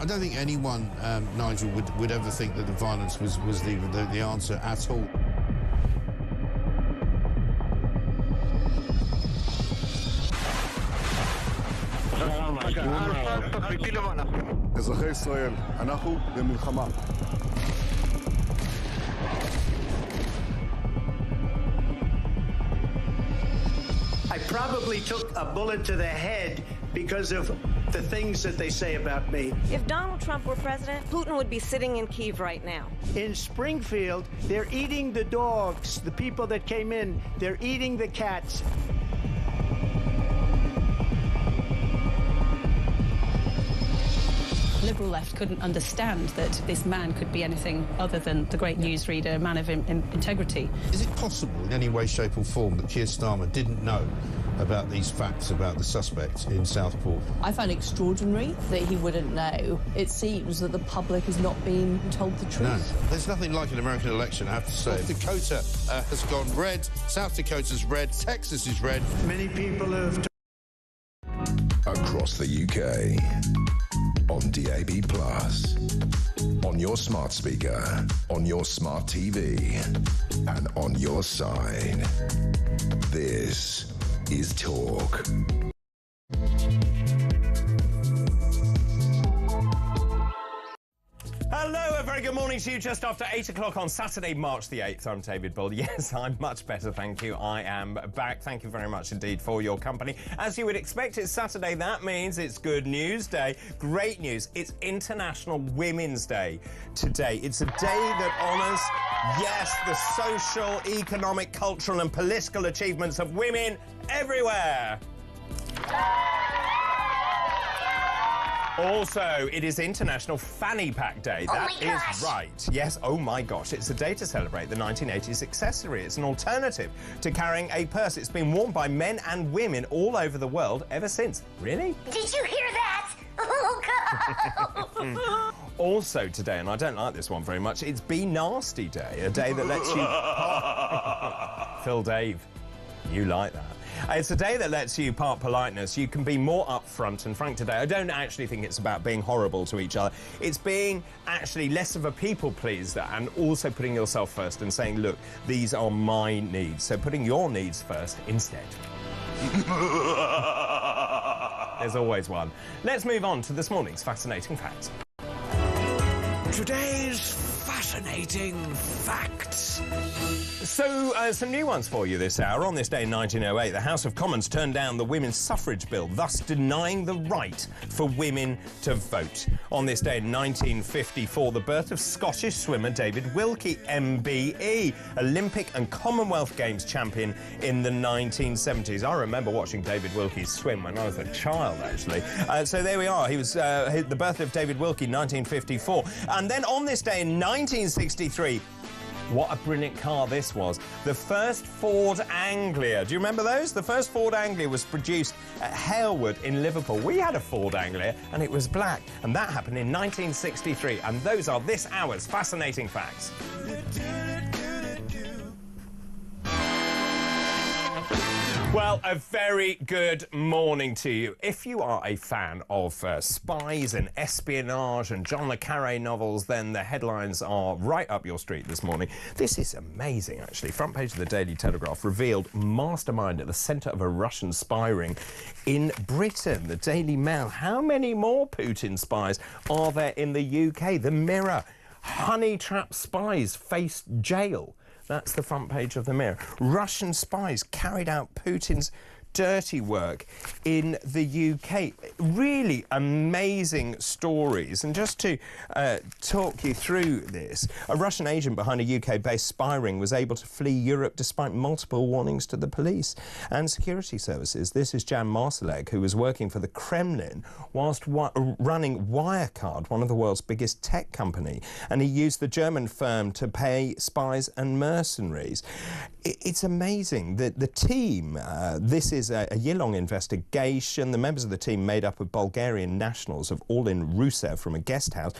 Nigel, would ever think that the violence was the answer at all. אזרחי ישראל, אנחנו במלחמה. I probably took a bullet to the head because of the things that they say about me. If Donald Trump were president, Putin would be sitting in Kyiv right now. In Springfield, they're eating the dogs, the people that came in, they're eating the cats. liberal left couldn't understand that this man could be anything other than the great newsreader, a man of integrity. Is it possible in any way, shape or form that Keir Starmer didn't know about these facts about the suspect in Southport? I find it extraordinary that he wouldn't know. It seems that the public has not been told the truth. No. There's nothing like an American election, I have to say. North Dakota has gone red, South Dakota's red, Texas is red. Many people have... Across the UK, on DAB+, on your smart speaker, on your smart TV, and on your side. This is Talk. Hello, a very good morning to you just after 8 o'clock on Saturday, March the 8th. I'm David Bull. Yes, I'm much better, thank you. I am back. Thank you very much indeed for your company. As you would expect, it's Saturday. That means it's Good News Day. Great news. It's International Women's Day today. It's a day that honours, yes, the social, economic, cultural and political achievements of women everywhere. Also, it is International Fanny Pack Day. That is right. Yes, oh my gosh. It's a day to celebrate the 1980s accessory. It's an alternative to carrying a purse. It's been worn by men and women all over the world ever since. Really? Did you hear that? Oh, God. Also today, and I don't like this one very much, it's Be Nasty Day, a day that lets you... Phil Dave, you like that. It's a day that lets you part politeness. You can be more upfront and frank today. I don't actually think it's about being horrible to each other. It's being actually less of a people pleaser and also putting yourself first and saying, look, these are my needs. So putting your needs first instead. There's always one. Let's move on to this morning's fascinating facts. Today's fascinating facts. So, some new ones for you this hour. On this day in 1908, the House of Commons turned down the Women's Suffrage Bill, thus denying the right for women to vote. On this day in 1954, the birth of Scottish swimmer David Wilkie, MBE, Olympic and Commonwealth Games champion in the 1970s. I remember watching David Wilkie swim when I was a child, actually. So there we are. He was the birth of David Wilkie, 1954. And then on this day in 1963, what a brilliant car this was. The first Ford Anglia. Do you remember those? The first Ford Anglia was produced at Halewood in Liverpool. We had a Ford Anglia and it was black. And that happened in 1963. And those are this hour's fascinating facts. Well, a very good morning to you. If you are a fan of spies and espionage and John le Carré novels, then the headlines are right up your street this morning. This is amazing, actually. Front page of the Daily Telegraph revealed mastermind at the centre of a Russian spy ring in Britain. The Daily Mail. How many more Putin spies are there in the UK? The Mirror. Honey trap spies face jail. That's the front page of the Mirror. Russian spies carried out Putin's dirty work in the UK. Really amazing stories. And just to talk you through this, a Russian agent behind a UK-based spy ring was able to flee Europe despite multiple warnings to the police and security services. This is Jan Marsalek, who was working for the Kremlin whilst running Wirecard, one of the world's biggest tech company, and he used the German firm to pay spies and mercenaries. It's amazing that the team, this is a year-long investigation. The members of the team, made up of Bulgarian nationals, have all in Rusev from a guest house.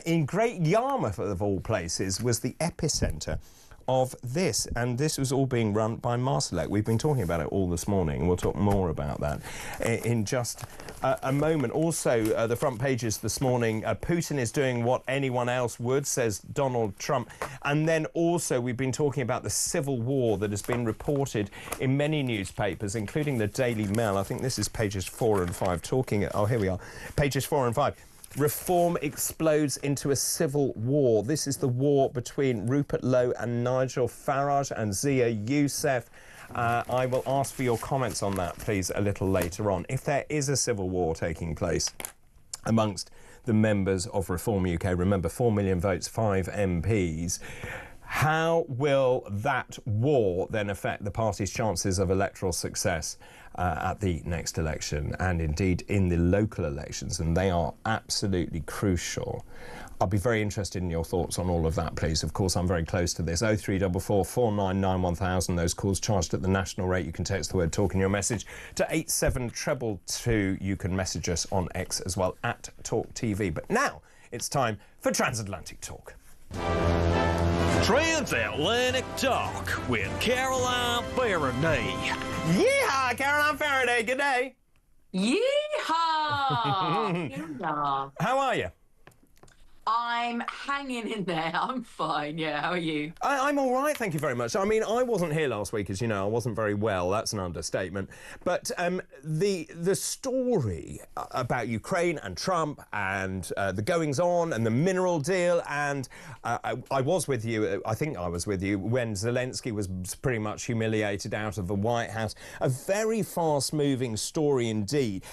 In Great Yarmouth, of all places, was the epicentre of this, and this was all being run by Marsalek. We've been talking about it all this morning, and we'll talk more about that in just a moment. Also, the front pages this morning, Putin is doing what anyone else would, says Donald Trump. And then also we've been talking about the civil war that has been reported in many newspapers, including the Daily Mail. I think this is pages 4 and 5 talking... Oh, here we are. Pages 4 and 5. Reform explodes into a civil war. This is the war between Rupert Lowe and Nigel Farage and Zia Youssef. I will ask for your comments on that, please, a little later on. If there is a civil war taking place amongst the members of Reform UK, remember 4 million votes, 5 MPs, How will that war then affect the party's chances of electoral success at the next election and indeed in the local elections? And they are absolutely crucial. I'll be very interested in your thoughts on all of that, please. Of course, I'm very close to this. 0344 499 1000. Those calls charged at the national rate. You can text the word talk in your message to 87222. You can message us on X as well, at talkTV. But now it's time for Transatlantic Talk. Transatlantic Talk with Caroline Faraday. Yeehaw, Caroline Faraday. Good day. Yeehaw! How are you? I'm hanging in there. I'm fine. Yeah, how are you? I'm all right, thank you very much. I mean, I wasn't here last week, as you know. I wasn't very well. That's an understatement. But the story about Ukraine and Trump and the goings-on and the mineral deal, and I was with you, I think I was with you, when Zelensky was pretty much humiliated out of the White House. A very fast-moving story indeed.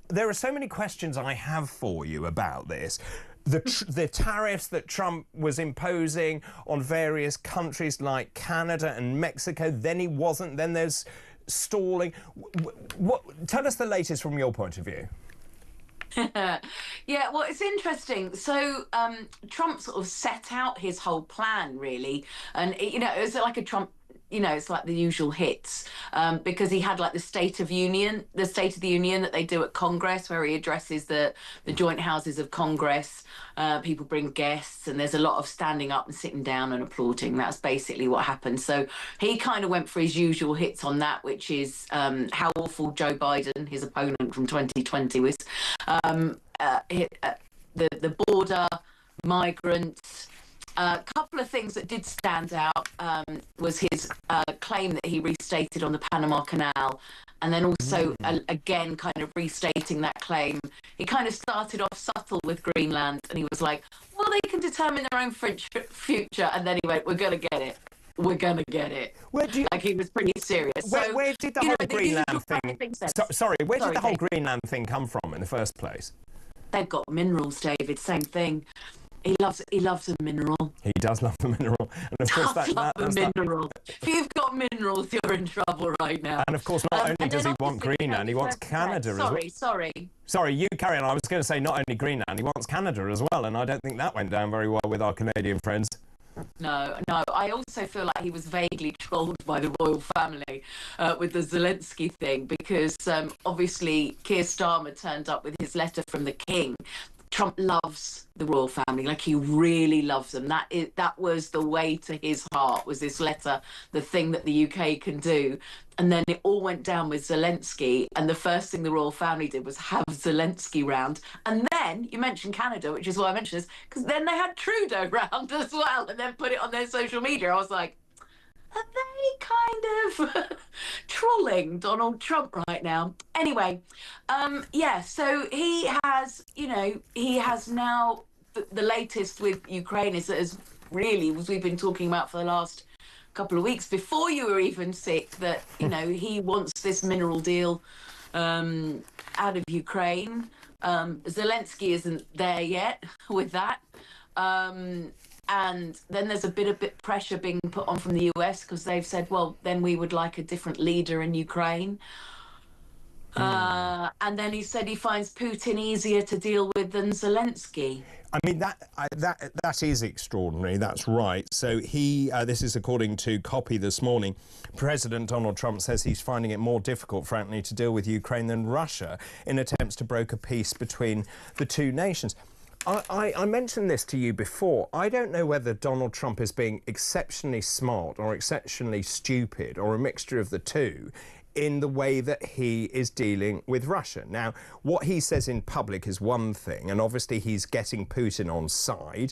There are so many questions I have for you about this. The tariffs that Trump was imposing on various countries like Canada and Mexico, then he wasn't, then there's stalling. Tell us the latest from your point of view. Yeah, well, it's interesting. So Trump sort of set out his whole plan, really. And, you know, it was like a Trump... You know, it's like the usual hits because he had like the State of the Union that they do at Congress, where he addresses the joint houses of Congress. People bring guests and there's a lot of standing up and sitting down and applauding. That's basically what happened. So he kind of went for his usual hits on that, which is how awful Joe Biden, his opponent from 2020, was. The border, migrants. A couple of things that did stand out was his claim that he restated on the Panama Canal, and then also, again, kind of restating that claim. He kind of started off subtle with Greenland, and he was like, well, they can determine their own future, and then he went, we're going to get it. We're going to get it. Like, he was pretty serious. Where did the whole Greenland thing... Where did the whole Greenland thing come from in the first place? They've got minerals, David, same thing. He loves a mineral. He does love the mineral. And of course that's mineral. If you've got minerals, you're in trouble right now. And of course, not only does he want Greenland, he wants Canada as well. Sorry, you carry on. I was going to say not only Greenland, he wants Canada as well, and I don't think that went down very well with our Canadian friends. No. I also feel like he was vaguely trolled by the royal family with the Zelensky thing, because obviously Keir Starmer turned up with his letter from the King. Trump loves the royal family, like he really loves them. That was the way to his heart, was this letter, the thing that the UK can do. And then it all went down with Zelensky, and the first thing the royal family did was have Zelensky round. And then, you mentioned Canada, which is why I mentioned this, because then they had Trudeau round as well, and then put it on their social media. I was like, are they kind of trolling Donald Trump right now? Anyway, so he has now, the latest with Ukraine is really, as we've been talking about for the last couple of weeks, before you were even sick, that, you know, he wants this mineral deal out of Ukraine. Zelensky isn't there yet with that. And then there's a bit of pressure being put on from the US, because they've said, well, then we would like a different leader in Ukraine. And then he said he finds Putin easier to deal with than Zelensky. I mean, that is extraordinary. That's right. So this is according to Copy this morning. President Donald Trump says he's finding it more difficult, frankly, to deal with Ukraine than Russia in attempts to broker peace between the two nations. I mentioned this to you before. I don't know whether Donald Trump is being exceptionally smart or exceptionally stupid, or a mixture of the two, in the way that he is dealing with Russia. Now, what he says in public is one thing, and obviously he's getting Putin on side.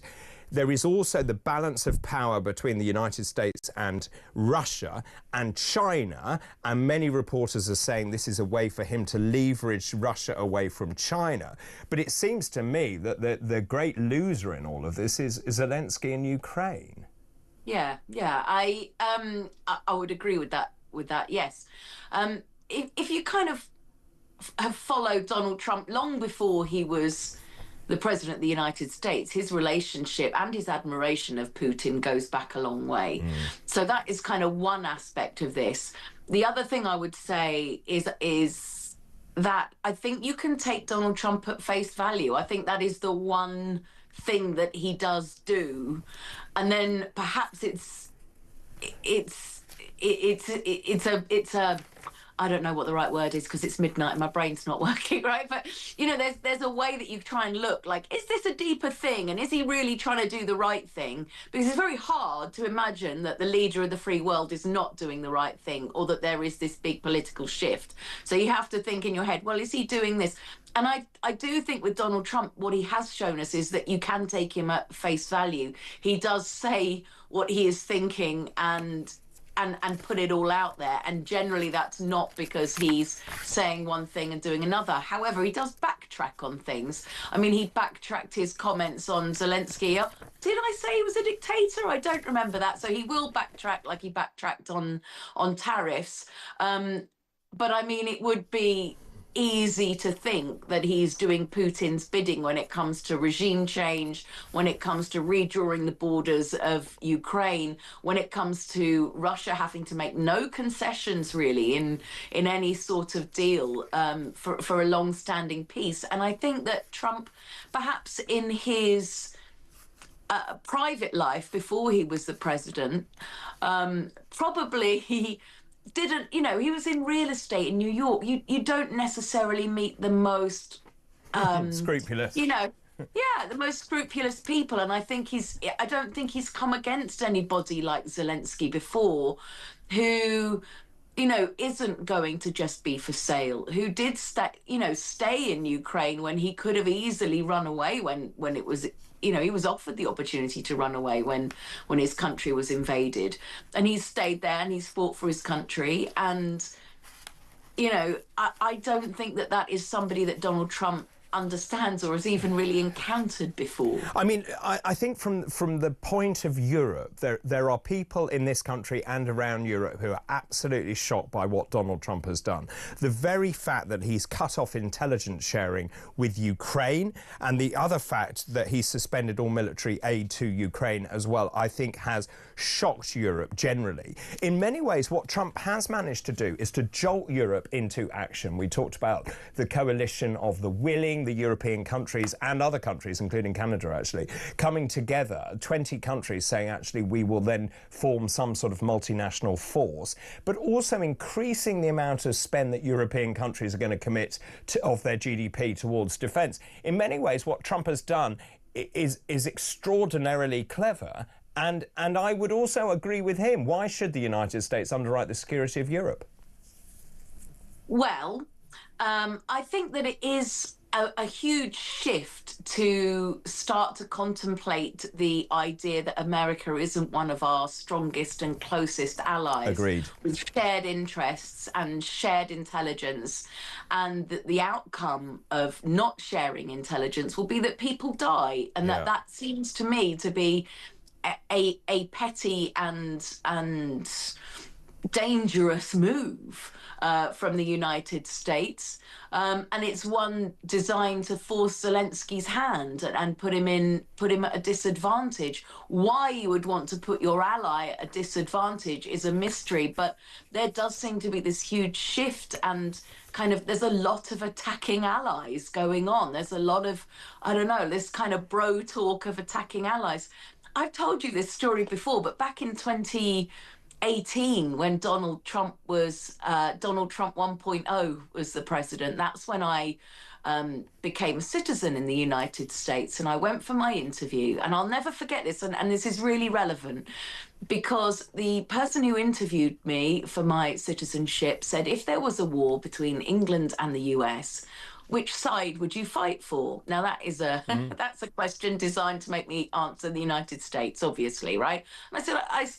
There is also the balance of power between the United States and Russia and China, and many reporters are saying this is a way for him to leverage Russia away from China. But it seems to me that the great loser in all of this is Zelensky in Ukraine. Yeah, I would agree with that. Yes. If you kind of have followed Donald Trump long before he was the President of the United States, his relationship and his admiration of Putin goes back a long way. So that is kind of one aspect of this. The other thing I would say is that I think you can take Donald Trump at face value. I think that is the one thing that he does do, and then perhaps it's a I don't know what the right word is because it's midnight and my brain's not working, right? But, you know, there's a way that you try and look like, is this a deeper thing? And is he really trying to do the right thing? Because it's very hard to imagine that the leader of the free world is not doing the right thing, or that there is this big political shift. So you have to think in your head, well, is he doing this? And I do think with Donald Trump, what he has shown us is that you can take him at face value. He does say what he is thinking and put it all out there. And generally that's not because he's saying one thing and doing another. However, he does backtrack on things. I mean, he backtracked his comments on Zelensky. Did I say he was a dictator? I don't remember that. So he will backtrack like he backtracked on tariffs. But I mean, it would be easy to think that he's doing Putin's bidding when it comes to regime change, when it comes to redrawing the borders of Ukraine, when it comes to Russia having to make no concessions really in any sort of deal for a long-standing peace. And I think that Trump, perhaps in his private life before he was the president, probably he didn't, you know, he was in real estate in New York. You don't necessarily meet the most scrupulous, you know, yeah, the most scrupulous people. And I don't think he's come against anybody like Zelensky before, who, you know, isn't going to just be for sale, who did stay in Ukraine when he could have easily run away when it was, you know, he was offered the opportunity to run away when his country was invaded, and he's stayed there and he's fought for his country. And, you know, I don't think that is somebody that Donald Trump understands or has even really encountered before. I mean, I think from the point of Europe, there are people in this country and around Europe who are absolutely shocked by what Donald Trump has done. The very fact that he's cut off intelligence sharing with Ukraine, and the other fact that he's suspended all military aid to Ukraine as well, I think has shocked Europe generally. In many ways, what Trump has managed to do is to jolt Europe into action. We talked about the coalition of the willing, the European countries and other countries, including Canada, actually, coming together, 20 countries saying, actually, we will then form some sort of multinational force, but also increasing the amount of spend that European countries are going to commit of their GDP towards defence. In many ways, what Trump has done is extraordinarily clever. And I would also agree with him. Why should the United States underwrite the security of Europe? Well, I think that it is a huge shift to start to contemplate the idea that America isn't one of our strongest and closest allies. Agreed. With shared interests and shared intelligence, and that the outcome of not sharing intelligence will be that people die, and that seems to me to be a petty and dangerous move from the United States, and it's one designed to force Zelensky's hand and put him at a disadvantage. Why you would want to put your ally at a disadvantage is a mystery, but there does seem to be this huge shift, and kind of there's a lot of attacking allies going on. There's a lot of, I don't know, this kind of bro talk of attacking allies. I've told you this story before, but back in 2018, when Donald Trump 1.0 was the president, that's when I became a citizen in the United States, and I went for my interview. And I'll never forget this, and this is really relevant, because the person who interviewed me for my citizenship said, if there was a war between England and the US, which side would you fight for? Now, that is that's a question designed to make me answer the United States, obviously, right? And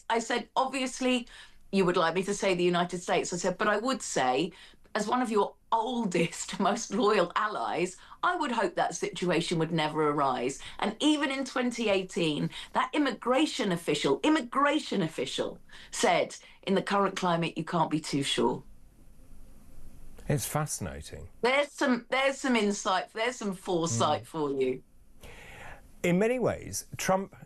I said, obviously, you would like me to say the United States. I said, but I would say, as one of your oldest, most loyal allies, I would hope that situation would never arise. And even in 2018, that immigration official said, in the current climate, you can't be too sure. It's fascinating. There's some insight, there's some foresight for you. In many ways, Trump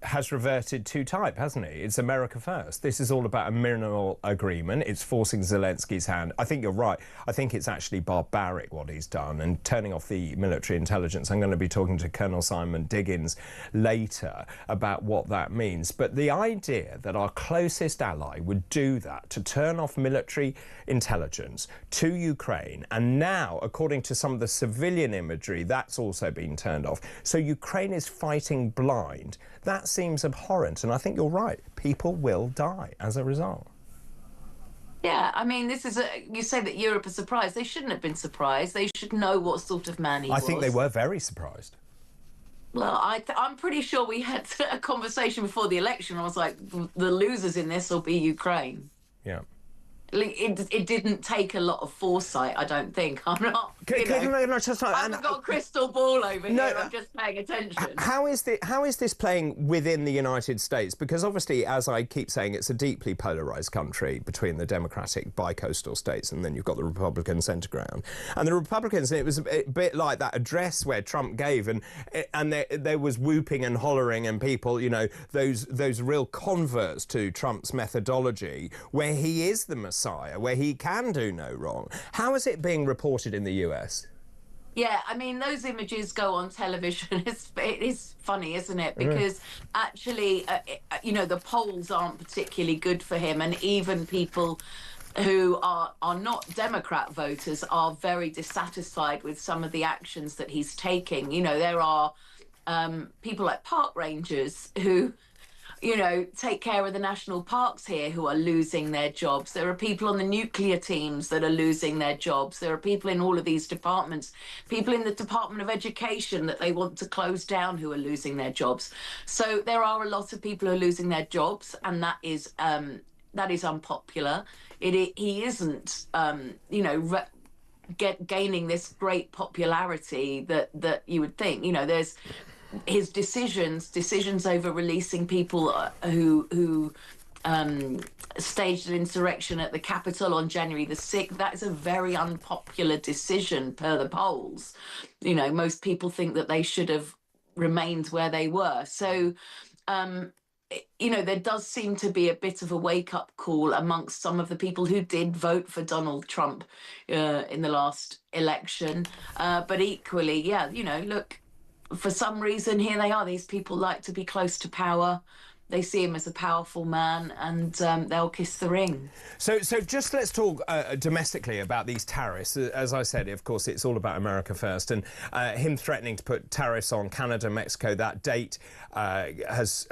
has reverted to type, hasn't he? It's America first. This is all about a minimal agreement. It's forcing Zelensky's hand. I think you're right. I think it's actually barbaric what he's done, and turning off the military intelligence. I'm going to be talking to Colonel Simon Diggins later about what that means. But the idea that our closest ally would do that, to turn off military intelligence to Ukraine, and now, according to some of the civilian imagery, that's also been turned off. So Ukraine is fighting blind. That seems abhorrent, and I think you're right. People will die as a result. Yeah, I mean, you say that Europe is surprised. They shouldn't have been surprised. They should know what sort of man he was. I think they were very surprised. Well, I'm pretty sure we had a conversation before the election. I was like, the losers in this will be Ukraine. Yeah. It didn't take a lot of foresight, I don't think. I'm not. I haven't got a crystal ball over here. I'm just paying attention. How is this playing within the United States? Because obviously, as I keep saying, it's a deeply polarised country between the Democratic bi-coastal states, and then you've got the Republican centre ground. And the Republicans, it was a bit like that address where Trump gave, and there was whooping and hollering, and people, you know, those real converts to Trump's methodology, where he is the Messiah, where he can do no wrong. How is it being reported in the US? Yeah, I mean, those images go on television. It is funny, isn't it? Because actually, you know, the polls aren't particularly good for him, and even people who are not Democrat voters are very dissatisfied with some of the actions that he's taking. You know, there are people like park rangers who, you know, take care of the national parks here who are losing their jobs. There are people on the nuclear teams that are losing their jobs. There are people in all of these departments, people in the Department of Education that they want to close down who are losing their jobs. So there are a lot of people who are losing their jobs, and that is unpopular. He isn't, you know, gaining this great popularity that you would think. You know, there's his decisions over releasing people who staged an insurrection at the Capitol on January the 6th. That is a very unpopular decision per the polls. You know, most people think that they should have remained where they were. So, you know, there does seem to be a bit of a wake-up call amongst some of the people who did vote for Donald Trump in the last election. But equally, yeah, you know, look, for some reason, here they are. These people like to be close to power. They see him as a powerful man, and they'll kiss the ring. So just let's talk domestically about these tariffs. As I said, of course, it's all about America first, and him threatening to put tariffs on Canada, Mexico, that date has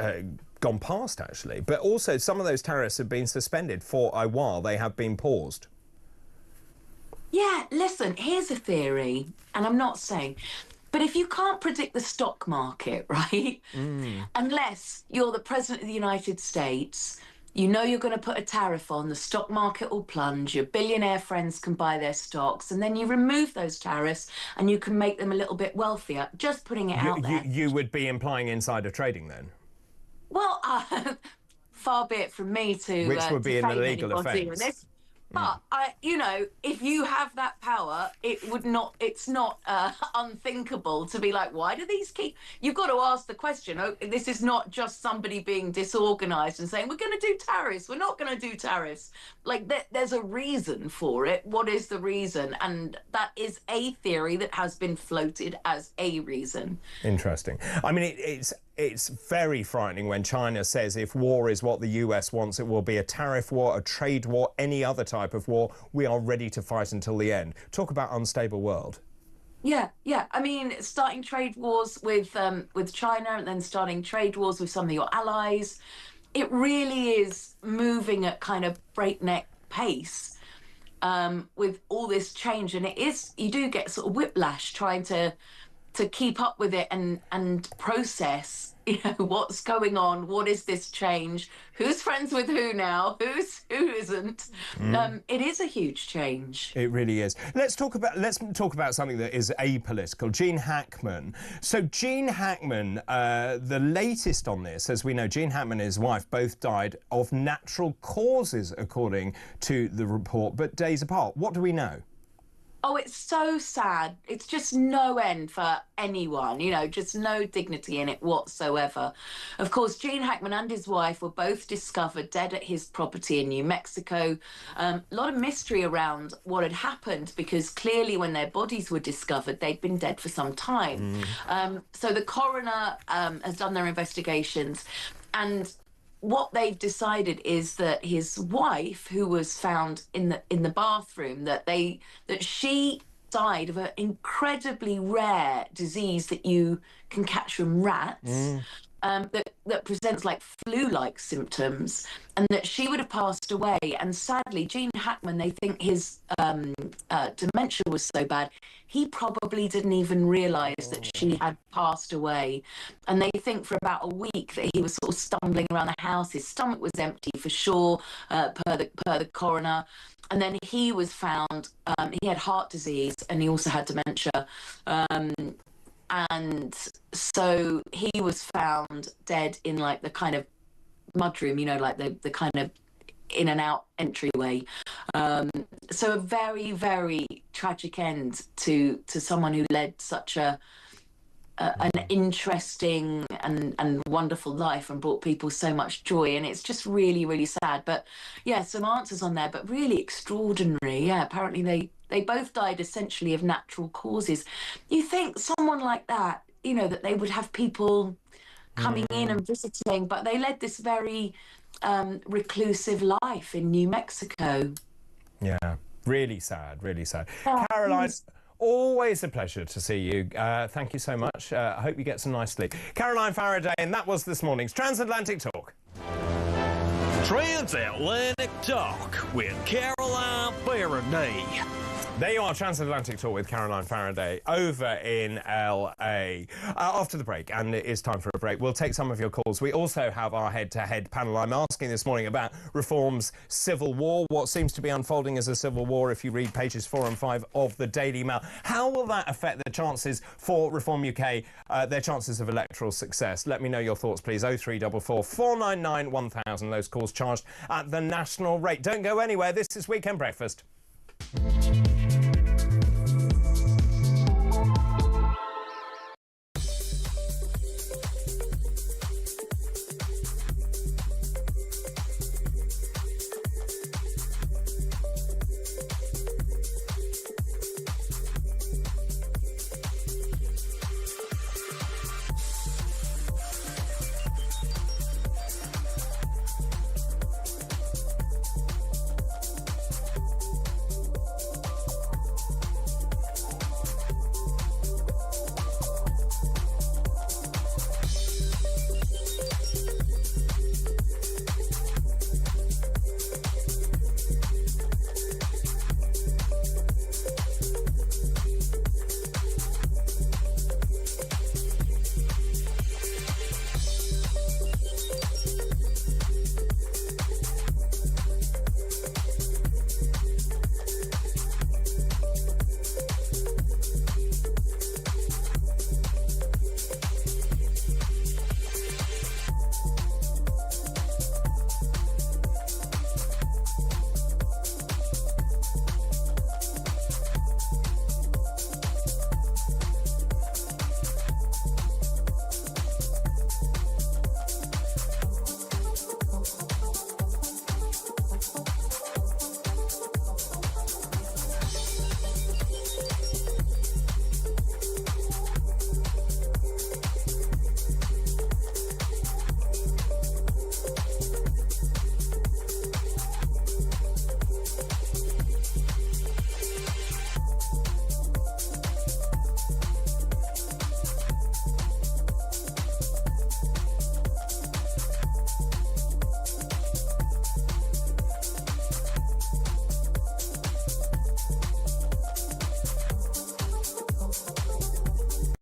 gone past, actually. But also, some of those tariffs have been suspended for a while. They have been paused. Yeah, listen, here's a theory, and I'm not saying... But if you can't predict the stock market, right, unless you're the President of the United States, you know you're going to put a tariff on, the stock market will plunge, your billionaire friends can buy their stocks, and then you remove those tariffs and you can make them a little bit wealthier. Just putting it out there. You would be implying insider trading then? Well, far be it from me to... Which would be an illegal offence. But you know, if you have that power, it's not unthinkable to be like, why do these keep? You've got to ask the question. Oh, this is not just somebody being disorganized and saying we're going to do tariffs. We're not going to do tariffs. Like there's a reason for it. What is the reason? And that is a theory that has been floated as a reason. Interesting. I mean, it's very frightening when China says if war is what the US wants, it will be a tariff war, a trade war, any other type of war. We are ready to fight until the end. Talk about unstable world. Yeah. I mean, starting trade wars with China and then starting trade wars with some of your allies. It really is moving at kind of breakneck pace with all this change. And you do get sort of whiplash trying to keep up with it and process, you know, what's going on, what is this change, who's friends with who now, who isn't. It is a huge change. It really is. Let's talk about something that is apolitical. Gene Hackman. So Gene Hackman, the latest on this, as we know, Gene Hackman and his wife both died of natural causes, according to the report, but days apart. What do we know? Oh, it's so sad. It's just no end for anyone, you know, just no dignity in it whatsoever. Of course, Gene Hackman and his wife were both discovered dead at his property in New Mexico. A lot of mystery around what had happened, because clearly when their bodies were discovered, they'd been dead for some time. So the coroner has done their investigations, and what they've decided is that his wife, who was found in the bathroom, that she died of an incredibly rare disease that you can catch from rats, that presents like flu-like symptoms, and that she would have passed away. And sadly, Gene Hackman, they think his dementia was so bad, he probably didn't even realise that she had passed away. And they think for about a week that he was sort of stumbling around the house. His stomach was empty for sure, per the coroner. And then he was found, he had heart disease and he also had dementia. And so he was found dead in like the kind of mudroom, you know, like the kind of in and out entryway. So a very, very tragic end to someone who led such an interesting and wonderful life and brought people so much joy. And it's just really, really sad. But yeah, some answers on there, but really extraordinary. Yeah, apparently they both died essentially of natural causes. You think someone like that, you know, that they would have people coming in and visiting, but they led this very reclusive life in New Mexico. Yeah, really sad, really sad. Caroline, always a pleasure to see you. Thank you so much. I hope you get some nice sleep. Caroline Faraday, and that was this morning's Transatlantic Talk. Transatlantic Talk with Caroline Faraday. There you are, Transatlantic Talk with Caroline Faraday over in LA. After the break, and it is time for a break, we'll take some of your calls. We also have our head-to-head panel. I'm asking this morning about Reform's civil war, what seems to be unfolding as a civil war if you read pages 4 and 5 of the Daily Mail. How will that affect the chances for Reform UK, their chances of electoral success? Let me know your thoughts, please. 0344 499 1000. Those calls charged at the national rate. Don't go anywhere. This is Weekend Breakfast.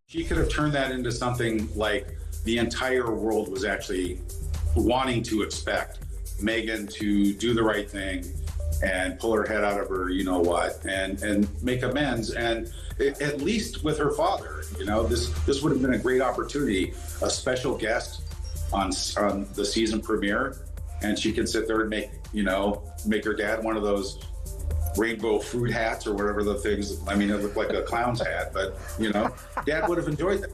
She could have turned that into something like the entire world was actually wanting to expect Meghan to do the right thing and pull her head out of her, you know what, and make amends. And at least with her father, you know, this would have been a great opportunity, a special guest on the season premiere, and she can sit there and make her dad one of those rainbow fruit hats or whatever the things. I mean, it looked like a clown's hat, but, you know, Dad would have enjoyed that.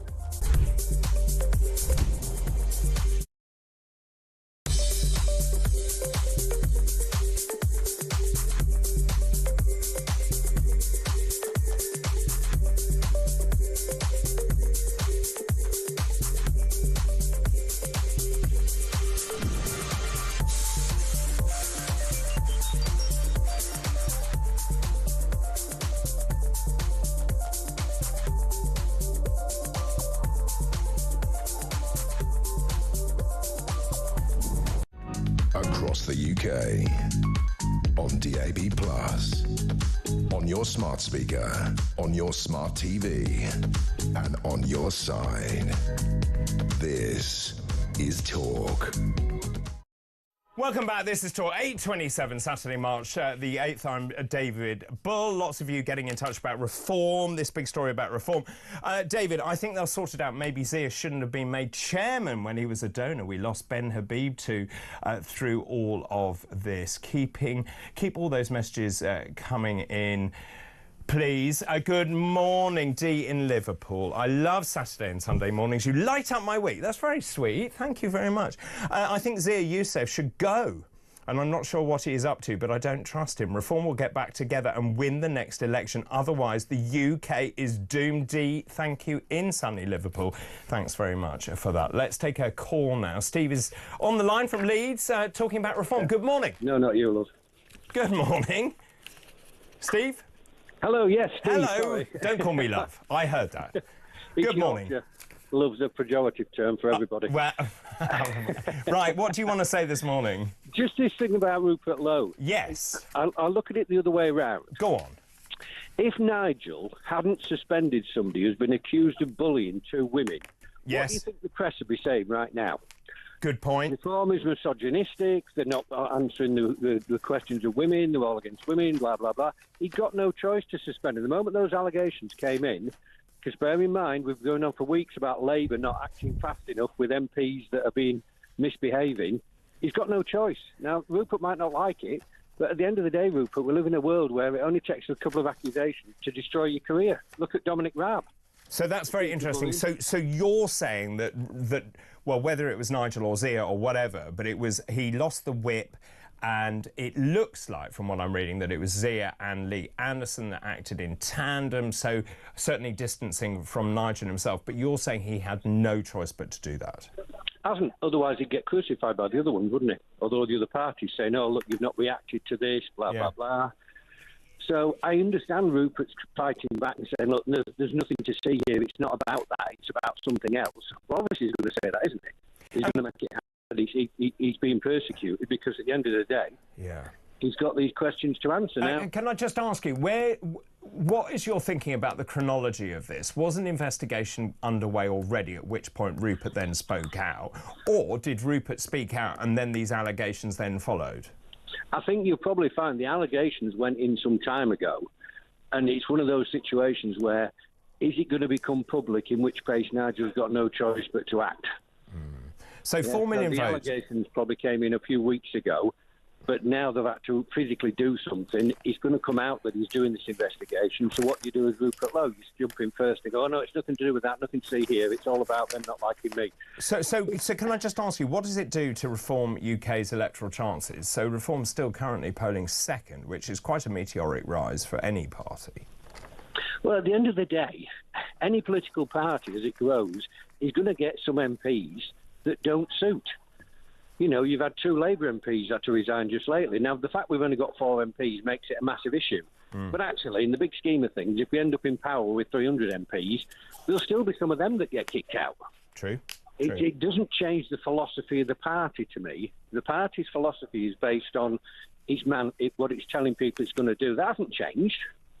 Across the UK, on DAB+, on your smart speaker, on your smart TV, and on your side. This is Talk. Welcome back. This is Talk 8:27, Saturday, March the 8th. I'm David Bull. Lots of you getting in touch about reform, this big story about reform. David, I think they'll sort it out. Maybe Zia shouldn't have been made chairman when he was a donor. We lost Ben Habib to through all of this. Keep all those messages coming in. Please. Good morning, Dee in Liverpool. I love Saturday and Sunday mornings. You light up my week. That's very sweet. Thank you very much. I think Zia Youssef should go. And I'm not sure what he is up to, but I don't trust him. Reform will get back together and win the next election. Otherwise, the UK is doomed. Dee, thank you in sunny Liverpool. Thanks very much for that. Let's take a call now. Steve is on the line from Leeds talking about reform. Good morning. No, not you, love. Good morning. Steve? Hello, yes, Steve. Hello. Sorry. Don't call me love. I heard that. Good morning. Love's a pejorative term for everybody. Well, right, what do you want to say this morning? Just this thing about Rupert Lowe. Yes. I'll look at it the other way around. Go on. If Nigel hadn't suspended somebody who's been accused of bullying two women, what do you think the press would be saying right now? Good point. Reform is misogynistic, they're not answering the questions of women, they're all against women, blah, blah, blah. He got no choice to suspend it. The moment those allegations came in, because bear in mind, we've been going on for weeks about Labour not acting fast enough with MPs that have been misbehaving, he's got no choice. Now, Rupert might not like it, but at the end of the day, Rupert, we live in a world where it only takes a couple of accusations to destroy your career. Look at Dominic Raab. So that's very interesting. So you're saying that well, whether it was Nigel or Zia or whatever, but he lost the whip, and it looks like, from what I'm reading, that it was Zia and Lee Anderson that acted in tandem, so certainly distancing from Nigel himself. But you're saying he had no choice but to do that. Hasn't. Otherwise, he'd get crucified by the other ones, wouldn't he? Although the other parties saying, oh, look, you've not reacted to this, blah, blah, blah. So I understand Rupert's fighting back and saying, look, there's nothing to see here. It's not about that. It's about something else. Well, obviously he's going to say that, isn't he? He's going to make it happen. He's being persecuted because at the end of the day, he's got these questions to answer now. Can I just ask you, what is your thinking about the chronology of this? Was an investigation underway already, at which point Rupert then spoke out? Or did Rupert speak out and then these allegations then followed? I think you'll probably find the allegations went in some time ago, and it's one of those situations where is it going to become public, in which case Nigel's got no choice but to act. So 4 million the votes. allegations probably came in a few weeks ago, but now they've had to physically do something. It's going to come out that he's doing this investigation. So what you do is Rupert Lowe, you jump in first and go, oh, no, it's nothing to do with that, nothing to see here. It's all about them not liking me. So can I just ask you, what does it do to Reform UK's electoral chances? So Reform's still currently polling second, which is quite a meteoric rise for any party. Well, at the end of the day, any political party, as it grows, is going to get some MPs that don't suit. You know, you've had 2 Labour MPs had to resign just lately. Now, the fact we've only got 4 MPs makes it a massive issue. But actually, in the big scheme of things, if we end up in power with 300 MPs, there'll still be some of them that get kicked out. True. It doesn't change the philosophy of the party to me. The party's philosophy is based on what it's telling people it's going to do. That hasn't changed.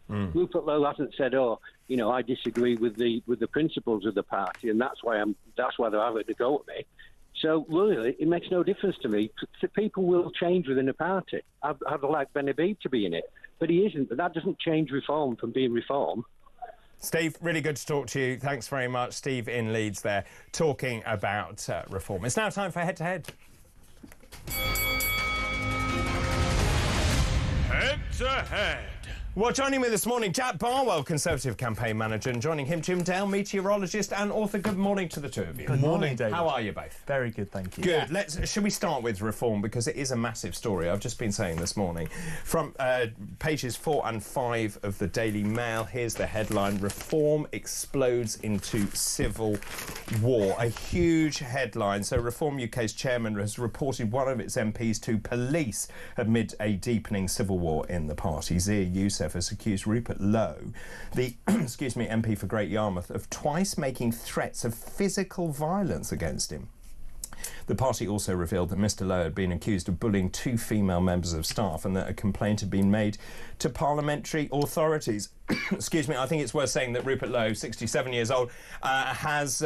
Rupert Lowe hasn't said, "Oh, you know, I disagree with the principles of the party, and that's why they're having to go at me." So really, it makes no difference to me. People will change within the party. I'd like Ben Habib to be in it, but he isn't. But that doesn't change reform from being reform. Steve, really good to talk to you. Thanks very much. Steve in Leeds there, talking about reform. It's now time for Head to Head. Head News ahead. Well, joining me this morning, Jack Barwell, Conservative campaign manager, and joining him, Jim Dale, meteorologist and author. Good morning to the two of you. Good morning, David. How are you both? Very good, thank you. Good. Should we start with reform, because it is a massive story. I've just been saying this morning. From pages 4 and 5 of the Daily Mail, here's the headline: Reform explodes into civil war. A huge headline. So Reform UK's chairman has reported one of its MPs to police amid a deepening civil war in the party. Zia Youssef has accused Rupert Lowe, the MP for Great Yarmouth, of twice making threats of physical violence against him. The party also revealed that Mr Lowe had been accused of bullying 2 female members of staff and that a complaint had been made to parliamentary authorities. I think it's worth saying that Rupert Lowe, 67 years old, has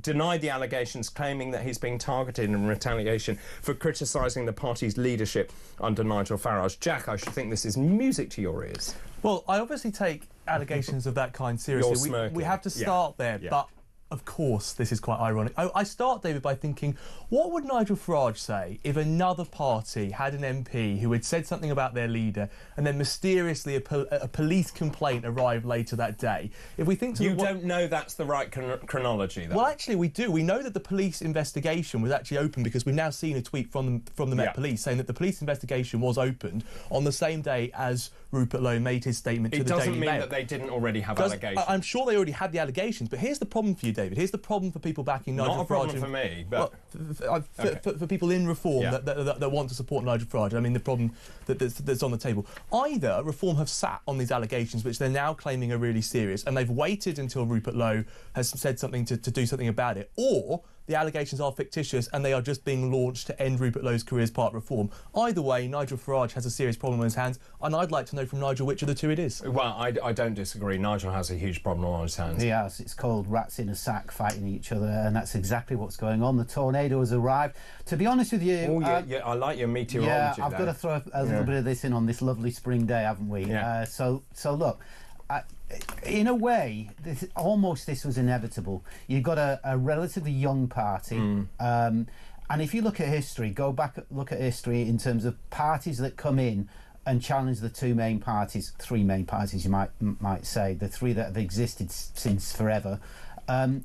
denied the allegations, claiming that he's being targeted in retaliation for criticising the party's leadership under Nigel Farage. Jack, I should think this is music to your ears. Well, I obviously take allegations of that kind seriously. We have to start there, but of course, this is quite ironic. I start, David, by thinking, what would Nigel Farage say if another party had an MP who had said something about their leader and then mysteriously a police complaint arrived later that day? If we think you don't know that's the right chronology, though. Well, actually, we do. We know that the police investigation was actually open because we've now seen a tweet from the Met Police saying that the police investigation was opened on the same day as Rupert Lowe made his statement to the Daily Mail. It doesn't mean that they didn't already have allegations. I'm sure they already had the allegations, but here's the problem for you, David. Here's the problem for people backing Nigel Farage. Not a problem for me, but... for people in Reform that want to support Nigel Farage. I mean, the problem that's on the table. Either Reform have sat on these allegations, which they're now claiming are really serious, and they've waited until Rupert Lowe has said something to do something about it, or the allegations are fictitious and they are just being launched to end Rupert Lowe's career as part of Reform. Either way, Nigel Farage has a serious problem on his hands, and I'd like to know from Nigel which of the two it is. Well, I don't disagree. Nigel has a huge problem on his hands. He has. It's called rats in a sack fighting each other, and that's exactly what's going on. The tornado has arrived. To be honest with you... I like your meteorology. Yeah, I've got to throw a little bit of this in on this lovely spring day, haven't we? Yeah. So look... in a way, this was inevitable. You've got a relatively young party, and if you look at history, look at history in terms of parties that come in and challenge the 3 main parties, you might say, the 3 that have existed since forever. Their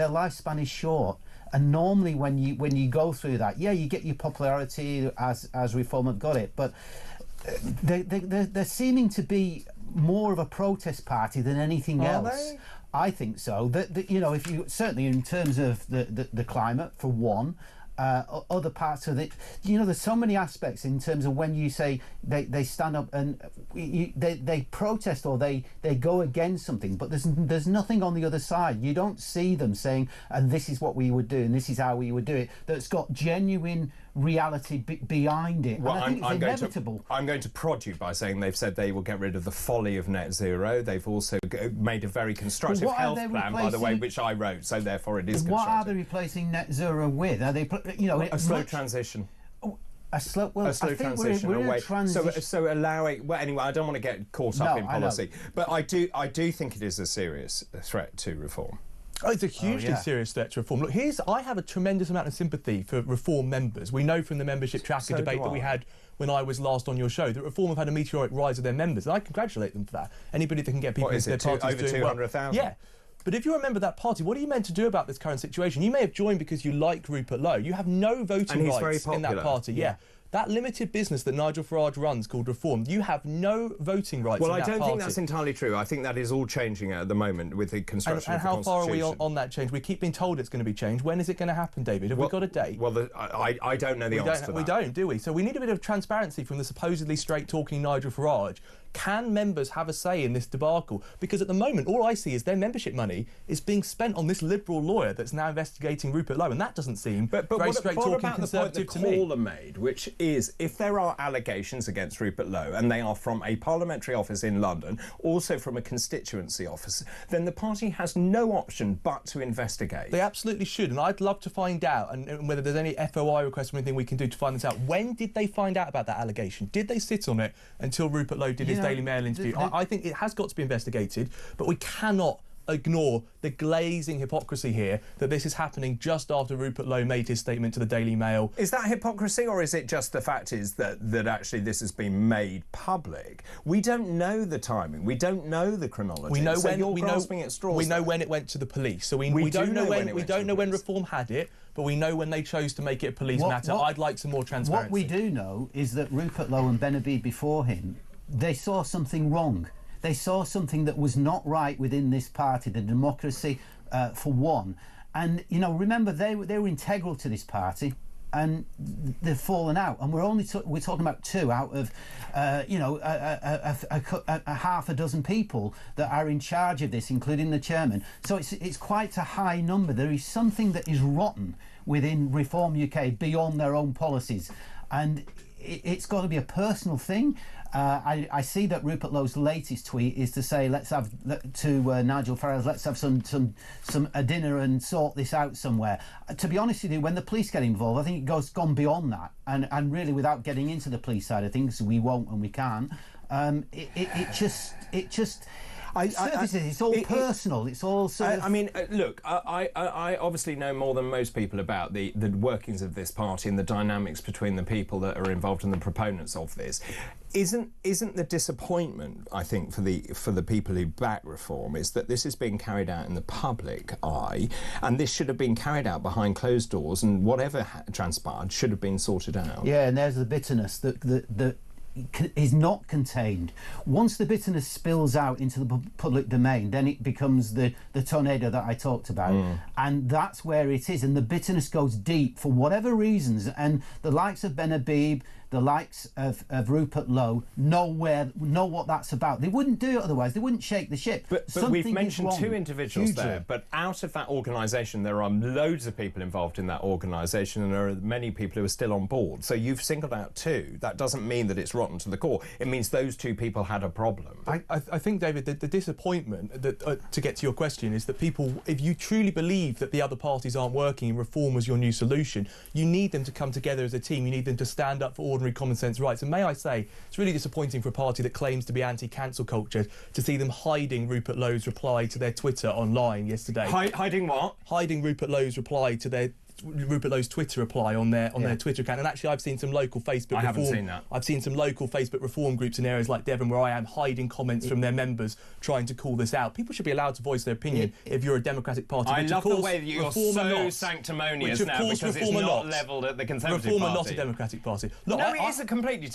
lifespan is short. And normally, when you go through that, you get your popularity as Reform have got it, but they're seeming to be more of a protest party than anything else. They? I think so. If you certainly in terms of the climate, for one. Other parts of it, there's so many aspects in terms of when you say they stand up and they protest or they go against something, but there's nothing on the other side. You don't see them saying, and this is what we would do and this is how we would do it, that's got genuine reality behind it. Well, and I think it's inevitable. I'm going to prod you by saying they've said they will get rid of the folly of net zero. They've also made a very constructive health plan, by the way, which I wrote, so therefore it is constructive. What are they replacing net zero with? Are they, a slow transition. A slow transition away. So allowing. Well, anyway, I don't want to get caught up in policy, but I do think it is a serious threat to Reform. Oh, it's a hugely serious threat to Reform. Look, I have a tremendous amount of sympathy for Reform members. We know from the membership tracker debate that we had when I was last on your show that Reform have had a meteoric rise of their members, and I congratulate them for that. Anybody that can get people into their parties over 200,000? Yeah. But if you're a member of that party, what are you meant to do about this current situation? You may have joined because you like Rupert Lowe. You have no voting rights in that party. Yeah. That limited business that Nigel Farage runs called Reform, you have no voting rights in that party. Well, I don't think that's entirely true. I think that is all changing at the moment with the construction of the Constitution. And how far are we on that change? We keep being told it's going to be changed. When is it going to happen, David? Have we got a date? Well, I don't know the answer to that. We don't, do we? So we need a bit of transparency from the supposedly straight-talking Nigel Farage. Can members have a say in this debacle? Because at the moment, all I see is their membership money is being spent on this liberal lawyer that's now investigating Rupert Lowe, and that doesn't seem very straight-talking Conservative to me. But what about the point that Paula made, which is if there are allegations against Rupert Lowe, and they are from a parliamentary office in London, also from a constituency office, then the party has no option but to investigate. They absolutely should, and I'd love to find out, and whether there's any FOI requests or anything we can do to find this out. When did they find out about that allegation? Did they sit on it until Rupert Lowe did his Daily Mail interview? I think it has got to be investigated, but we cannot ignore the glazing hypocrisy here that this is happening just after Rupert Lowe made his statement to the Daily Mail. Is that hypocrisy, or is it just the fact is that actually this has been made public? We don't know the timing. We don't know the chronology. We know so when you're grasping at straws. We know when it went to the police. So we don't know when Reform had it, but we know when they chose to make it a police matter. I'd like some more transparency. What we do know is that Rupert Lowe and Ben Habib before him, they saw something wrong. They saw something that was not right within this party, the democracy, for one. And, you know, remember, they were integral to this party, and they've fallen out. And we're talking about 2 out of, you know, a half a dozen people that are in charge of this, including the chairman. So it's quite a high number. There is something that is rotten within Reform UK beyond their own policies. And it's got to be a personal thing. I see that Rupert Lowe's latest tweet is to say, Nigel Farage, let's have a dinner and sort this out somewhere. To be honest with you, when the police get involved, I think it's gone beyond that. And really, without getting into the police side of things, we won't and we can't. It just. It's all personal. It's all sort of... I mean, look, I obviously know more than most people about the workings of this party and the dynamics between the people that are involved and the proponents of this. Isn't the disappointment, I think, for the people who back Reform is that this is being carried out in the public eye, and this should have been carried out behind closed doors, and whatever transpired should have been sorted out. Yeah, and there's the bitterness that is not contained. Once the bitterness spills out into the public domain, then it becomes the tornado that I talked about, and that's where it is. And the bitterness goes deep for whatever reasons. And the likes of Ben Habib, the likes of Rupert Lowe know what that's about. They wouldn't do it otherwise. They wouldn't shake the ship. But we've mentioned 2 individuals hugely there. But out of that organisation, there are loads of people involved in that organisation, and there are many people who are still on board. So you've singled out 2. That doesn't mean that it's rotten to the core. It means those 2 people had a problem. I think, David, the disappointment, that, to get to your question, is that people, if you truly believe that the other parties aren't working and Reform was your new solution, you need them to come together as a team. You need them to stand up for ordinary common sense rights. And may I say, it's really disappointing for a party that claims to be anti-cancel culture to see them hiding Rupert Lowe's reply to their Twitter online yesterday. Hiding what? Hiding Rupert Lowe's reply to Rupert Lowe's Twitter reply on their Twitter account. And actually, I've seen some local Facebook haven't seen that. I've seen some local Facebook Reform groups in areas like Devon where I am hiding comments from their members trying to call this out. People should be allowed to voice their opinion if you're a democratic party. I love the way that you're so sanctimonious now, because it's not levelled at the Conservative Party. Reform are not a democratic party. Look, no, it is a completely...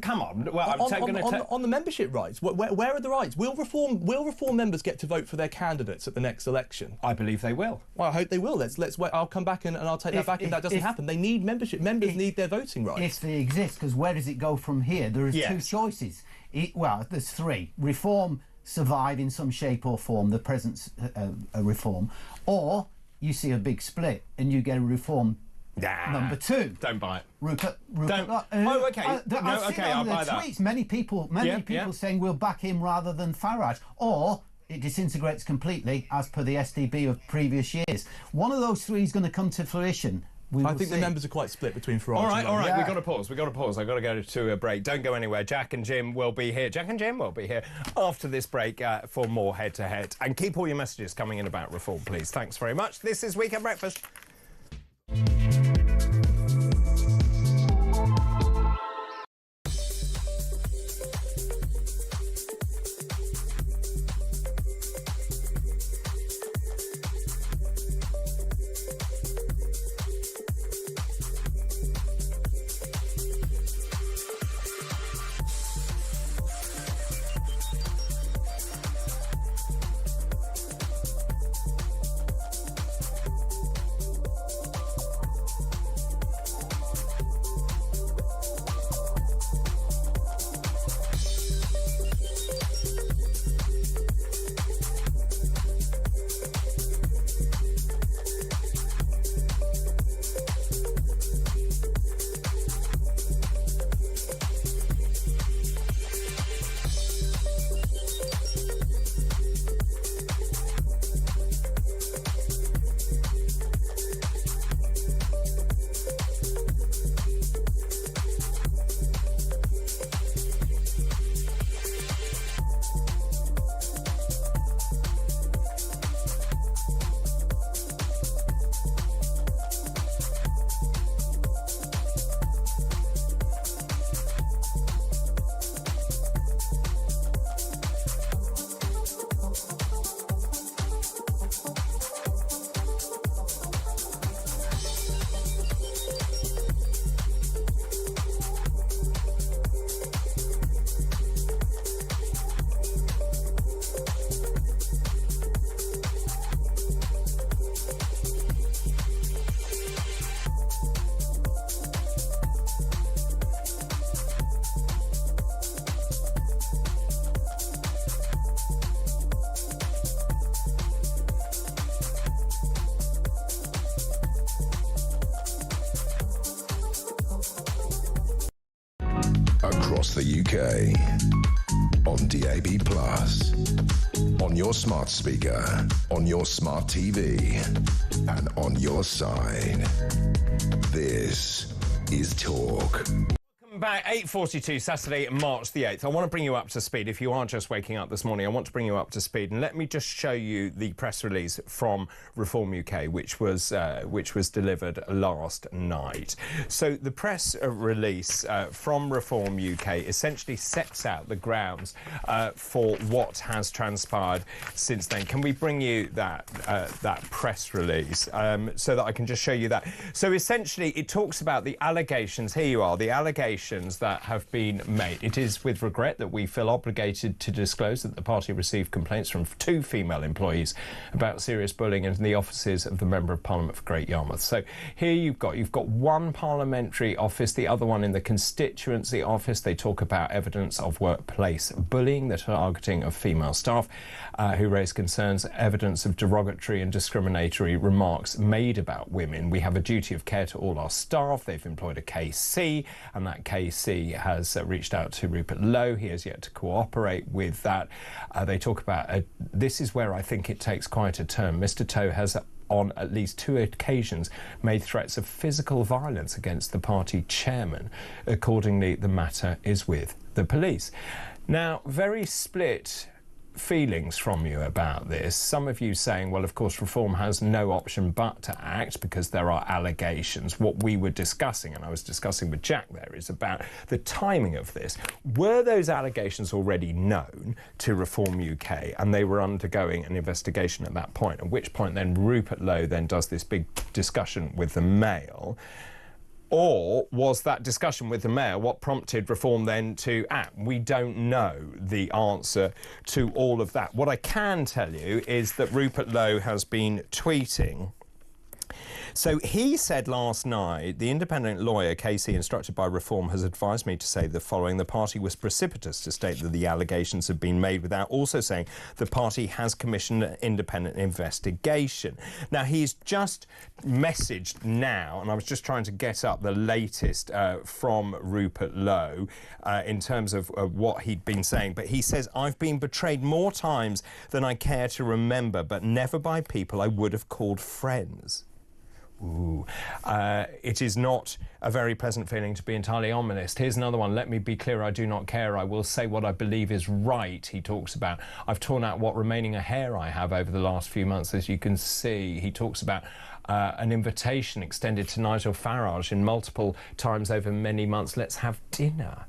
come on. Well, on the membership rights, where are the rights? Will Reform members get to vote for their candidates at the next election? I believe they will. Well, I hope they will. Let's wait. I'll come back and I'll take that back if that doesn't happen. They need membership. Members need their voting rights. If they exist, because where does it go from here? There are 2 choices. There's 3. Reform survive in some shape or form, the present Reform, or you see a big split and you get a Reform number 2. Don't buy it. Rupert. Okay. I'll buy that. Tweets. Many people saying we'll back him rather than Farage, or it disintegrates completely as per the SDB of previous years. One of those 3 is going to come to fruition. I think the members are quite split between Farage. All right. Yeah. We've got to pause. I've got to go to a break. Don't go anywhere. Jack and Jim will be here after this break for more head-to-head. And keep all your messages coming in about Reform, please. Thanks very much. This is Weekend Breakfast. across the UK. On DAB+, on your smart speaker, on your smart TV, and on your side. This is Talk. Back 8:42 Saturday, March the 8th. I want to bring you up to speed. If you are just waking up this morning, I want to bring you up to speed, and let me just show you the press release from Reform UK, which was delivered last night. So the press release from Reform UK essentially sets out the grounds for what has transpired since then. Can we bring you that press release so that I can just show you that? So essentially, it talks about the allegations. Here you are, the allegations that have been made. It is with regret that we feel obligated to disclose that the party received complaints from 2 female employees about serious bullying in the offices of the Member of Parliament for Great Yarmouth. So here you've got one parliamentary office, the other one in the constituency office. They talk about evidence of workplace bullying, the targeting of female staff who raise concerns, evidence of derogatory and discriminatory remarks made about women. We have a duty of care to all our staff. They've employed a KC, and that KC has reached out to Rupert Lowe. He has yet to cooperate with that. They talk about, this is where I think it takes quite a turn. Mr. Toe has on at least 2 occasions made threats of physical violence against the party chairman. Accordingly, the matter is with the police. Now, very split feelings from you about this. Some of you saying, well, of course, Reform has no option but to act because there are allegations. What we were discussing, and I was discussing with Jack there, is about the timing of this. Were those allegations already known to Reform UK and they were undergoing an investigation at that point, at which point then Rupert Lowe then does this big discussion with the Mail? Or was that discussion with the Mayor what prompted Reform then to act? We don't know the answer to all of that. What I can tell you is that Rupert Lowe has been tweeting. So he said last night, the independent lawyer, Casey, instructed by Reform, has advised me to say the following. The party was precipitous to state that the allegations have been made without also saying the party has commissioned an independent investigation. Now, he's just messaged now, and I was just trying to get up the latest from Rupert Lowe in terms of what he'd been saying. But he says, I've been betrayed more times than I care to remember, but never by people I would have called friends. Ooh. It is not a very pleasant feeling, to be entirely honest. Here's another one. Let me be clear, I do not care. I will say what I believe is right, he talks about. I've torn out what remaining hair I have over the last few months, as you can see. He talks about an invitation extended to Nigel Farage in multiple times over many months. Let's have dinner.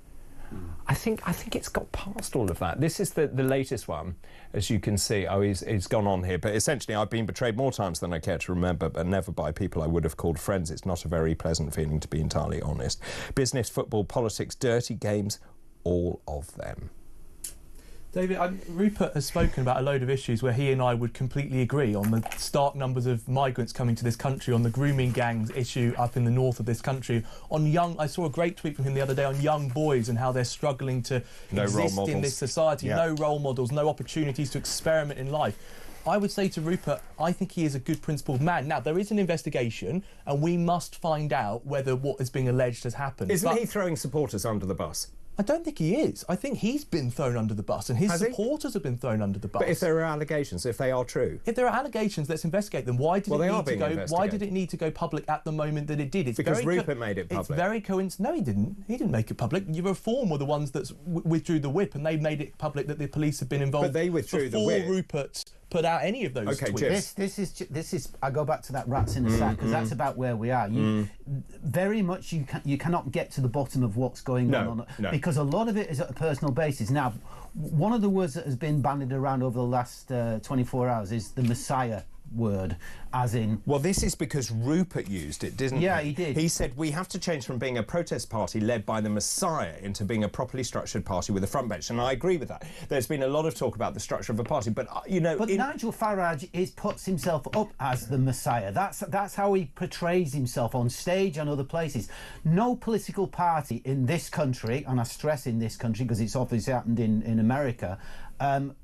I think it's got past all of that. This is the latest one, as you can see. Oh, he's gone on here. But essentially, I've been betrayed more times than I care to remember, but never by people I would have called friends. It's not a very pleasant feeling, to be entirely honest. Business, football, politics, dirty games, all of them. David, Rupert has spoken about a load of issues where he and I would completely agree on the stark numbers of migrants coming to this country, on the grooming gangs issue up in the north of this country, on I saw a great tweet from him the other day on young boys and how they're struggling to exist in this society. Yeah. No role models, no opportunities to experiment in life. I would say to Rupert, I think he is a good principled man. Now, there is an investigation and we must find out whether what is being alleged has happened. Isn't he throwing supporters under the bus? I don't think he is. I think he's been thrown under the bus and his supporters have been thrown under the bus. But if there are allegations, if they are true? If there are allegations, let's investigate them. Why did it need to go public at the moment that it did? It's because Rupert made it public. It's very coincidental. No, he didn't. He didn't make it public. Reform were the ones that withdrew the whip and they made it public that the police have been involved. But they withdrew the whip. Before Rupert put out any of those tweets. This is. I go back to that rats in the sack because that's about where we are. Very much you cannot get to the bottom of what's going on because a lot of it is at a personal basis. Now, one of the words that has been bandied around over the last 24 hours is the Messiah word, as in... Well, this is because Rupert used it, didn't he? Yeah, he did. He said we have to change from being a protest party led by the Messiah into being a properly structured party with a front bench, and I agree with that. There's been a lot of talk about the structure of a party, but, you know... But Nigel Farage puts himself up as the Messiah. That's how he portrays himself on stage and other places. No political party in this country, and I stress in this country because it's obviously happened in America,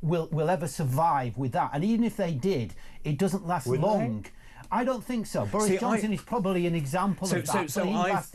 will ever survive with that. And even if they did, it doesn't last long. I don't think so. Boris Johnson is probably an example of that. So I've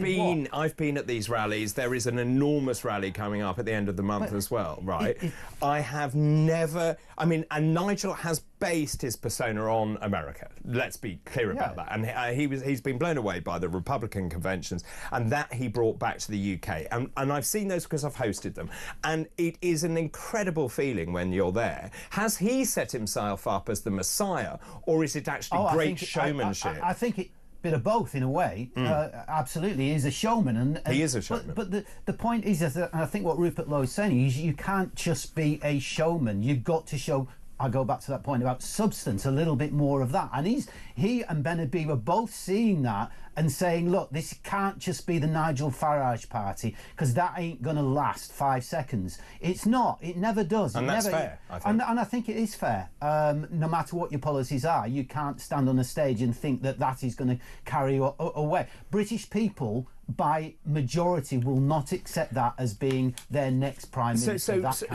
been at these rallies. There is an enormous rally coming up at the end of the month as well, right? I have never... I mean, and Nigel has based his persona on America. Let's be clear about that. And he's been blown away by the Republican conventions, and that he brought back to the UK. And I've seen those because I've hosted them. And it is an incredible feeling when you're there. Has he set himself up as the Messiah, or is it actually great showmanship? I think it... bit of both in a way. Absolutely, he's a showman, and he is a showman. But the point is, and I think what Rupert Lowe is saying is, you can't just be a showman. You've got to show. I go back to that point about substance, a little bit more of that. And he and Ben Habib are both seeing that and saying, look, this can't just be the Nigel Farage party, because that ain't going to last 5 seconds. It's not. It never does. And that's fair, I think. And I think it is fair. No matter what your policies are, you can't stand on a stage and think that is going to carry you away. British people, by majority, will not accept that as being their next prime minister.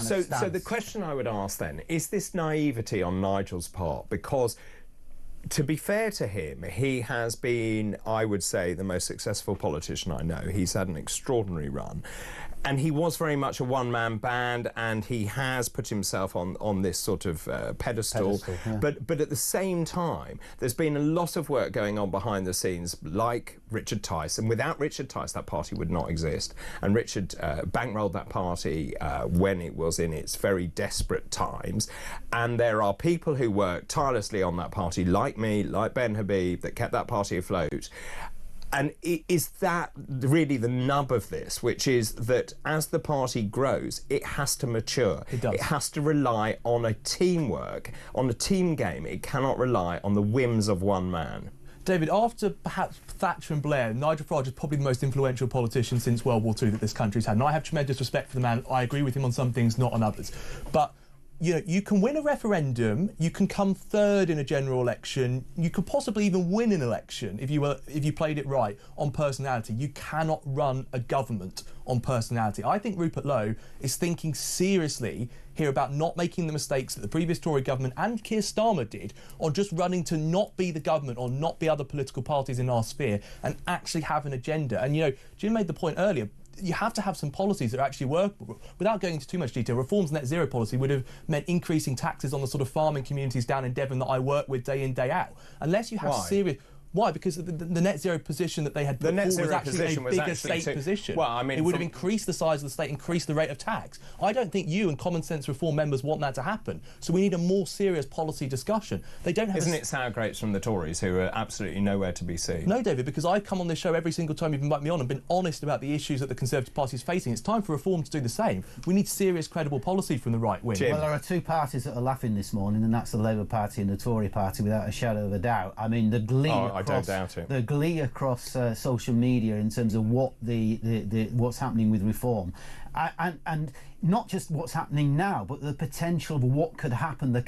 So the question I would ask then, is this naivety on Nigel's part? Because, to be fair to him, he has been, I would say, the most successful politician I know. He's had an extraordinary run. And he was very much a one-man band, and he has put himself on this sort of pedestal. Yeah. But at the same time, there's been a lot of work going on behind the scenes, like Richard Tice. And without Richard Tice, that party would not exist. And Richard bankrolled that party when it was in its very desperate times. And there are people who work tirelessly on that party, like me, like Ben Habib, that kept that party afloat. And is that really the nub of this, which is that as the party grows, it has to mature. It does. It has to rely on a teamwork, on a team game. It cannot rely on the whims of one man. David, after perhaps Thatcher and Blair, Nigel Farage is probably the most influential politician since World War II that this country's had. And I have tremendous respect for the man. I agree with him on some things, not on others. But you know, you can win a referendum, you can come third in a general election, you could possibly even win an election if you played it right on personality. You cannot run a government on personality. I think Rupert Lowe is thinking seriously here about not making the mistakes that the previous Tory government and Keir Starmer did on just running to not be the government or not be other political parties in our sphere and actually have an agenda. And, you know, Jim made the point earlier, you have to have some policies that are actually workable. Without going into too much detail, Reform's net zero policy would have meant increasing taxes on the sort of farming communities down in Devon that I work with day in, day out. Unless you have serious... Why? Because the net zero position that they had put forward was actually a bigger state position. Well, I mean, it would have increased the size of the state, increased the rate of tax. I don't think you and common sense Reform members want that to happen. So we need a more serious policy discussion. They don't have. Isn't it sour grapes from the Tories who are absolutely nowhere to be seen? No, David, because I come on this show every single time you've invited me on and been honest about the issues that the Conservative Party is facing. It's time for Reform to do the same. We need serious, credible policy from the right wing. Well, there are two parties that are laughing this morning, and that's the Labour Party and the Tory Party, without a shadow of a doubt. I mean, the glee I don't doubt it. The glee across social media in terms of what what's happening with Reform, and not just what's happening now, but the potential of what could happen, the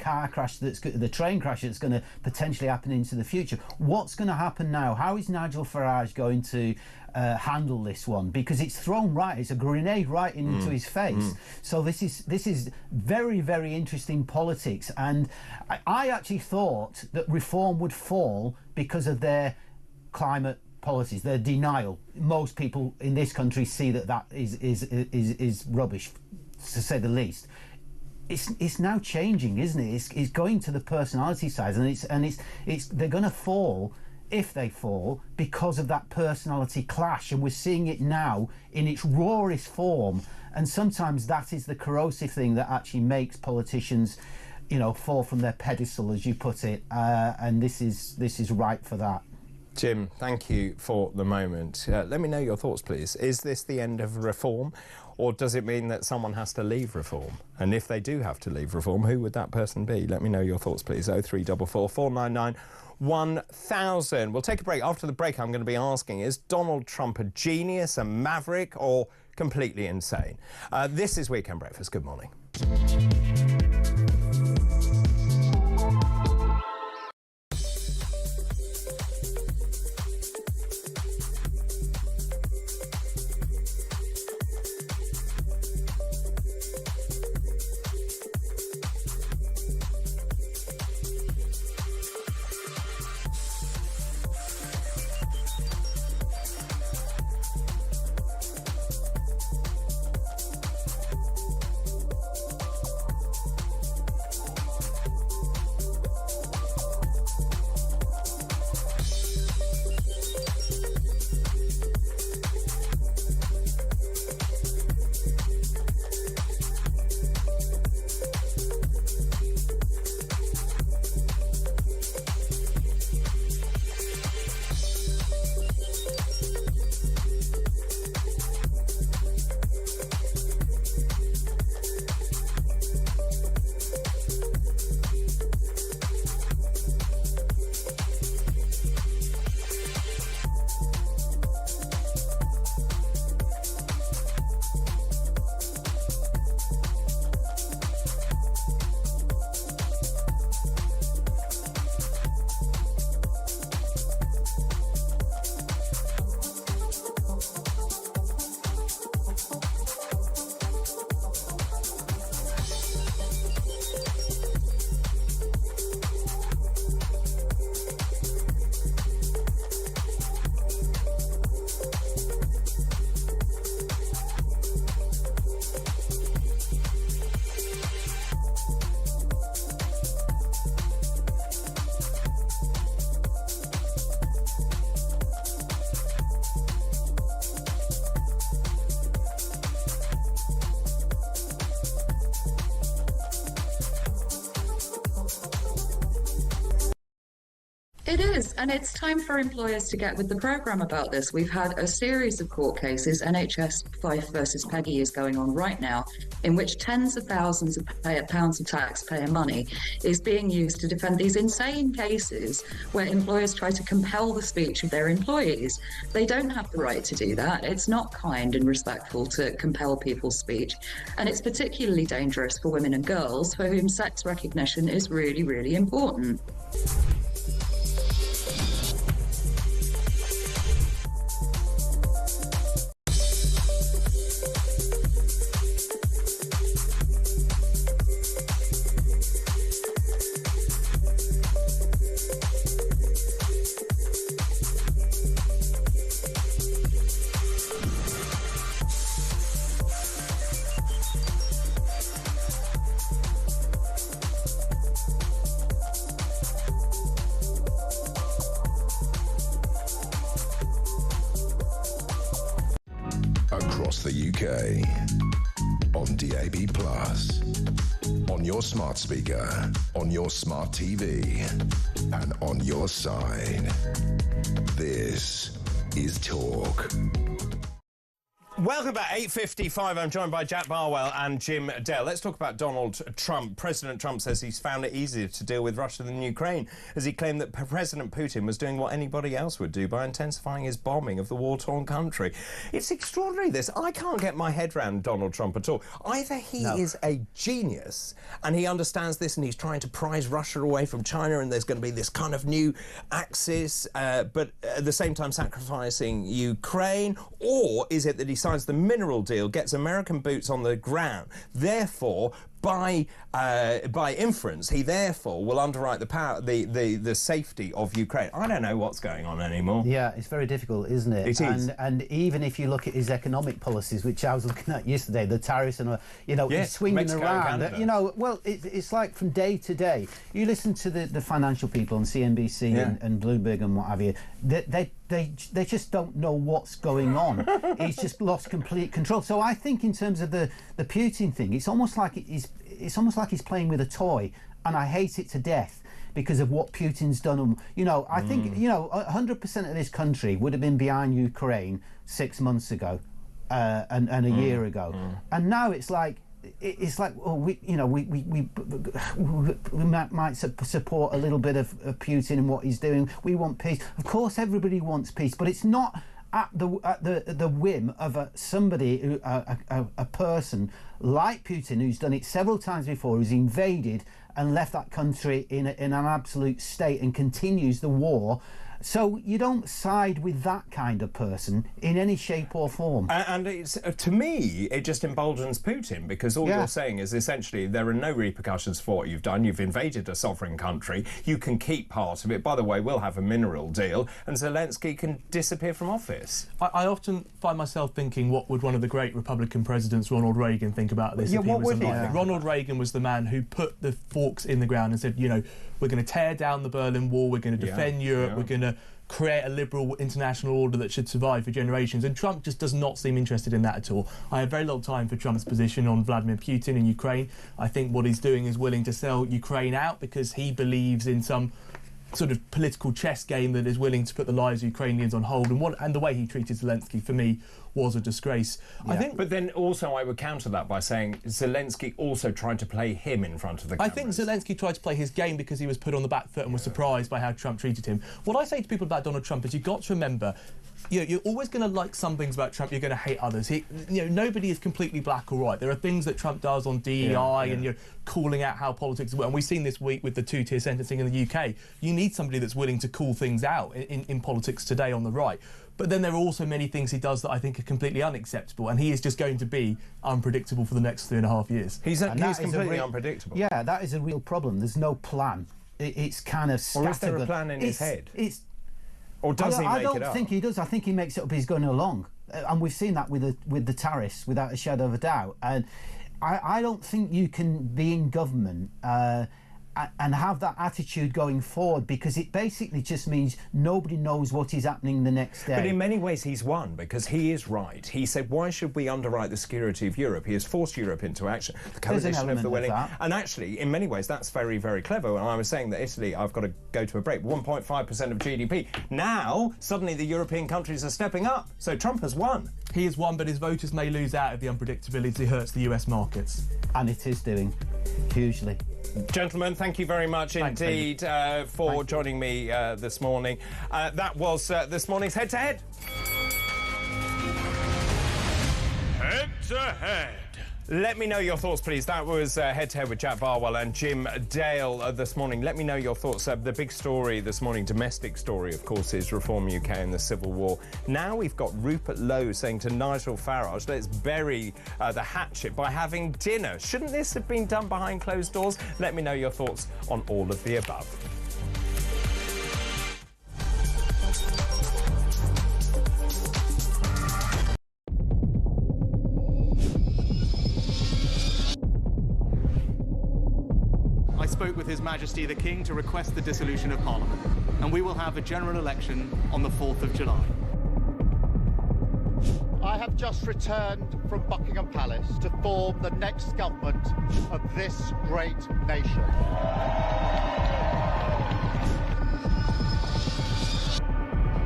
train crash that's going to potentially happen into the future. What's going to happen now? How is Nigel Farage going to handle this one? Because it's thrown right, it's a grenade right into his face. So this is very, very interesting politics, and I actually thought that Reform would fall because of their climate policies, their denial. Most people in this country see that is rubbish, to say the least. It's now changing, isn't it? It's going to the personality side, and they're going to fall, if they fall, because of that personality clash, and we're seeing it now in its rawest form. And sometimes that is the corrosive thing that actually makes politicians, you know, fall from their pedestal, as you put it. And this is ripe for that. Jim, thank you for the moment. Let me know your thoughts, please. Is this the end of Reform, or does it mean that someone has to leave Reform? And if they do have to leave Reform, who would that person be? Let me know your thoughts, please. 0344 499 1000. We'll take a break. After the break, I'm going to be asking, is Donald Trump a genius, a maverick, or completely insane? This is Weekend Breakfast. Good morning. It is, and it's time for employers to get with the programme about this. We've had a series of court cases. NHS Fife versus Peggy is going on right now, in which tens of thousands of pounds of taxpayer money is being used to defend these insane cases where employers try to compel the speech of their employees. They don't have the right to do that. It's not kind and respectful to compel people's speech, and it's particularly dangerous for women and girls for whom sex recognition is really, really important. Across the UK, on DAB+, on your smart speaker, on your smart TV, and on your side. This is Talk. Welcome back, 8:55. I'm joined by Jack Barwell and Jim Dell. Let's talk about Donald Trump. President Trump says he's found it easier to deal with Russia than Ukraine, as he claimed that President Putin was doing what anybody else would do by intensifying his bombing of the war-torn country. It's extraordinary, this. I can't get my head around Donald Trump at all. Either he is a genius and he understands this and he's trying to prize Russia away from China and there's going to be this kind of new axis, but at the same time sacrificing Ukraine, or is it that he signs the mineral deal, gets American boots on the ground, therefore by inference, he therefore will underwrite the safety of Ukraine. I don't know what's going on anymore. Yeah, it's very difficult, isn't it? It is. And even if you look at his economic policies, which I was looking at yesterday, the tariffs and, he's swinging Mexico around. and Well, it's like from day to day. You listen to the financial people on CNBC and Bloomberg and what have you, they just don't know what's going on. He's just lost complete control. So I think in terms of the Putin thing, it's almost like he's playing with a toy, and I hate it to death because of what Putin's done. I think 100% of this country would have been behind Ukraine 6 months ago and a year ago, and now it's like we might support a little bit of Putin and what he's doing. We want peace. Of course, everybody wants peace, but it's not at the whim of somebody, a person like Putin, who's done it several times before, who's invaded and left that country in an absolute state and continues the war. So you don't side with that kind of person in any shape or form. And it's, to me, it just emboldens Putin, because all you're saying is essentially there are no repercussions for what you've done. You've invaded a sovereign country. You can keep part of it. By the way, we'll have a mineral deal, and Zelensky can disappear from office. I often find myself thinking, what would one of the great Republican presidents, Ronald Reagan, think about this? Yeah, if he what was would he alive? think? Ronald Reagan was the man who put the forks in the ground and said, we're going to tear down the Berlin Wall, we're going to defend Europe, we're going to create a liberal international order that should survive for generations. And Trump just does not seem interested in that at all. I have very little time for Trump's position on Vladimir Putin and Ukraine. I think what he's doing is willing to sell Ukraine out because he believes in some sort of political chess game that is willing to put the lives of Ukrainians on hold. And the way he treated Zelensky, for me, was a disgrace. I think, but then also I would counter that by saying Zelensky also tried to play him in front of the cameras. I think Zelensky tried to play his game because he was put on the back foot and was surprised by how Trump treated him. What I say to people about Donald Trump is you've got to remember, you're always going to like some things about Trump, you're going to hate others. Nobody is completely black or white. There are things that Trump does on DEI and you're calling out how politics work. And we've seen this week with the two-tier sentencing in the UK. You need somebody that's willing to call things out in politics today on the right. But then there are also many things he does that I think are completely unacceptable, and he is just going to be unpredictable for the next 3.5 years. He's completely unpredictable. Yeah, that is a real problem. There's no plan. It's kind of scattergun. Or is there a plan in his head? Or does he make it up? I don't think he does. I think he makes it up as he's going along. And we've seen that with the tariffs, without a shadow of a doubt. And I don't think you can be in government and have that attitude going forward, because it basically just means nobody knows what is happening the next day. But in many ways he's won, because he is right. He said, why should we underwrite the security of Europe? He has forced Europe into action. The coalition of the willing. And actually, in many ways, that's very, very clever. And I was saying that Italy, I've got to go to a break, 1.5% of GDP. Now, suddenly the European countries are stepping up. So Trump has won. He has won, but his voters may lose out if the unpredictability hurts the US markets. And it is doing, hugely. Gentlemen, thank you very much indeed for joining me this morning. That was this morning's Head to Head. Head to Head. Let me know your thoughts, please. That was Head to Head with Jack Barwell and Jim Dale this morning. Let me know your thoughts. The big story this morning, domestic story, of course, is Reform UK and the Civil War. Now we've got Rupert Lowe saying to Nigel Farage, let's bury the hatchet by having dinner. Shouldn't this have been done behind closed doors? Let me know your thoughts on all of the above. I spoke with His Majesty the King to request the dissolution of Parliament, and we will have a general election on the 4th of July. I have just returned from Buckingham Palace to form the next government of this great nation.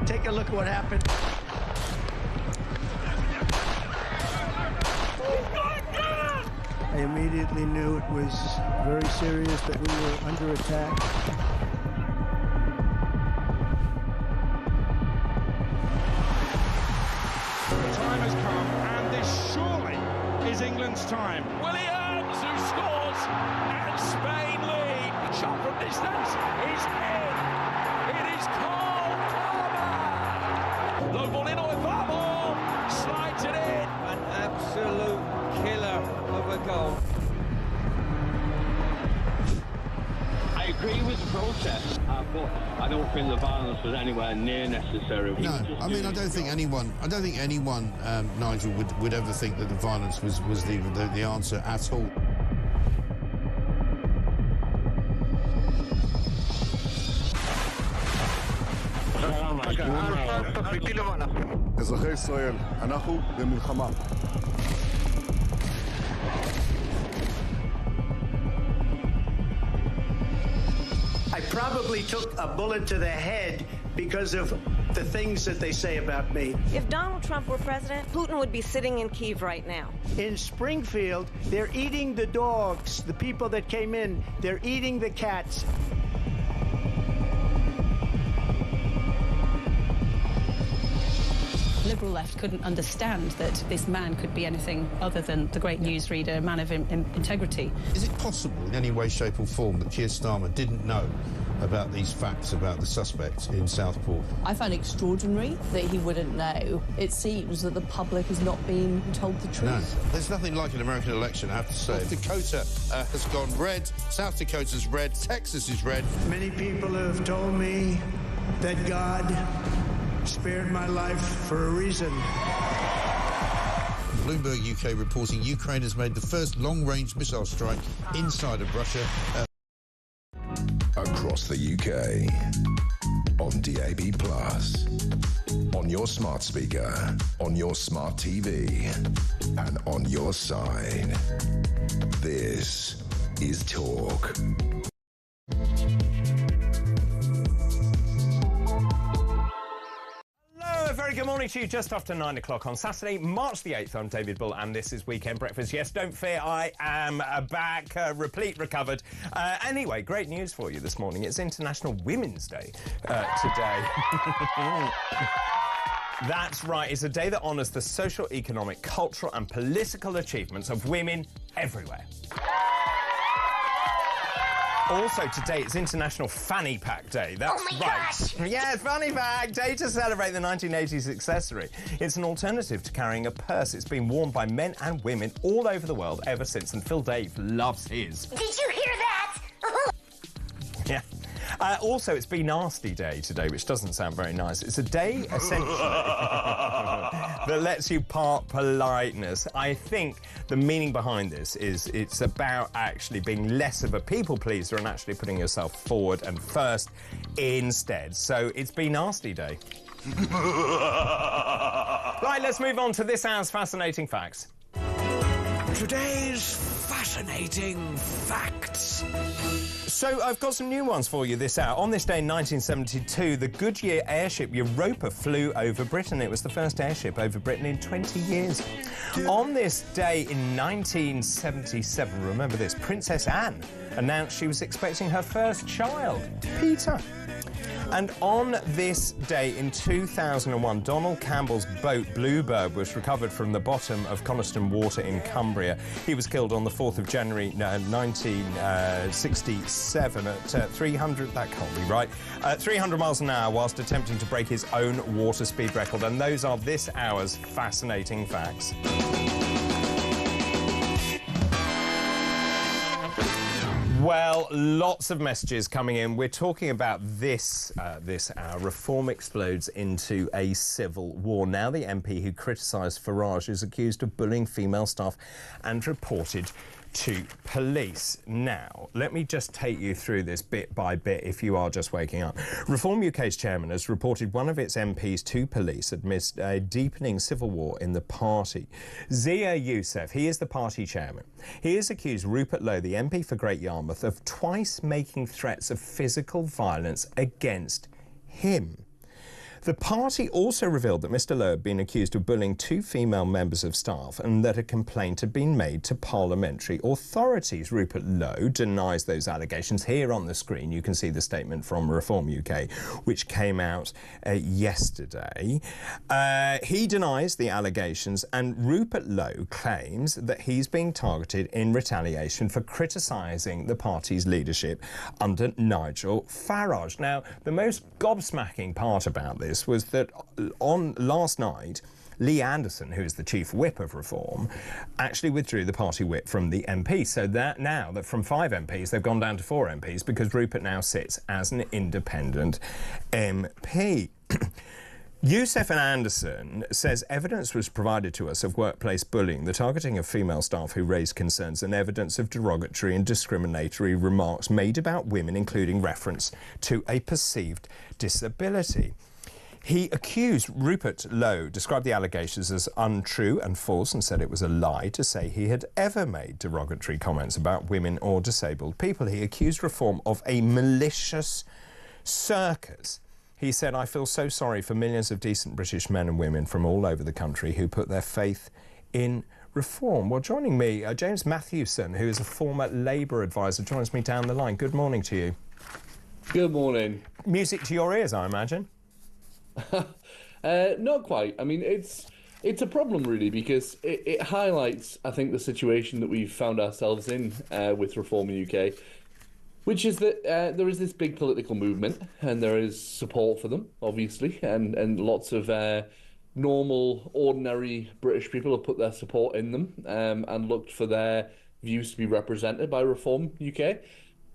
Take a look at what happened. I immediately knew it was very serious, that we were under attack. The time has come, and this surely is England's time. Williams, who scores, and Spain lead. Shot from distance is in. It is Cole Palmer. Low ball in or far ball. Slides it in. An absolute killer of a goal. I agree with the protest, but I don't think the violence was anywhere near necessary. No, I mean, I don't think anyone, Nigel, would ever think that the violence was the answer at all. אזרחי ישראל, אנחנו במלחמה. I probably took a bullet to the head because of the things that they say about me. If Donald Trump were president, Putin would be sitting in Kyiv right now. In Springfield, they're eating the dogs. The people that came in, they're eating the cats. Liberal left couldn't understand that this man could be anything other than the great newsreader, a man of integrity. Is it possible in any way, shape or form that Keir Starmer didn't know about these facts about the suspect in Southport? I find it extraordinary that he wouldn't know. It seems that the public has not been told the truth. No, there's nothing like an American election, I have to say. North Dakota has gone red, South Dakota's red, Texas is red. Many people have told me that God spared my life for a reason. Bloomberg UK reporting Ukraine has made the first long-range missile strike inside of Russia. Across the UK, on DAB+, on your smart speaker, on your smart TV, and on your side. This is Talk. A very good morning to you, just after 9 o'clock on Saturday, March the 8th. I'm David Bull, and this is Weekend Breakfast. Yes, don't fear, I am back, replete, recovered. Anyway, great news for you this morning. It's International Women's Day today. That's right, it's a day that honours the social, economic, cultural and political achievements of women everywhere. Also today, it's International Fanny Pack Day. That's right. Gosh. Yeah, Fanny Pack Day to celebrate the 1980s accessory. It's an alternative to carrying a purse. It's been worn by men and women all over the world ever since, and Phil Dave loves his. Did you hear that? Yeah. Also, it's Be Nasty Day today, which doesn't sound very nice. It's a day, essentially... that lets you part politeness. I think the meaning behind this is it's about actually being less of a people pleaser and actually putting yourself forward and first instead. So it's Be Nasty Day. Right, let's move on to this hour's fascinating facts. Today's fascinating facts. So I've got some new ones for you this hour. On this day in 1972, the Goodyear airship Europa flew over Britain. It was the first airship over Britain in 20 years. On this day in 1977, remember this, Princess Anne announced she was expecting her first child, Peter. And on this day in 2001, Donald Campbell's boat Bluebird was recovered from the bottom of Coniston Water in Cumbria. He was killed on the 4th of January 1967 at 300, that can't be right, 300 miles an hour whilst attempting to break his own water speed record. And those are this hour's fascinating facts. Well, lots of messages coming in. We're talking about this hour. Reform explodes into a civil war. Now the MP who criticised Farage is accused of bullying female staff and reported to police. Now, let me just take you through this bit by bit if you are just waking up. Reform UK's chairman has reported one of its MPs to police amidst a deepening civil war in the party. Zia Youssef, he is the party chairman. He has accused Rupert Lowe, the MP for Great Yarmouth, of twice making threats of physical violence against him. The party also revealed that Mr Lowe had been accused of bullying two female members of staff and that a complaint had been made to parliamentary authorities. Rupert Lowe denies those allegations. Here on the screen you can see the statement from Reform UK, which came out yesterday. He denies the allegations, and Rupert Lowe claims that he's being targeted in retaliation for criticising the party's leadership under Nigel Farage. Now, the most gobsmacking part about this was that on last night, Lee Anderson, who is the chief whip of Reform, actually withdrew the party whip from the MP. So that now that from 5 MPs, they've gone down to 4 MPs because Rupert now sits as an independent MP. Youssef and Anderson says evidence was provided to us of workplace bullying, the targeting of female staff who raised concerns, and evidence of derogatory and discriminatory remarks made about women, including reference to a perceived disability. He accused Rupert Lowe, described the allegations as untrue and false, and said it was a lie to say he had ever made derogatory comments about women or disabled people. He accused Reform of a malicious circus. He said, "I feel so sorry for millions of decent British men and women from all over the country who put their faith in Reform." Well, joining me, James Matthewson, who is a former Labour advisor, joins me down the line. Good morning to you. Good morning. Music to your ears, I imagine. Not quite. I mean, it's a problem, really, because it highlights, I think, the situation that we've found ourselves in with Reform UK, which is that there is this big political movement, and there is support for them, obviously, and lots of normal, ordinary British people have put their support in them and looked for their views to be represented by Reform UK.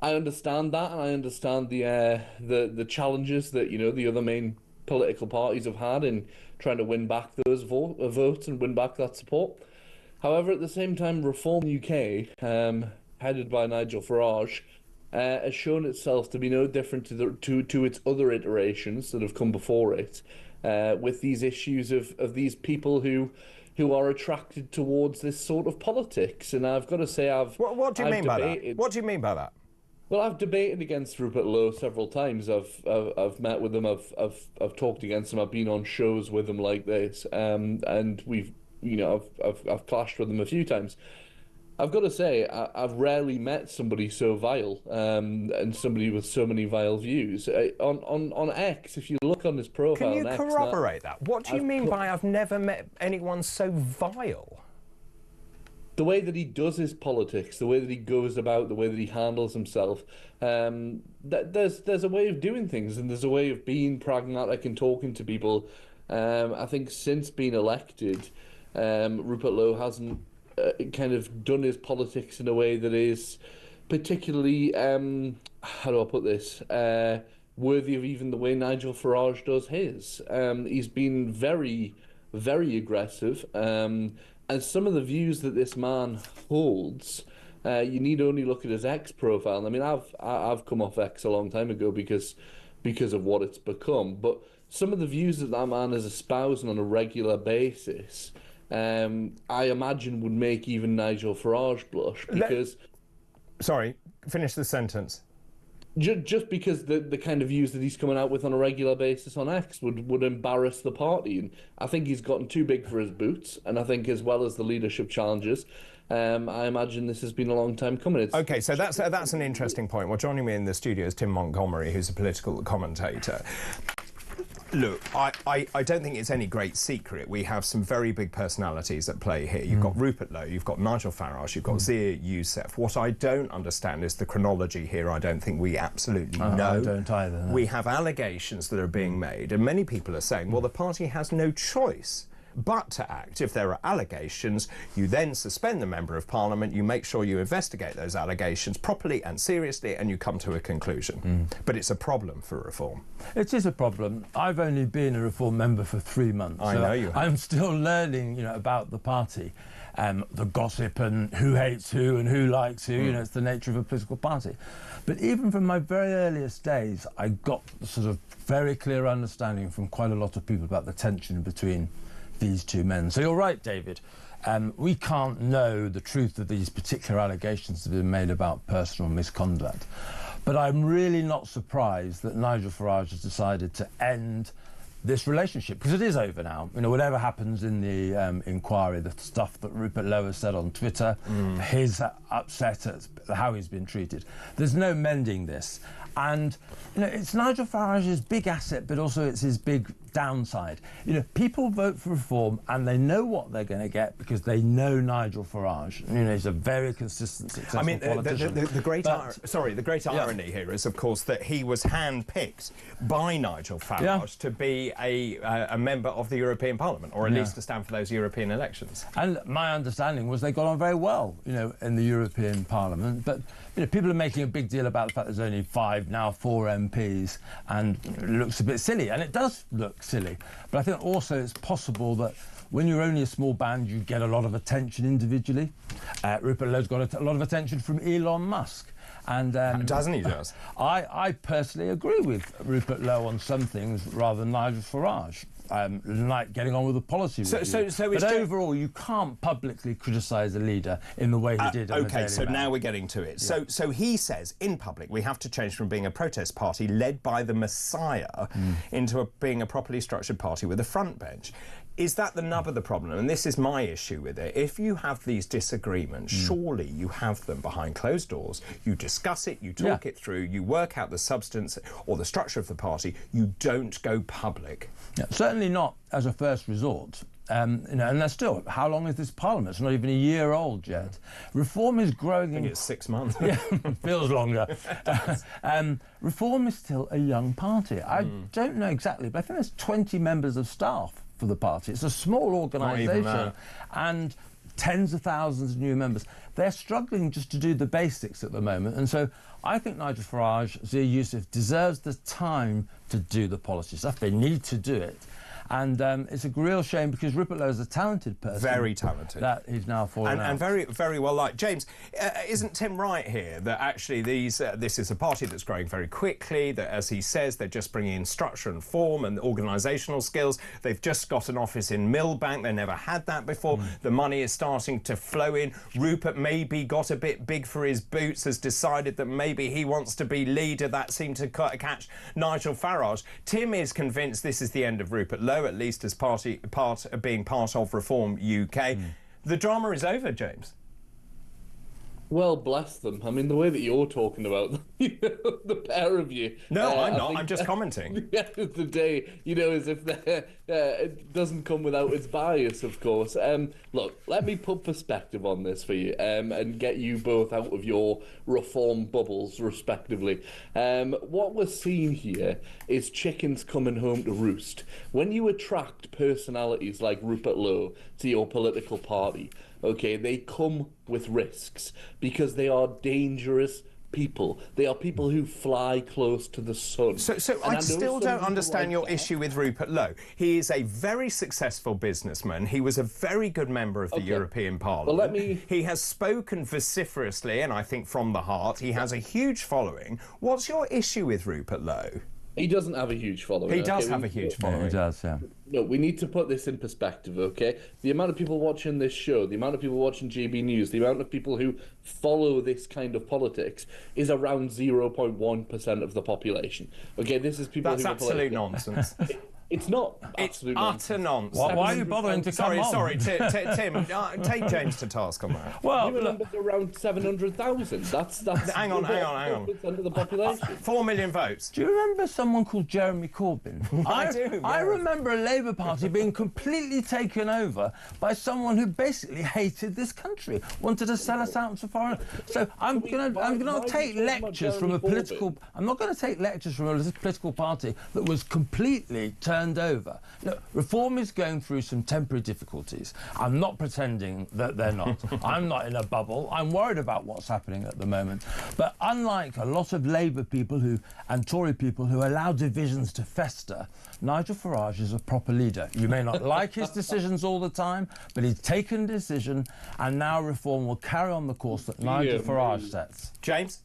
I understand that, and I understand the challenges that, you know, the other main political parties have had in trying to win back those votes and win back that support. However, at the same time, Reform UK, headed by Nigel Farage, has shown itself to be no different to its other iterations that have come before it, with these issues of these people who are attracted towards this sort of politics. And I've got to say, What do you mean by that? What do you mean by that? Well, I've debated against Rupert Lowe several times. I've met with him. I've talked against him. I've been on shows with him like this, and we've, you know, I've clashed with him a few times. I've got to say, I've rarely met somebody so vile, and somebody with so many vile views. On X, if you look on his profile, can you corroborate that? What do you mean by I've never met anyone so vile? The way that he does his politics, the way that he goes about, the way that he handles himself, there's a way of doing things, and there's a way of being pragmatic and talking to people. I think since being elected, Rupert Lowe hasn't kind of done his politics in a way that is particularly, how do I put this, worthy of even the way Nigel Farage does his. He's been very very aggressive, and some of the views that this man holds, you need only look at his X profile. I mean, I've come off X a long time ago because of what it's become, but some of the views that man is espousing on a regular basis, I imagine would make even Nigel Farage blush, because... Sorry, finish the sentence. Just because the kind of views that he's coming out with on a regular basis on X would embarrass the party. And I think he's gotten too big for his boots. And I think, as well as the leadership challenges, I imagine this has been a long time coming. OK, so that's an interesting point. Well, joining me in the studio is Tim Montgomery, who's a political commentator. Look, I don't think it's any great secret. We have some very big personalities at play here. You've got Rupert Lowe, you've got Nigel Farage, you've got Zia Youssef. What I don't understand is the chronology here. I don't think we absolutely know. I don't either. No. We have allegations that are being made, and many people are saying, well, the party has no choice but to act. If there are allegations, you then suspend the Member of Parliament, you make sure you investigate those allegations properly and seriously, and you come to a conclusion. But it's a problem for reform. It is a problem. I've only been a reform member for 3 months. I know you have. I'm still learning, about the party, the gossip and who hates who and who likes who. It's the nature of a political party. But even from my very earliest days, I got the sort of very clear understanding from quite a lot of people about the tension between these two men. So you're right, David. We can't know the truth of these particular allegations that have been made about personal misconduct. But I'm really not surprised that Nigel Farage has decided to end this relationship, because it is over now. Whatever happens in the inquiry, the stuff that Rupert Lowe has said on Twitter, his upset at how he's been treated, there's no mending this. And it's Nigel Farage's big asset, but also it's his big downside. People vote for reform and they know what they're going to get because they know Nigel Farage. He's a very consistent, successful politician. The great irony here is, of course, that he was handpicked by Nigel Farage to be a member of the European Parliament, or at least to stand for those European elections. And my understanding was they got on very well, in the European Parliament. But people are making a big deal about the fact there's only 5, now 4 MPs, and it looks a bit silly, and it does look silly. But I think also it's possible that when you're only a small band, you get a lot of attention individually. Rupert Lowe's got a lot of attention from Elon Musk. And doesn't he? I personally agree with Rupert Lowe on some things rather than Nigel Farage. Like getting on with the policy review. But overall, you can't publicly criticise a leader in the way he did. OK, so now we're getting to it. Yeah. So he says, in public, we have to change from being a protest party led by the Messiah into being a properly structured party with a front bench. Is that the nub of the problem? And this is my issue with it. If you have these disagreements, surely you have them behind closed doors. You discuss it, you talk it through, you work out the substance or the structure of the party. You don't go public. Certainly not as a first resort. And there's still, how long is this Parliament? It's not even a year old yet. Reform is growing. I think it's 6 months. Yeah, feels longer. Reform is still a young party. I don't know exactly, but I think there's 20 members of staff for the party. It's a small organisation and tens of thousands of new members. They're struggling just to do the basics at the moment, and so I think Nigel Farage, Zia Youssef deserves the time to do the policy stuff. They need to do it. And it's a real shame because Rupert Lowe is a talented person. Very talented. That he's now fallen out. And very, very well liked. James, isn't Tim right here that actually this is a party that's growing very quickly, that, as he says, they're just bringing in structure and form and organisational skills. They've just got an office in Millbank. They never had that before. The money is starting to flow in. Rupert maybe got a bit big for his boots, has decided that maybe he wants to be leader. That seemed to catch Nigel Farage. Tim is convinced this is the end of Rupert Lowe, at least as being part of Reform UK. The drama is over, James. Well, bless them. I mean, the way that you're talking about them, the pair of you. No, I'm not. I'm just commenting. At the end of the day, as if it doesn't come without its bias, of course. Look, let me put perspective on this for you and get you both out of your reform bubbles, respectively. What we're seeing here is chickens coming home to roost. When you attract personalities like Rupert Lowe to your political party, okay, they come with risks because they are dangerous people. They are people who fly close to the sun. So I still don't understand your issue with Rupert Lowe. He is a very successful businessman. He was a very good member of the European Parliament. Well, He has spoken vociferously, and I think from the heart. He has a huge following. What's your issue with Rupert Lowe? He doesn't have a huge following. He does have a huge following. He does, yeah. No, we need to put this in perspective, okay? The amount of people watching this show, the amount of people watching GB News, the amount of people who follow this kind of politics is around 0.1% of the population. Okay, this is people That's absolute nonsense. It's not absolute nonsense. Utter nonsense. Why are you bothering to come on? Sorry, Tim, take James to task on that. Well, the numbers are around 700,000. That's hang on. 4% of the population. 4 million votes. Do you remember someone called Jeremy Corbyn? I do. I remember a Labour Party being completely taken over by someone who basically hated this country, wanted to sell us out to foreign. So I'm going to take lectures from a political. I'm not going to take lectures from a political party that was completely turned over. Look, reform is going through some temporary difficulties. I'm not pretending that they're not. I'm not in a bubble. I'm worried about what's happening at the moment. But unlike a lot of Labour people and Tory people who allow divisions to fester, Nigel Farage is a proper leader. You may not like his decisions all the time, but he's taken a decision, and now reform will carry on the course that Nigel Farage sets. James?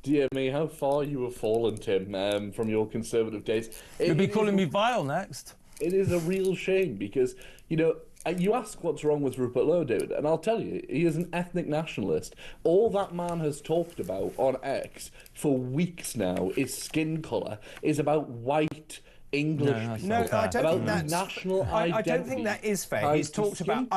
Dear me, how far you have fallen, Tim, from your Conservative days. You'll be calling me vile next. It is a real shame because, you know, you ask what's wrong with Rupert Lowe, David, and I'll tell you, he is an ethnic nationalist. All that man has talked about on X for weeks now is skin colour, is about white English people. No, I don't think that's national identity. I don't think that is fair. He's talked about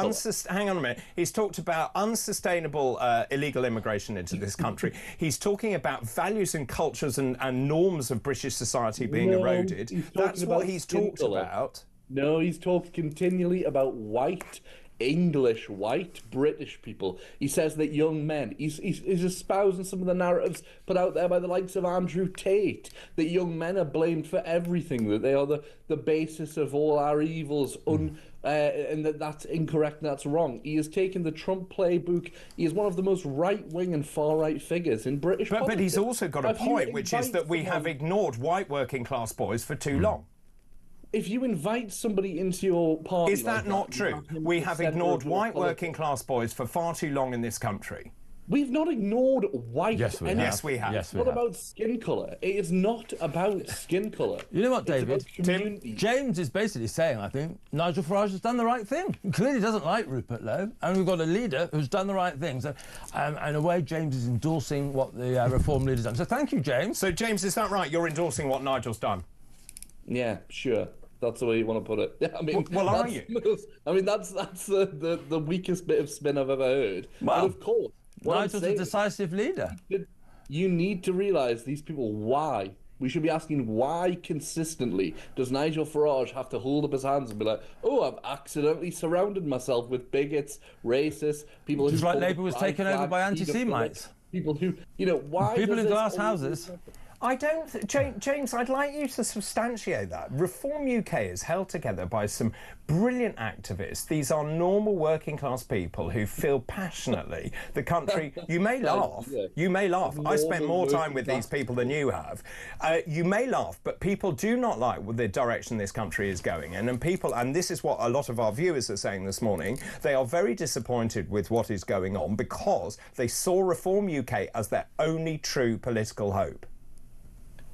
hang on a minute. He's talked about unsustainable illegal immigration into this country. He's talking about values and cultures and norms of British society being eroded. That's what he's talked about. No, he's talked continually about white English, white British people. He says that young men, he's espousing some of the narratives put out there by the likes of Andrew Tate, that young men are blamed for everything, that they are the basis of all our evils, and that's incorrect and that's wrong. He has taken the Trump playbook. He is one of the most right-wing and far-right figures in British politics. But he's also got a point, which is that we have ignored white working-class boys for too long. If you invite somebody into your party... Is that not true? We have ignored white working-class boys for far too long in this country. We've not ignored white. Yes, we have. It's not about skin colour. It is not about skin colour. You know what, David? James is basically saying, I think, Nigel Farage has done the right thing. He clearly doesn't like Rupert Lowe, and we've got a leader who's done the right thing. So, in a way, James is endorsing what the Reform leader's done. So thank you, James. So, James, is that right? You're endorsing what Nigel's done? Yeah, sure. That's the way you want to put it. I mean, well, are you? That's the weakest bit of spin I've ever heard. Well, but of course, Nigel's a decisive leader. You need to realise these people. Why? We should be asking why consistently does Nigel Farage have to hold up his hands and be like, "Oh, I've accidentally surrounded myself with bigots, racists, people just who..." like Labour was taken over by anti-Semites. People who, why? People in glass houses. I don't... James, I'd like you to substantiate that. Reform UK is held together by some brilliant activists. These are normal working-class people who feel passionately the country... You may laugh. You may laugh. I spent more time with these people than you have. You may laugh, but people do not like the direction this country is going in. And this is what a lot of our viewers are saying this morning. They are very disappointed with what is going on because they saw Reform UK as their only true political hope.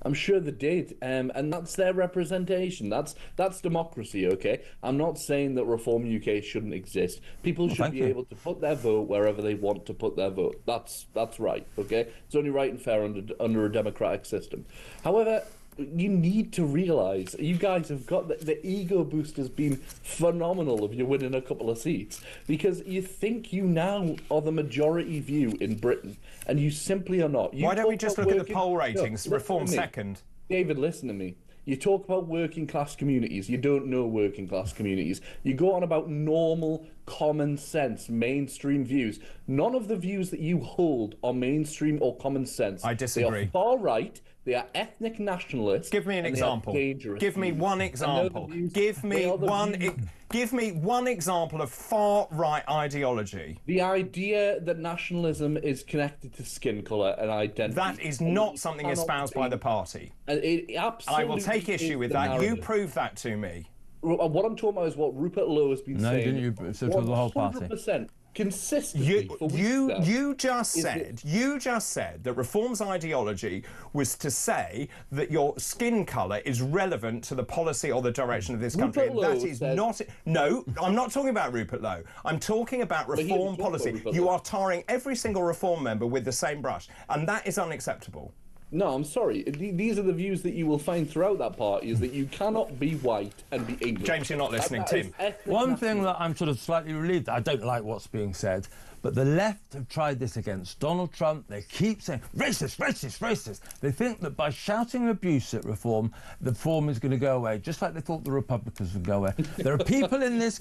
I'm sure they did, and that's their representation. That's democracy, okay? I'm not saying that Reform UK shouldn't exist. People should be able to put their vote wherever they want to put their vote. That's right, okay? It's only right and fair under a democratic system. However, you need to realise, you guys have got the ego boost has been phenomenal if you're winning a couple of seats, because you think you now are the majority view in Britain, and you simply are not. Why don't we just look at the poll ratings? Reform second. David, listen to me. You talk about working class communities. You don't know working class communities. You go on about normal, common sense, mainstream views. None of the views that you hold are mainstream or common sense. I disagree. They are far right. They are ethnic nationalists. Give me an example. Give me one example. Give me one example of far-right ideology. The idea that nationalism is connected to skin colour and identity. That is not something espoused by the party. It absolutely I will take issue with that. You prove that to me. What I'm talking about is what Rupert Lowe has been saying. No, didn't you? So to the whole party. 100%. Consistently you just said that Reform's ideology was to say that your skin colour is relevant to the policy or the direction of this country. And that is not. No, I'm not talking about Rupert Lowe. I'm talking about Reform policy. You are tarring every single Reform member with the same brush, and that is unacceptable. No, I'm sorry. These are the views that you will find throughout that party, is that you cannot be white and be English. James, you're not listening, Tim. One thing that I'm sort of slightly relieved, I don't like what's being said, but the left have tried this against Donald Trump. They keep saying, racist, racist, racist. They think that by shouting abuse at Reform, the Reform is going to go away, just like they thought the Republicans would go away. There are people in this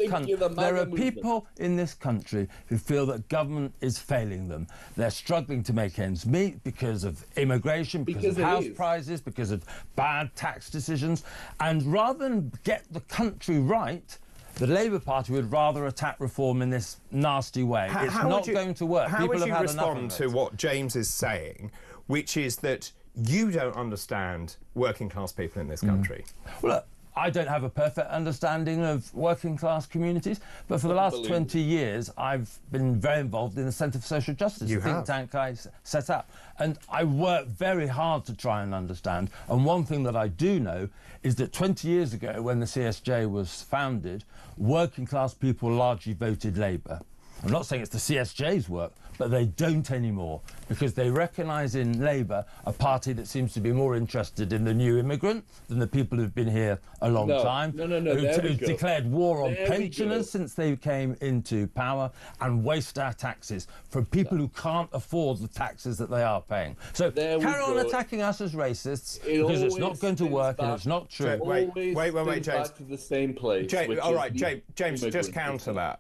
country, who feel that government is failing them. They're struggling to make ends meet because of immigration, because of house prices, because of bad tax decisions. And rather than get the country right, the Labour Party would rather attack Reform in this nasty way. It's not going to work. How would you respond to what James is saying, which is that you don't understand working class people in this country? Well, look, I don't have a perfect understanding of working class communities, but for the last 20 years I've been very involved in the Centre for Social Justice, the think tank I set up, and I work very hard to try and understand. And one thing that I do know is that 20 years ago, when the CSJ was founded, working class people largely voted Labour. I'm not saying it's the CSJ's work, but they don't anymore, because they recognise in Labour a party that seems to be more interested in the new immigrant than the people who've been here a long time, who've declared war on pensioners since they came into power, and waste our taxes from people who can't afford the taxes that they are paying. So carry on attacking us as racists, because it's not going to work and it's not true. Wait, James. Back to the same place. All right, James, just counter that.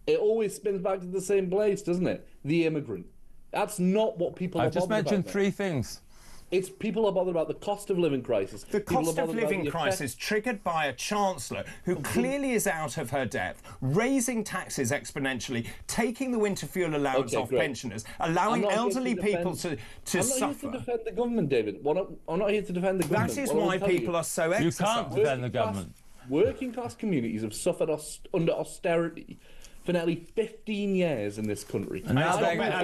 It always spins back to the same place, doesn't it? The immigrant. That's not what people are bothered about. I've just mentioned three things. It's people are bothered about the cost of living crisis. The cost of living crisis triggered by a chancellor who clearly is out of her depth, raising taxes exponentially, taking the winter fuel allowance off pensioners, allowing elderly people to suffer. I'm not here to defend the government, David. I'm not here to defend the government. That is why people are so exercised. You can't defend the government. Working class communities have suffered under austerity for nearly 15 years in this country. And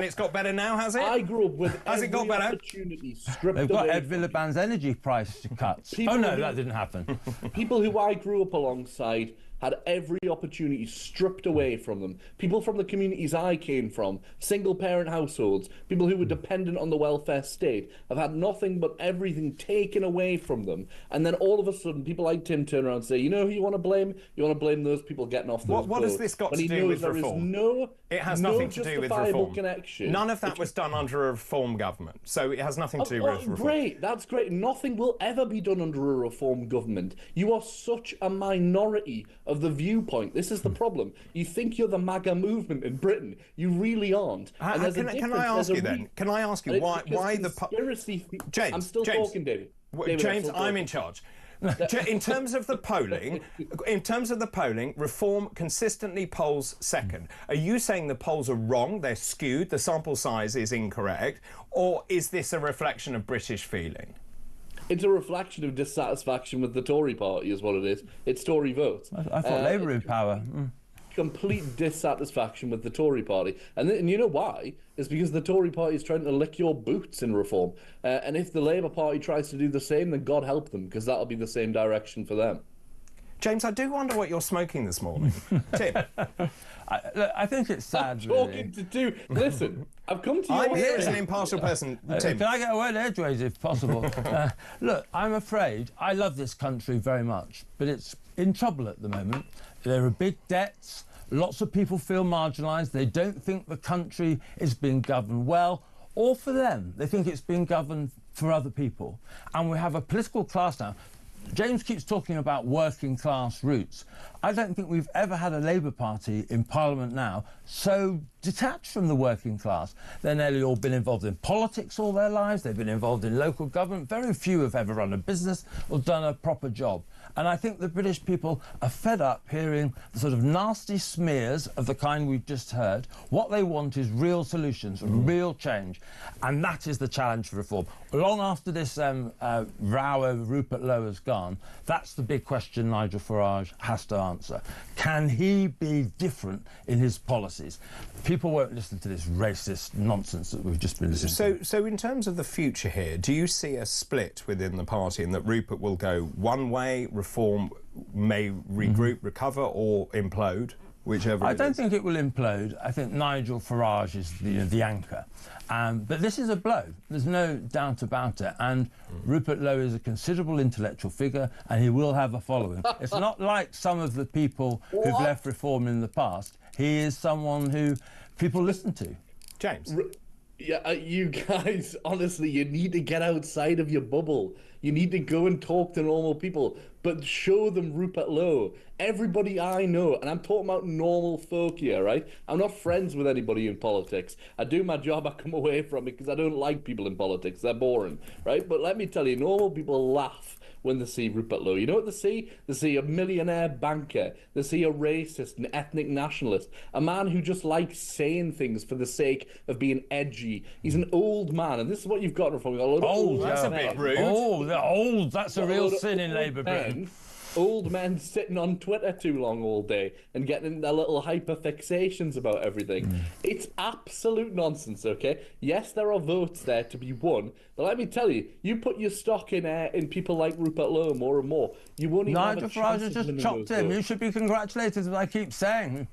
it's got better now, has it? I grew up with has it got better? Opportunity stripped They've got away Ed Miliband's energy price cuts. Oh no, that didn't happen. People who I grew up alongside had every opportunity stripped away from them. People from the communities I came from, single-parent households, people who were dependent on the welfare state, have had nothing but everything taken away from them. And then all of a sudden, people like Tim turn around and say, you know who you want to blame? You want to blame those people getting off those What has this got to do with reform? It has nothing to do with reform. Connection. None of that was done under a reform government, so it has nothing to do with reform. Great, that's great. Nothing will ever be done under a reform government. You are such a minority of the viewpoint. This is the problem. You think you're the MAGA movement in Britain. You really aren't. Can I ask you then? Can I ask you why the conspiracy? James, I'm still talking, David. James, I'm in charge. In terms of the polling, Reform consistently polls second. Are you saying the polls are wrong? They're skewed. The sample size is incorrect, or is this a reflection of British feeling? It's a reflection of dissatisfaction with the Tory party, is what it is. It's Tory votes. I thought Labour in power. Complete dissatisfaction with the Tory party. And you know why? It's because the Tory party is trying to lick your boots in reform. And if the Labour Party tries to do the same, then God help them, because that'll be the same direction for them. James, I do wonder what you're smoking this morning. Tim? I think it's sad, I'm talking to two. Listen, I've come to you. I'm here as an impartial person. Tim. Can I get a word edgeways if possible? Look, I'm afraid I love this country very much, but it's in trouble at the moment. There are big debts. Lots of people feel marginalised. They don't think the country is being governed well, or for them. They think it's being governed for other people. And we have a political class now. James keeps talking about working class roots. I don't think we've ever had a Labour Party in Parliament now so detached from the working class. They're nearly all been involved in politics all their lives. They've been involved in local government. Very few have ever run a business or done a proper job. And I think the British people are fed up hearing the sort of nasty smears of the kind we've just heard. What they want is real solutions, real change. And that is the challenge for reform. Long after this row over Rupert Lowe has gone, that's the big question Nigel Farage has to answer. Can he be different in his policies? People won't listen to this racist nonsense that we've just been listening to. So in terms of the future here, do you see a split within the party in that Rupert will go one way, Reform may regroup, recover, or implode, whichever I don't think it will implode. I think Nigel Farage is the anchor. But this is a blow. There's no doubt about it. And Rupert Lowe is a considerable intellectual figure, and he will have a following. It's not like some of the people who've left Reform in the past. He is someone who people listen to. James? Yeah, you guys, honestly, you need to get outside of your bubble. You need to go and talk to normal people, but show them Rupert Lowe. Everybody I know, and I'm talking about normal folk here, right? I'm not friends with anybody in politics. I do my job, I come away from it because I don't like people in politics. They're boring, right? But let me tell you, normal people laugh when they see Rupert Lowe. You know what they see? They see a millionaire banker. They see a racist, an ethnic nationalist, a man who just likes saying things for the sake of being edgy. He's an old man, and this is what you've got from. Old, that's a bit rude. Old, that's a real sin in Labour Britain. Old men sitting on Twitter too long all day and getting their little hyperfixations about everything. It's absolute nonsense, okay? Yes, there are votes there to be won, but let me tell you, you put your stock in people like Rupert Lowe more and more, you won't even have a chance. Nigel Farage has just chopped him. You should be congratulated, as I keep saying.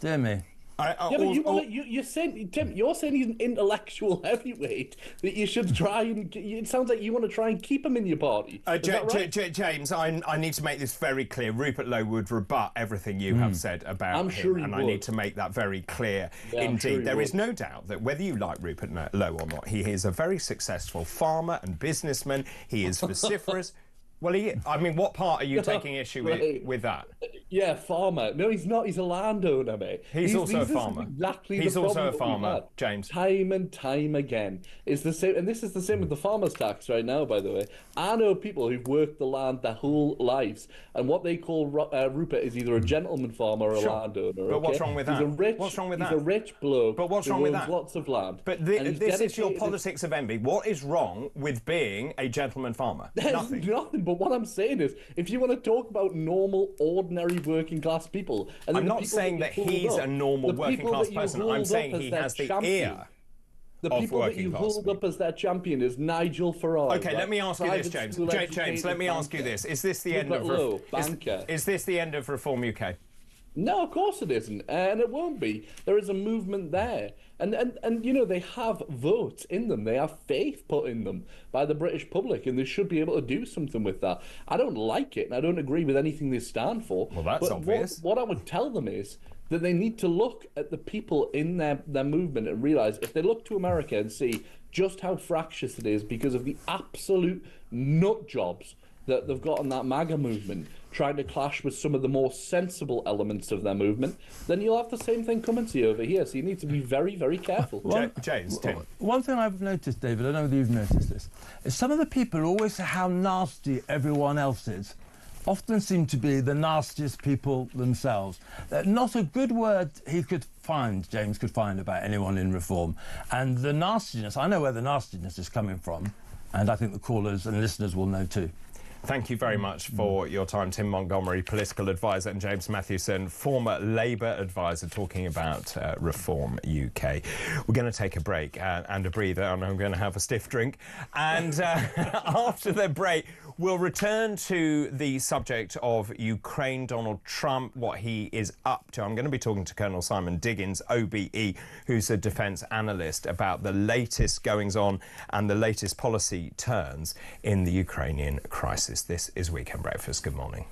Dear me. But you're saying, Tim, you're saying he's an intellectual heavyweight that you should try and. It sounds like you want to try and keep him in your party. James, I need to make this very clear. Rupert Lowe would rebut everything you have said about him, sure and I need to make that very clear. Indeed, there is no doubt that whether you like Rupert Lowe or not, he is a very successful farmer and businessman. He is vociferous. Well, I mean, what part are you taking issue with that? Yeah, farmer. No, he's not. He's a landowner, mate. He's also a farmer. Exactly. He's also a farmer, James. Time and time again. It's the same, and this is the same with the farmer's tax right now, by the way. I know people who've worked the land their whole lives, and what they call Rupert is either a gentleman farmer or a landowner. But what's wrong with that? What's wrong with that? He's a rich bloke. But what's wrong with that? Lots of land. But this is your politics of envy. What is wrong with being a gentleman farmer? Nothing. But what I'm saying is, if you want to talk about normal, ordinary working class people, and I'm not saying that he's a normal working class person. I'm saying he has the ear. The people that you hold up as their champion is Nigel Farage. Okay, let me ask you this, James. James, let me ask you this: Is this the end of Is this the end of Reform UK? No, of course it isn't, and it won't be. There is a movement there, and you know, they have votes in them. They have faith put in them by the British public, and they should be able to do something with that. I don't like it, and I don't agree with anything they stand for. Well, that's obvious. What I would tell them is that they need to look at the people in their movement and realise if they look to America and see just how fractious it is because of the absolute nut jobs that they've got in that MAGA movement, trying to clash with some of the more sensible elements of their movement, then you'll have the same thing coming to you over here. So you need to be very, very careful. James, Tim. One thing I've noticed, David, I know that you've noticed this, is some of the people who always say how nasty everyone else is often seem to be the nastiest people themselves. Not a good word James could find about anyone in Reform. And the nastiness, I know where the nastiness is coming from, and I think the callers and listeners will know too. Thank you very much for your time, Tim Montgomery, political advisor, and James Mathewson, former Labour advisor, talking about Reform UK. We're going to take a break and a breather, and I'm going to have a stiff drink. And after the break, we'll return to the subject of Ukraine, Donald Trump, what he is up to. I'm going to be talking to Colonel Simon Diggins, OBE, who's a defence analyst, about the latest goings-on and the latest policy turns in the Ukrainian crisis. This is Weekend Breakfast. Good morning.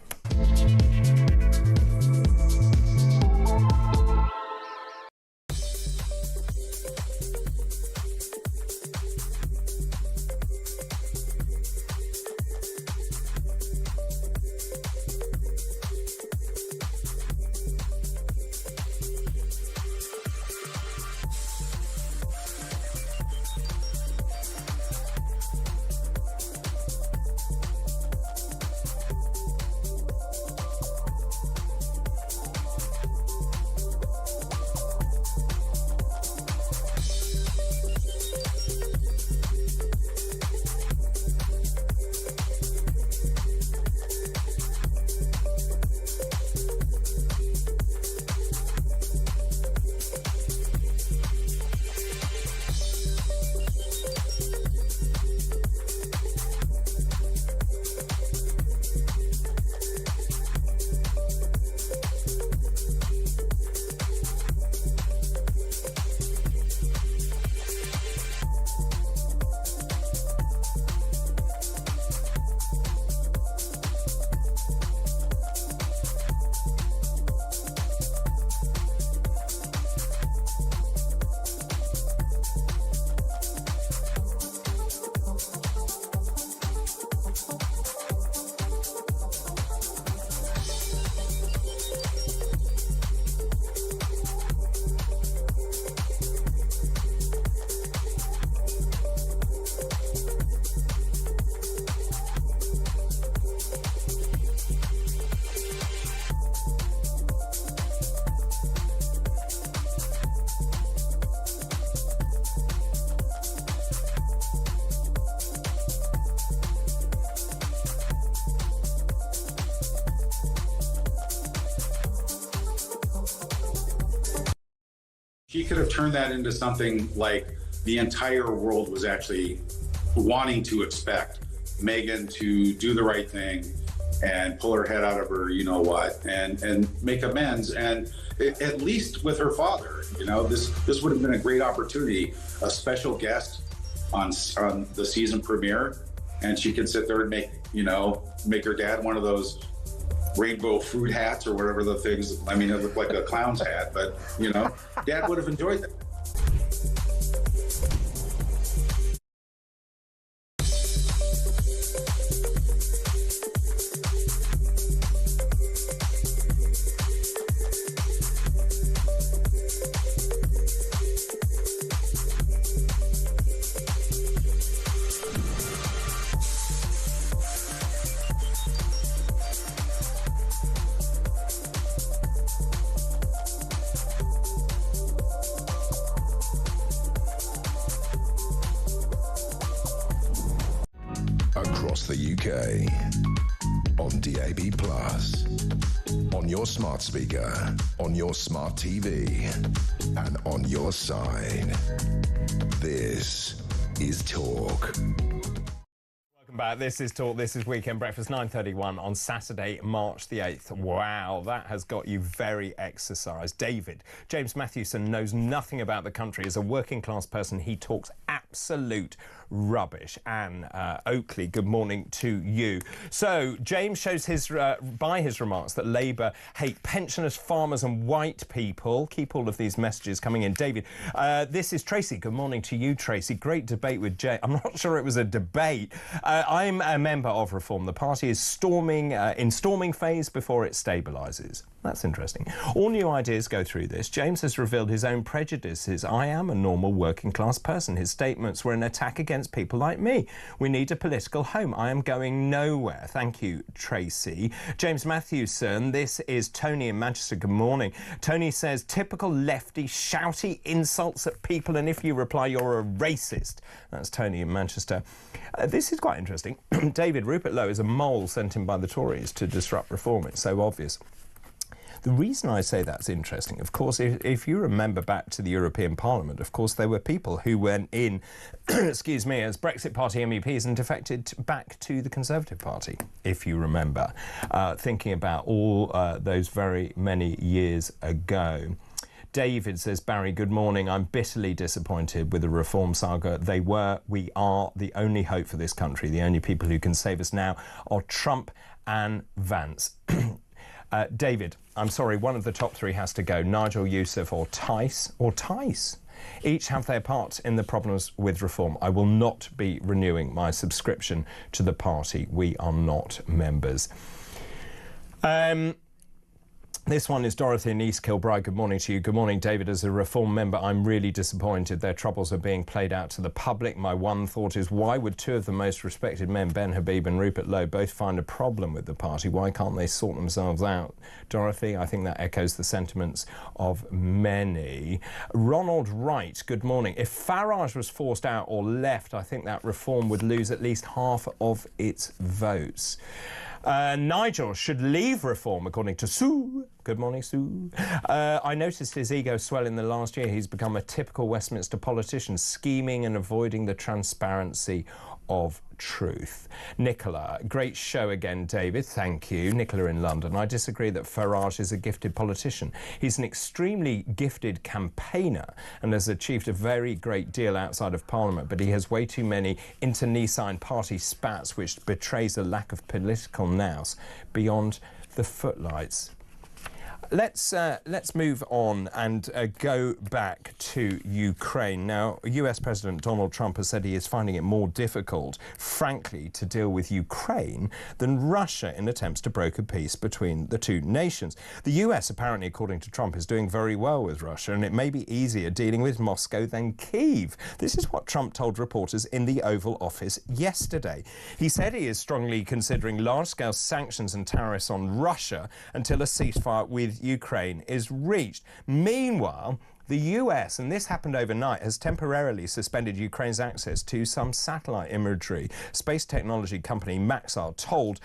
She could have turned that into something like the entire world was actually wanting to expect Meghan to do the right thing and pull her head out of her, you know what, and make amends. And at least with her father, you know, this would have been a great opportunity, a special guest on the season premiere, and she could sit there and make her dad one of those rainbow fruit hats or whatever the things. I mean, it looked like a clown's hat, but you know, Dad would have enjoyed that. Across the UK, on DAB+, on your smart speaker, on your smart TV, and on your side. This is Talk. Welcome back. This is Talk. This is Weekend Breakfast, 9:31 on Saturday, March the 8th. Wow, that has got you very exercised. David, James Matthewson knows nothing about the country. As a working class person, he talks absolute rubbish. Anne Oakley, good morning to you. So James shows by his remarks that Labour hate pensioners, farmers and white people. Keep all of these messages coming in. David, this is Tracy. Good morning to you, Tracy. Great debate with Jay. I'm not sure it was a debate. I'm a member of Reform. The party is in storming phase before it stabilises. That's interesting. All new ideas go through this. James has revealed his own prejudices. I am a normal working class person. His statements were an attack against people like me. We need a political home. I am going nowhere. Thank you, Tracy. James Matthewson, this is Tony in Manchester. Good morning. Tony says, typical lefty, shouty insults at people, and if you reply, you're a racist. That's Tony in Manchester. This is quite interesting. David, Rupert Lowe is a mole sent in by the Tories to disrupt reform. It's so obvious. The reason I say that's interesting, of course, if you remember back to the European Parliament, of course, there were people who went in, excuse me, as Brexit Party MEPs and defected back to the Conservative Party, if you remember, thinking about all those very many years ago. David says, Barry, good morning. I'm bitterly disappointed with the reform saga. We are the only hope for this country. The only people who can save us now are Trump and Vance. David, I'm sorry, one of the top three has to go. Nigel Youssef or Tice. Each have their part in the problems with reform. I will not be renewing my subscription to the party. We are not members. This one is Dorothy in East Kilbride. Good morning to you. Good morning, David. As a Reform member, I'm really disappointed. Their troubles are being played out to the public. My one thought is, why would two of the most respected men, Ben Habib and Rupert Lowe, both find a problem with the party? Why can't they sort themselves out? Dorothy, I think that echoes the sentiments of many. Ronald Wright, good morning. If Farage was forced out or left, I think that Reform would lose at least half of its votes. Nigel should leave Reform, according to Sue. Good morning, Sue. I noticed his ego swell in the last year. He's become a typical Westminster politician, scheming and avoiding the transparency of truth. Nicola, great show again, David. Thank you. Nicola in London. I disagree that Farage is a gifted politician. He's an extremely gifted campaigner and has achieved a very great deal outside of Parliament, but he has way too many internecine party spats, which betrays a lack of political nous beyond the footlights. Let's move on and go back to Ukraine. Now, US President Donald Trump has said he is finding it more difficult, frankly, to deal with Ukraine than Russia in attempts to broker peace between the two nations. The US, apparently, according to Trump, is doing very well with Russia, and it may be easier dealing with Moscow than Kyiv. This is what Trump told reporters in the Oval Office yesterday. He said he is strongly considering large-scale sanctions and tariffs on Russia until a ceasefire with Ukraine is reached. Meanwhile, the US, and this happened overnight, has temporarily suspended Ukraine's access to some satellite imagery. Space technology company Maxar told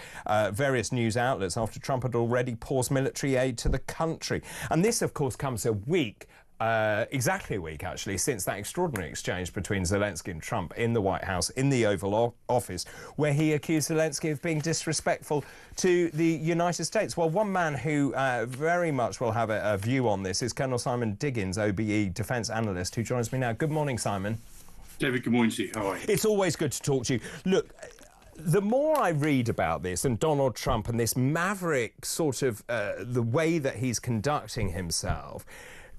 various news outlets after Trump had already paused military aid to the country. And this, of course, comes a week exactly a week, actually, since that extraordinary exchange between Zelensky and Trump in the White House, in the Oval Office, where he accused Zelensky of being disrespectful to the United States. Well, one man who very much will have a view on this is Colonel Simon Diggins, OBE defence analyst, who joins me now. Good morning, Simon. David, good morning to you. How are you? It's always good to talk to you. Look, the more I read about this and Donald Trump and this maverick sort of the way that he's conducting himself,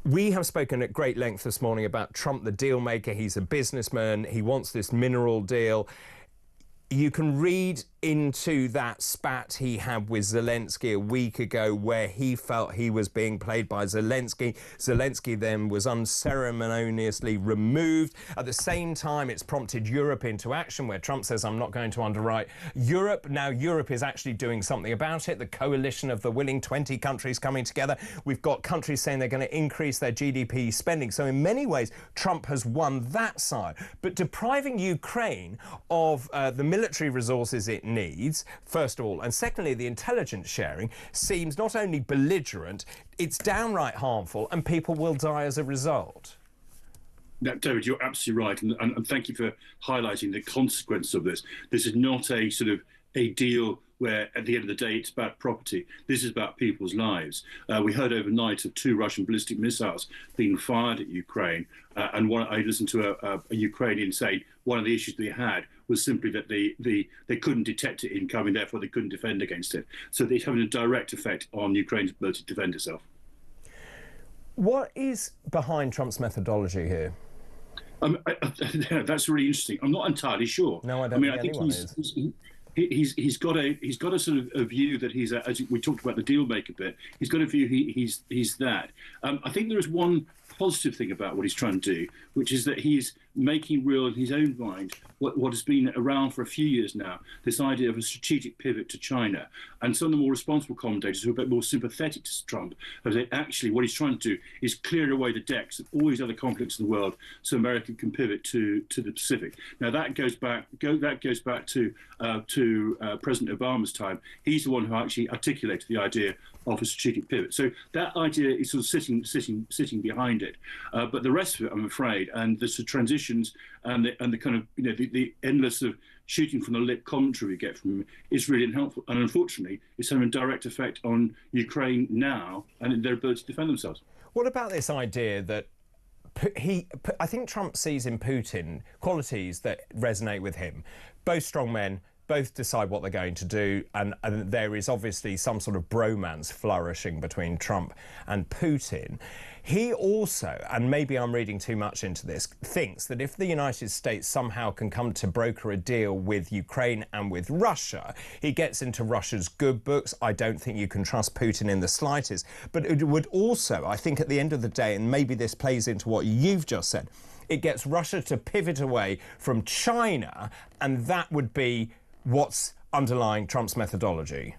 we have spoken at great length this morning about Trump, the deal maker. He's a businessman. He wants this mineral deal. You can read into that spat he had with Zelensky a week ago where he felt he was being played by Zelensky. Zelensky then was unceremoniously removed. At the same time, it's prompted Europe into action where Trump says, I'm not going to underwrite Europe. Now, Europe is actually doing something about it. The coalition of the willing 20 countries coming together. We've got countries saying they're going to increase their GDP spending. So in many ways, Trump has won that side. But depriving Ukraine of the military resources it needs, first of all, and secondly, the intelligence sharing seems not only belligerent, it's downright harmful, and people will die as a result. Now, David, you're absolutely right, and thank you for highlighting the consequence of this. This is not a sort of a deal where at the end of the day it's about property. This is about people's lives. We heard overnight of 2 Russian ballistic missiles being fired at Ukraine, and I listened to a Ukrainian say one of the issues they had was simply that they couldn't detect it incoming, therefore they couldn't defend against it. So it's having a direct effect on Ukraine's ability to defend itself. What is behind Trump's methodology here? That's really interesting. I'm not entirely sure. No, I don't think anyone is. He's got a sort of a view that he's, as we talked about the deal maker bit, he's got a view he's that. I think there is one positive thing about what he's trying to do, which is that he's making real in his own mind what has been around for a few years now, this idea of a strategic pivot to China. And some of the more responsible commentators who are a bit more sympathetic to Trump have said actually what he's trying to do is clear away the decks of all these other conflicts in the world so America can pivot to the Pacific. Now that goes back to President Obama's time. He's the one who actually articulated the idea of a strategic pivot. So that idea is sort of sitting behind it. But the rest of it, I'm afraid, and the sort of transitions and the kind of, you know, the endless of shooting from the lip commentary we get from him is really unhelpful. And unfortunately, it's having a direct effect on Ukraine now and their ability to defend themselves. What about this idea that I think Trump sees in Putin qualities that resonate with him, both strong men, both decide what they're going to do, and there is obviously some sort of bromance flourishing between Trump and Putin. He also, and maybe I'm reading too much into this, thinks that if the United States somehow can come to broker a deal with Ukraine and with Russia, he gets into Russia's good books. I don't think you can trust Putin in the slightest. But it would also, I think at the end of the day, and maybe this plays into what you've just said, it gets Russia to pivot away from China, and that would be what's underlying Trump's methodology.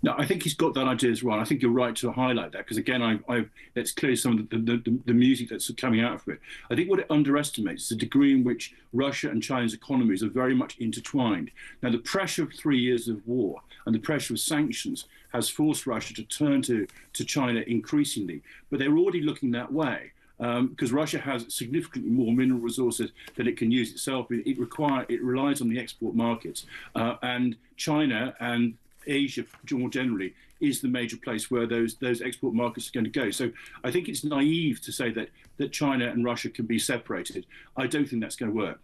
No, I think he's got that idea as well. I think you're right to highlight that because, again, it's clear some of the music that's coming out of it. I think what it underestimates is the degree in which Russia and China's economies are very much intertwined. Now, the pressure of 3 years of war and the pressure of sanctions has forced Russia to turn to China increasingly, but they're already looking that way. Because Russia has significantly more mineral resources than it can use itself. It relies on the export markets, and China and Asia more generally is the major place where those export markets are going to go. So I think it's naive to say that China and Russia can be separated. I don't think that's going to work.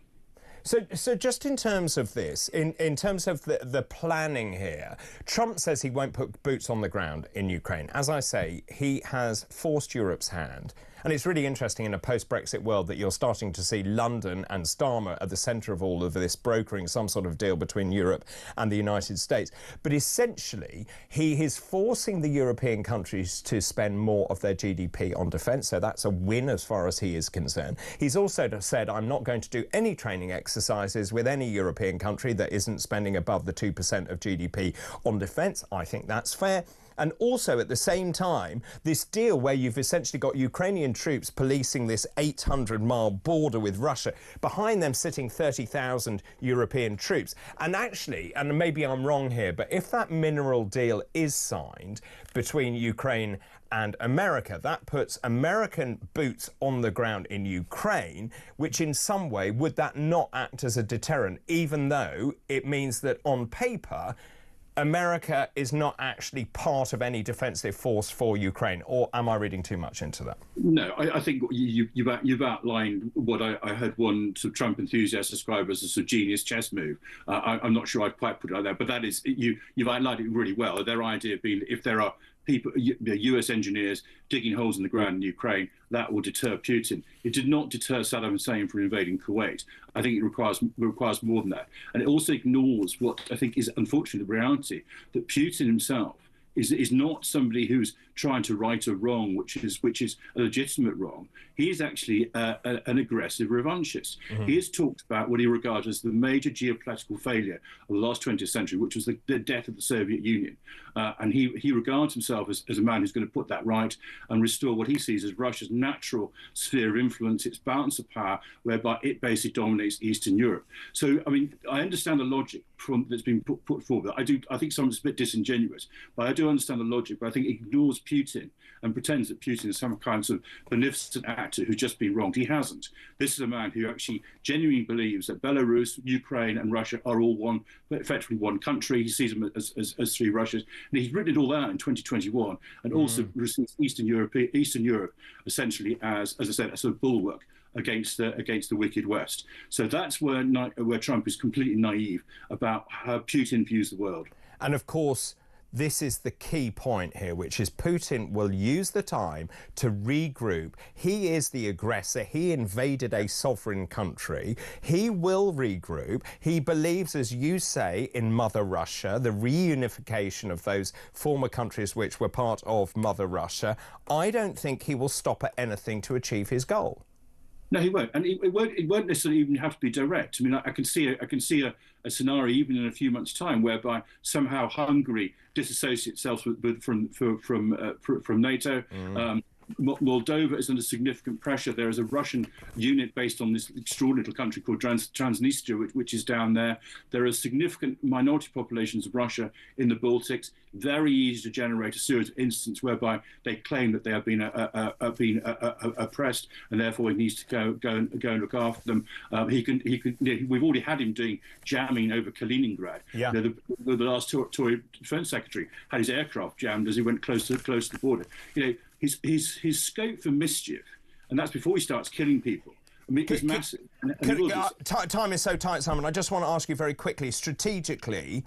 So just in terms of this, in terms of the planning here, Trump says he won't put boots on the ground in Ukraine. As I say, he has forced Europe's hand. And it's really interesting in a post-Brexit world that you're starting to see London and Starmer at the centre of all of this, brokering some sort of deal between Europe and the United States. But essentially, he is forcing the European countries to spend more of their GDP on defence. So that's a win as far as he is concerned. He's also said, I'm not going to do any training exercises with any European country that isn't spending above the 2% of GDP on defence. I think that's fair. And also, at the same time, this deal where you've essentially got Ukrainian troops policing this 800-mile border with Russia, behind them sitting 30,000 European troops. And actually, and maybe I'm wrong here, but if that mineral deal is signed between Ukraine and America, that puts American boots on the ground in Ukraine, which in some way, would that not act as a deterrent, even though it means that on paper, America is not actually part of any defensive force for Ukraine? Or am I reading too much into that? No, I think you've outlined what I heard one sort of Trump enthusiast describe as a sort of genius chess move. I'm not sure I'd quite put it like that, but that is, you've outlined it really well. Their idea being if there are people, US engineers digging holes in the ground in Ukraine, that will deter Putin. It did not deter Saddam Hussein from invading Kuwait. I think it requires more than that. And it also ignores what I think is unfortunately the reality, that Putin himself is not somebody who's trying to right a wrong, which is a legitimate wrong. He is actually an aggressive revanchist. Mm-hmm. He has talked about what he regards as the major geopolitical failure of the last 20th century, which was the death of the Soviet Union. And he regards himself as a man who's going to put that right and restore what he sees as Russia's natural sphere of influence, its balance of power, whereby it basically dominates Eastern Europe. So, I mean, I understand the logic that's been put forward. I think some of it's a bit disingenuous, but I do understand the logic, but I think it ignores Putin and pretends that Putin is some kind of beneficent actor who's just been wronged. He hasn't. This is a man who actually genuinely believes that Belarus, Ukraine and Russia are all one, effectively one country. He sees them as three Russias. And he's written it all out in 2021 and also receives Eastern Europe essentially as I said, a sort of bulwark against the wicked West. So that's where Trump is completely naive about how Putin views the world. And of course, this is the key point here, which is Putin will use the time to regroup. He is the aggressor. He invaded a sovereign country. He will regroup. He believes, as you say, in Mother Russia, the reunification of those former countries which were part of Mother Russia. I don't think he will stop at anything to achieve his goal. No, he won't, and it won't necessarily even have to be direct. I mean, I can see a scenario even in a few months' time whereby somehow Hungary disassociates itself from NATO. Moldova is under significant pressure. There is a Russian unit based on this extraordinary little country called Transnistria, which is down there. There are significant minority populations of Russia in the Baltics. Very easy to generate a series of instances whereby they claim that they have been oppressed, and therefore he needs to go and look after them. We've already had him doing jamming over Kaliningrad. Yeah. The last Tory defence secretary had his aircraft jammed as he went close to the border. His scope for mischief, and that's before he starts killing people, I mean, it's massive. Time is so tight, Simon. I just want to ask you very quickly, strategically,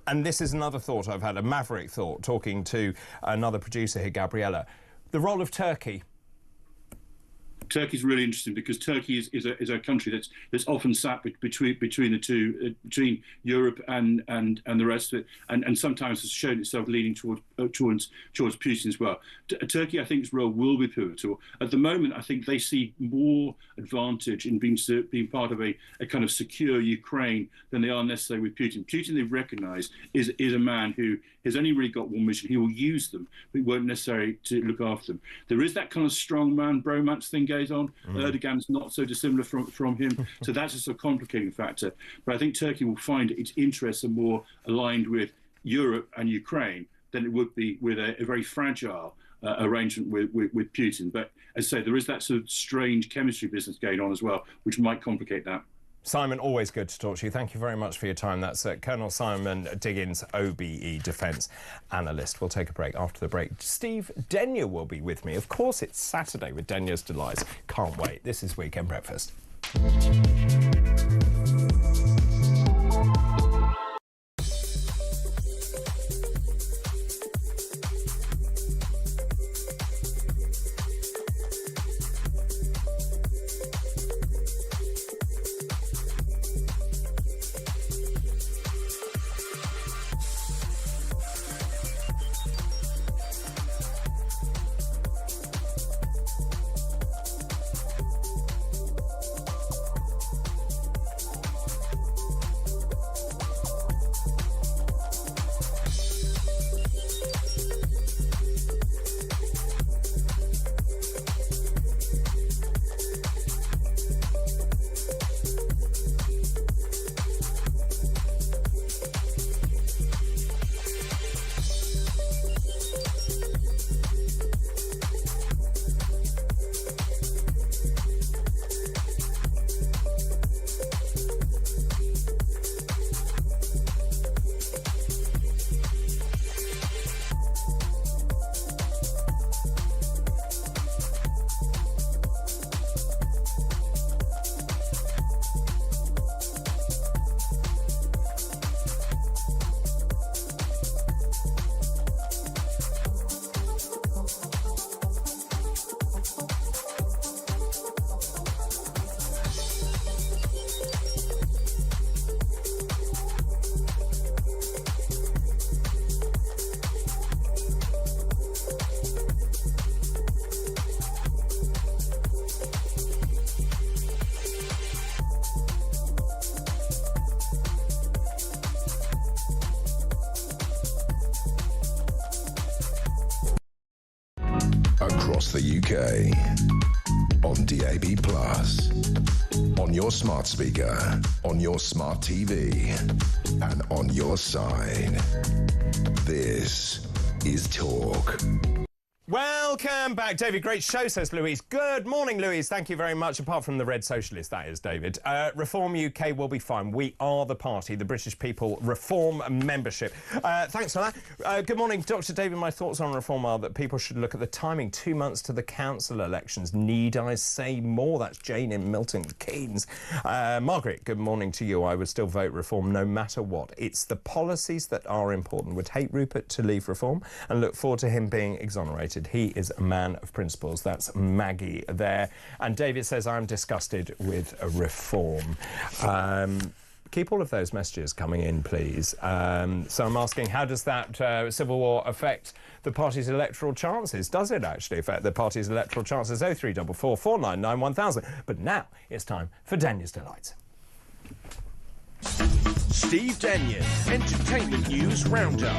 and this is another thought I've had, a maverick thought, talking to another producer here, Gabriella, the role of Turkey. Turkey's really interesting because Turkey is a country that's often sat between the two, between Europe and the rest of it, and sometimes has shown itself leaning towards Putin as well. Turkey, I think's role will be pivotal. At the moment, I think they see more advantage in being part of a kind of secure Ukraine than they are necessarily with Putin. Putin, they recognise, is a man who has only really got one mission. He will use them, but he won't necessarily to look after them. There is that kind of strongman bromance thing goes on. Erdogan's not so dissimilar from him, so that's a sort of complicating factor. But I think Turkey will find its interests are more aligned with Europe and Ukraine than it would be with a very fragile arrangement with Putin. But as I say, there is that sort of strange chemistry business going on as well, which might complicate that. Simon, always good to talk to you. Thank you very much for your time. That's Colonel Simon Diggins, OBE Defence Analyst. We'll take a break. After the break, Steve Denyer will be with me. Of course, it's Saturday with Denyer's Delights. Can't wait. This is Weekend Breakfast. across the UK, on DAB+, on your smart speaker, on your smart TV, and on your side. This is Talk. Welcome back, David. Great show, says Louise. Good morning, Louise. Thank you very much. Apart from the Red Socialist, that is, David. Reform UK will be fine. We are the party, the British people reform membership. Thanks for that. Good morning, Dr. David. My thoughts on reform are that people should look at the timing. 2 months to the council elections. Need I say more? That's Jane in Milton Keynes. Margaret, good morning to you. I would still vote reform no matter what. It's the policies that are important. Would hate Rupert to leave reform and look forward to him being exonerated. He is a man of principles. That's Maggie there. And David says, I'm disgusted with reform. Keep all of those messages coming in, please. So I'm asking, how does that civil war affect the party's electoral chances? Does it actually affect the party's electoral chances? 0344 499 1000. But now it's time for Danya's Delights. Steve Denyer, Entertainment News Roundup.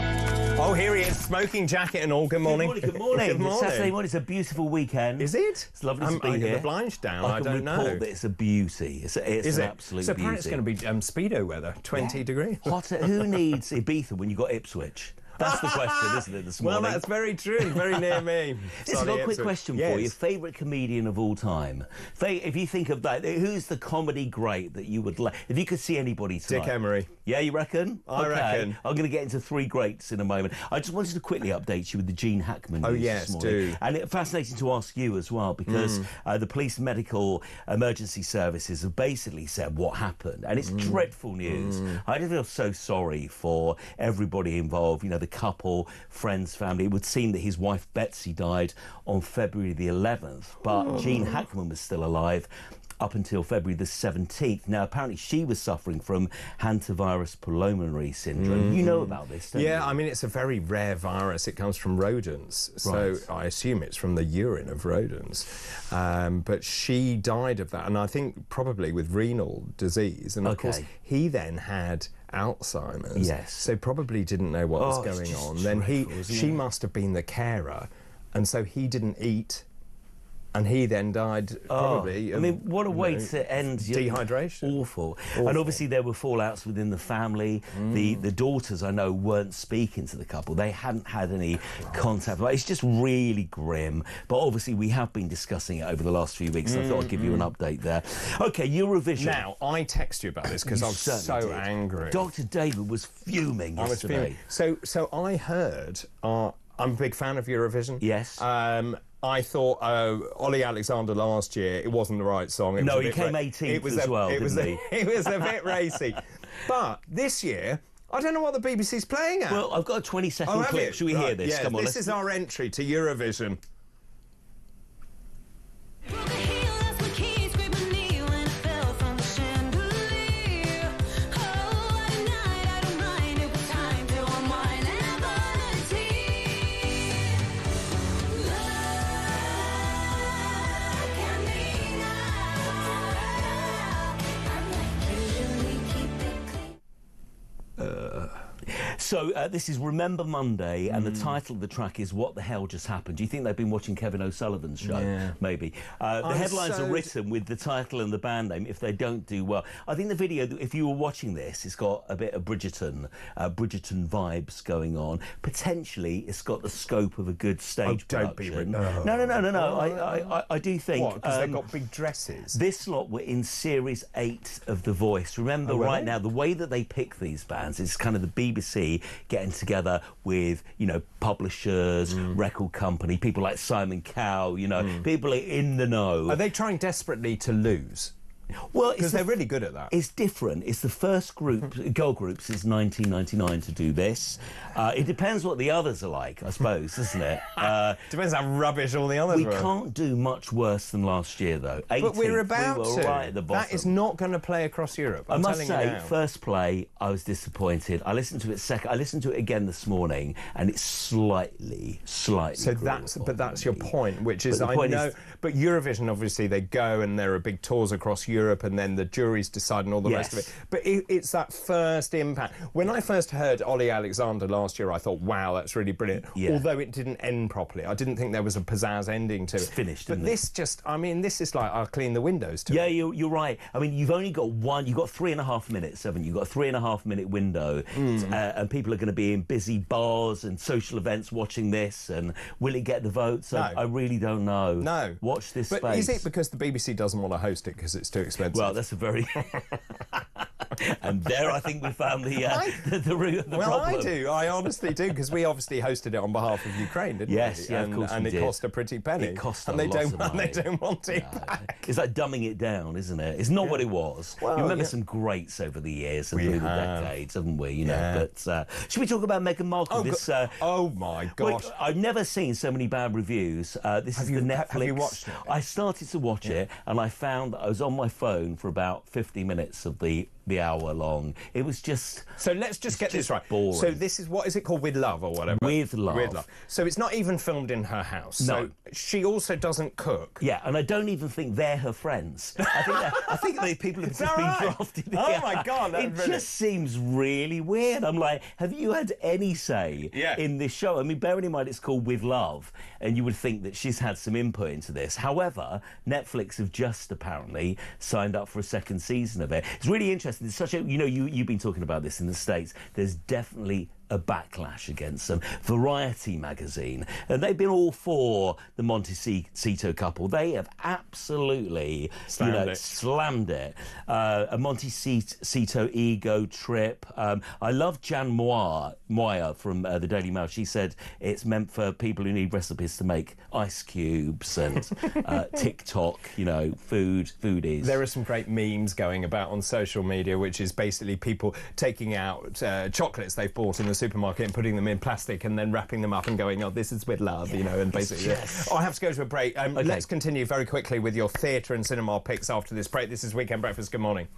Oh, here he is, smoking jacket and all. Good morning. Good morning. Good morning. It's Saturday morning. It's a beautiful weekend. Is it? It's lovely to be I here. get the blinds down. I don't know. I can report that it's a beauty. It's an absolute so beauty. apparently it's going to be Speedo weather, 20 degrees. Hotter. Who needs Ibiza when you've got Ipswich? That's the question, isn't it, this morning? Well, that's very true. Very near me. Just got a quick question for you. Favourite comedian of all time? If you think of that, who's the comedy great that you would like? If you could see anybody tonight. Dick Emery. Yeah, you reckon? I reckon. I'm going to get into three greats in a moment. I just wanted to quickly update you with the Gene Hackman news this morning. Do. And it's fascinating to ask you as well, because the police medical emergency services have basically said what happened. And it's dreadful news. I feel so sorry for everybody involved, you know, the couple, friends, family. It would seem that his wife Betsy died on February the 11th, but Gene Hackman was still alive up until February the 17th. Now, apparently she was suffering from hantavirus pulmonary syndrome. You know about this, don't you? Yeah, I mean, it's a very rare virus. It comes from rodents, so I assume it's from the urine of rodents. But she died of that, and I think probably with renal disease. And, of course, he then had Alzheimer's. Yes. So probably didn't know what was going on. Then she must have been the carer, and so he didn't eat. And he then died, probably. I mean, what a way to end dehydration. Awful. And obviously there were fallouts within the family. The daughters, I know, weren't speaking to the couple. They hadn't had any contact. It's just really grim. But obviously we have been discussing it over the last few weeks. So I thought I'd give you an update there. OK, Eurovision. Now, I text you about this because I was so angry. Dr. David was fuming yesterday. So I heard... I'm a big fan of Eurovision. Yes. I thought Ollie Alexander last year, it wasn't the right song. No, he came 18th as well, didn't he? It was a bit racy. But this year, I don't know what the BBC's playing at. Well, I've got a 20-second clip. Should we hear this? Yeah, Come on, this is our entry to Eurovision. So this is Remember Monday, and the title of the track is What the Hell Just Happened. Do you think they've been watching Kevin O'Sullivan's show? Yeah. Maybe. The headlines are written with the title and the band name if they don't do well. I think the video, if you were watching this, it's got a bit of Bridgerton vibes going on. Potentially, it's got the scope of a good stage production. No. I do think... What, because they've got big dresses? This lot were in Series 8 of The Voice. Remember, now, the way that they pick these bands is kind of the BBC getting together with, you know, publishers, record company, people like Simon Cowell, you know, people in the know. Are they trying desperately to lose? Well, because they're really good at that. It's different. It's the first girl group since 1999 to do this. It depends what the others are like, I suppose, doesn't it? Depends how rubbish all the others were. We can't do much worse than last year, though. 18th, but we're about to. Right at the bottom. That is not going to play across Europe. I must say, first play, I was disappointed. I listened to it I listened to it again this morning, and it's slightly. So that's your point, which is I know. But Eurovision, obviously, they go and there are big tours across Europe. Europe, and then the juries decide and all the rest of it. But it's that first impact. When I first heard Ollie Alexander last year, I thought, wow, that's really brilliant. Yeah. Although it didn't end properly. I didn't think there was a pizzazz ending to it. It's finished, but this just, I mean, this is like, I'll clean the windows to it. You're right. I mean, you've only got you've got 3.5 minutes, haven't you? You've got a 3.5 minute window, and people are going to be in busy bars and social events watching this, and will it get the votes? No. I really don't know. No. Watch this But space. is it because the BBC doesn't want to host it because it's too expensive? Well, that's a very... And there, I think we found the root of the well, problem. I do. I honestly do, because we obviously hosted it on behalf of Ukraine, didn't we? Yeah, of course and we it did. cost a pretty penny. It cost and a they lot don't, of money. and they don't want it back. It's like dumbing it down, isn't it? It's not what it was. Well, you remember some greats over the years and through the decades, haven't we? You know. Yeah. But should we talk about Meghan Markle? Oh my gosh! Well, I've never seen so many bad reviews. This is the Netflix. Have you watched it? I started to watch it, and I found that I was on my phone for about 50 minutes of the hour long. It was just... So let's just get this right. Boring. So this is, what is it called, With Love or whatever? With Love. With Love. So it's not even filmed in her house. No. So she also doesn't cook. Yeah, and I don't even think they're her friends. I think the people have just been drafted here. Oh my God, that's it brilliant. just seems really weird. I'm like, have you had any say in this show? I mean, bearing in mind it's called With Love, and you would think that she's had some input into this. However, Netflix have just apparently signed up for a second season of it. It's really interesting. It's such a, you know, you've been talking about this in the States. There's definitely a backlash against them. Variety magazine, and they've been all for the Montecito couple. They have absolutely slammed it. A Montecito ego trip. I love Jan Moyer from the Daily Mail. She said it's meant for people who need recipes to make ice cubes and TikTok, you know, foodies. There are some great memes going about on social media, which is basically people taking out chocolates they've bought in the supermarket and putting them in plastic and then wrapping them up and going, oh, this is with love, you know, and basically... Oh, I have to go to a break. Okay. Let's continue very quickly with your theatre and cinema picks after this break. This is Weekend Breakfast. Good morning.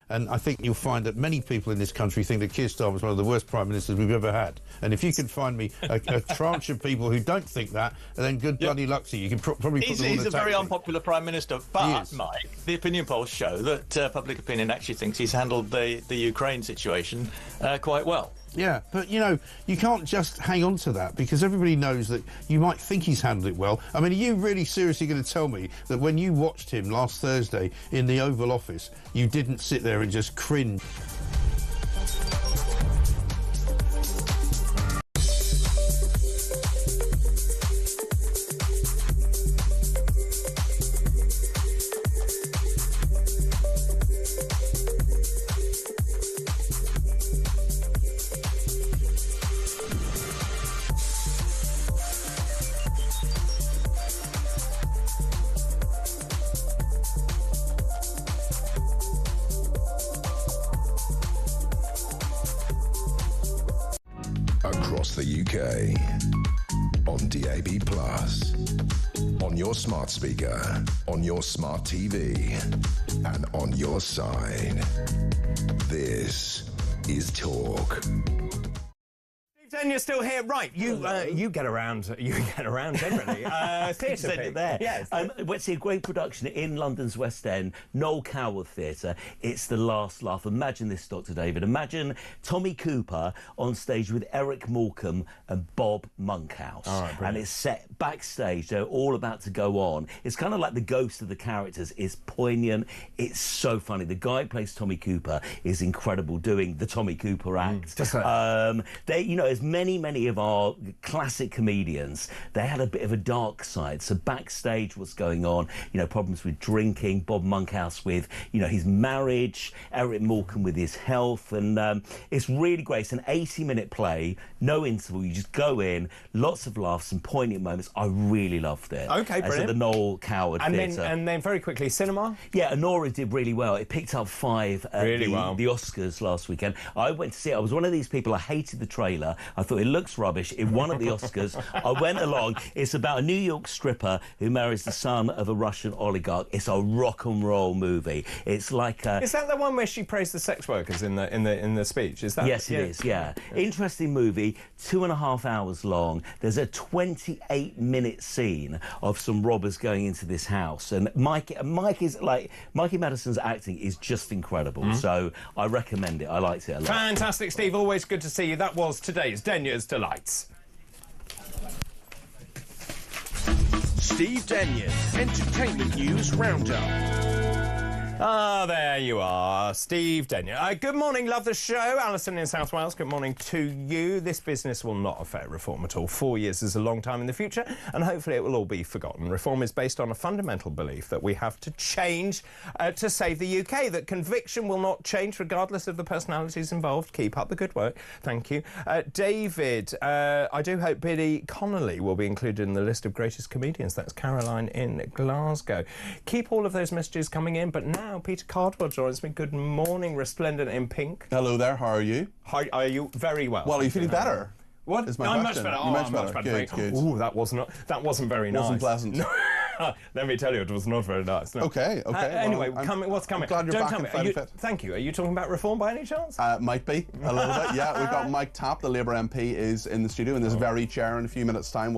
And I think you'll find that many people in this country think that Keir Starmer is one of the worst prime ministers we've ever had. And if you can find me a tranche of people who don't think that, then good bloody luck to you. You can probably put them on He's the a very taxi. unpopular prime minister. But, Mike, the opinion polls show that public opinion actually thinks he's handled the Ukraine situation quite well. Yeah, but, you know, you can't just hang on to that because everybody knows that you might think he's handled it well. I mean, are you really seriously going to tell me that when you watched him last Thursday in the Oval Office, you didn't sit there and just cringe? Across the UK, on DAB+, on your smart speaker, on your smart TV, and on your side. This is Talk. And you're still here, right? You get around. You get around generally. Theatre there. Yes. We'll see a great production in London's West End, Noel Coward Theatre. It's The Last Laugh. Imagine this, Dr. David. Imagine Tommy Cooper on stage with Eric Morecambe and Bob Monkhouse. And it's set backstage. They're all about to go on. It's kind of like the ghost of the characters. It's poignant. It's so funny. The guy who plays Tommy Cooper is incredible doing the Tommy Cooper act. You know, as many of our classic comedians, they had a bit of a dark side. So backstage, what's going on? You know, problems with drinking. Bob Monkhouse with, you know, his marriage. Eric Morecambe with his health, and it's really great. It's an 80-minute play, no interval. You just go in, lots of laughs and poignant moments. I really loved it. Okay, brilliant. At the Noel Coward Theatre. And then very quickly, cinema. Yeah, Honora did really well. It picked up 5 at the Oscars last weekend. I went to see it. I was one of these people. I hated the trailer. I thought it looks rubbish. It won at the Oscars. I went along. It's about a New York stripper who marries the son of a Russian oligarch. It's a rock and roll movie. It's like Is that the one where she praised the sex workers in the speech? Is that? Yes, it is. Yeah. Interesting movie. 2.5 hours long. There's a 28-minute scene of some robbers going into this house, and Mikey Madison's acting is just incredible. So I recommend it. I liked it a lot. Fantastic, Steve. Always good to see you. That was today's Denya's Delights. Steve Denya's Entertainment News Roundup. Ah, there you are, Steve Denya. Good morning, love the show. Alison in South Wales, good morning to you. This business will not affect reform at all. 4 years is a long time in the future, and hopefully it will all be forgotten. Reform is based on a fundamental belief that we have to change to save the UK, that conviction will not change regardless of the personalities involved. Keep up the good work. Thank you. David, I do hope Billy Connolly will be included in the list of greatest comedians. That's Caroline in Glasgow. Keep all of those messages coming in, but now Peter Cardwell joins me. Good morning, resplendent in pink. Hello there, how are you? How are you? Very well. Well, are you feeling better? What? Is my I'm question. much better. I'm much better. Good. Ooh, that wasn't very nice. Wasn't pleasant. Let me tell you, it was not very nice. No. Okay. Anyway, well, what's coming? I'm glad you're Don't back and fit. Thank you. Are you talking about reform by any chance? Might be a little bit. Yeah, we've got Mike Tapp, the Labour MP, is in the studio in this very chair in a few minutes' time. We'll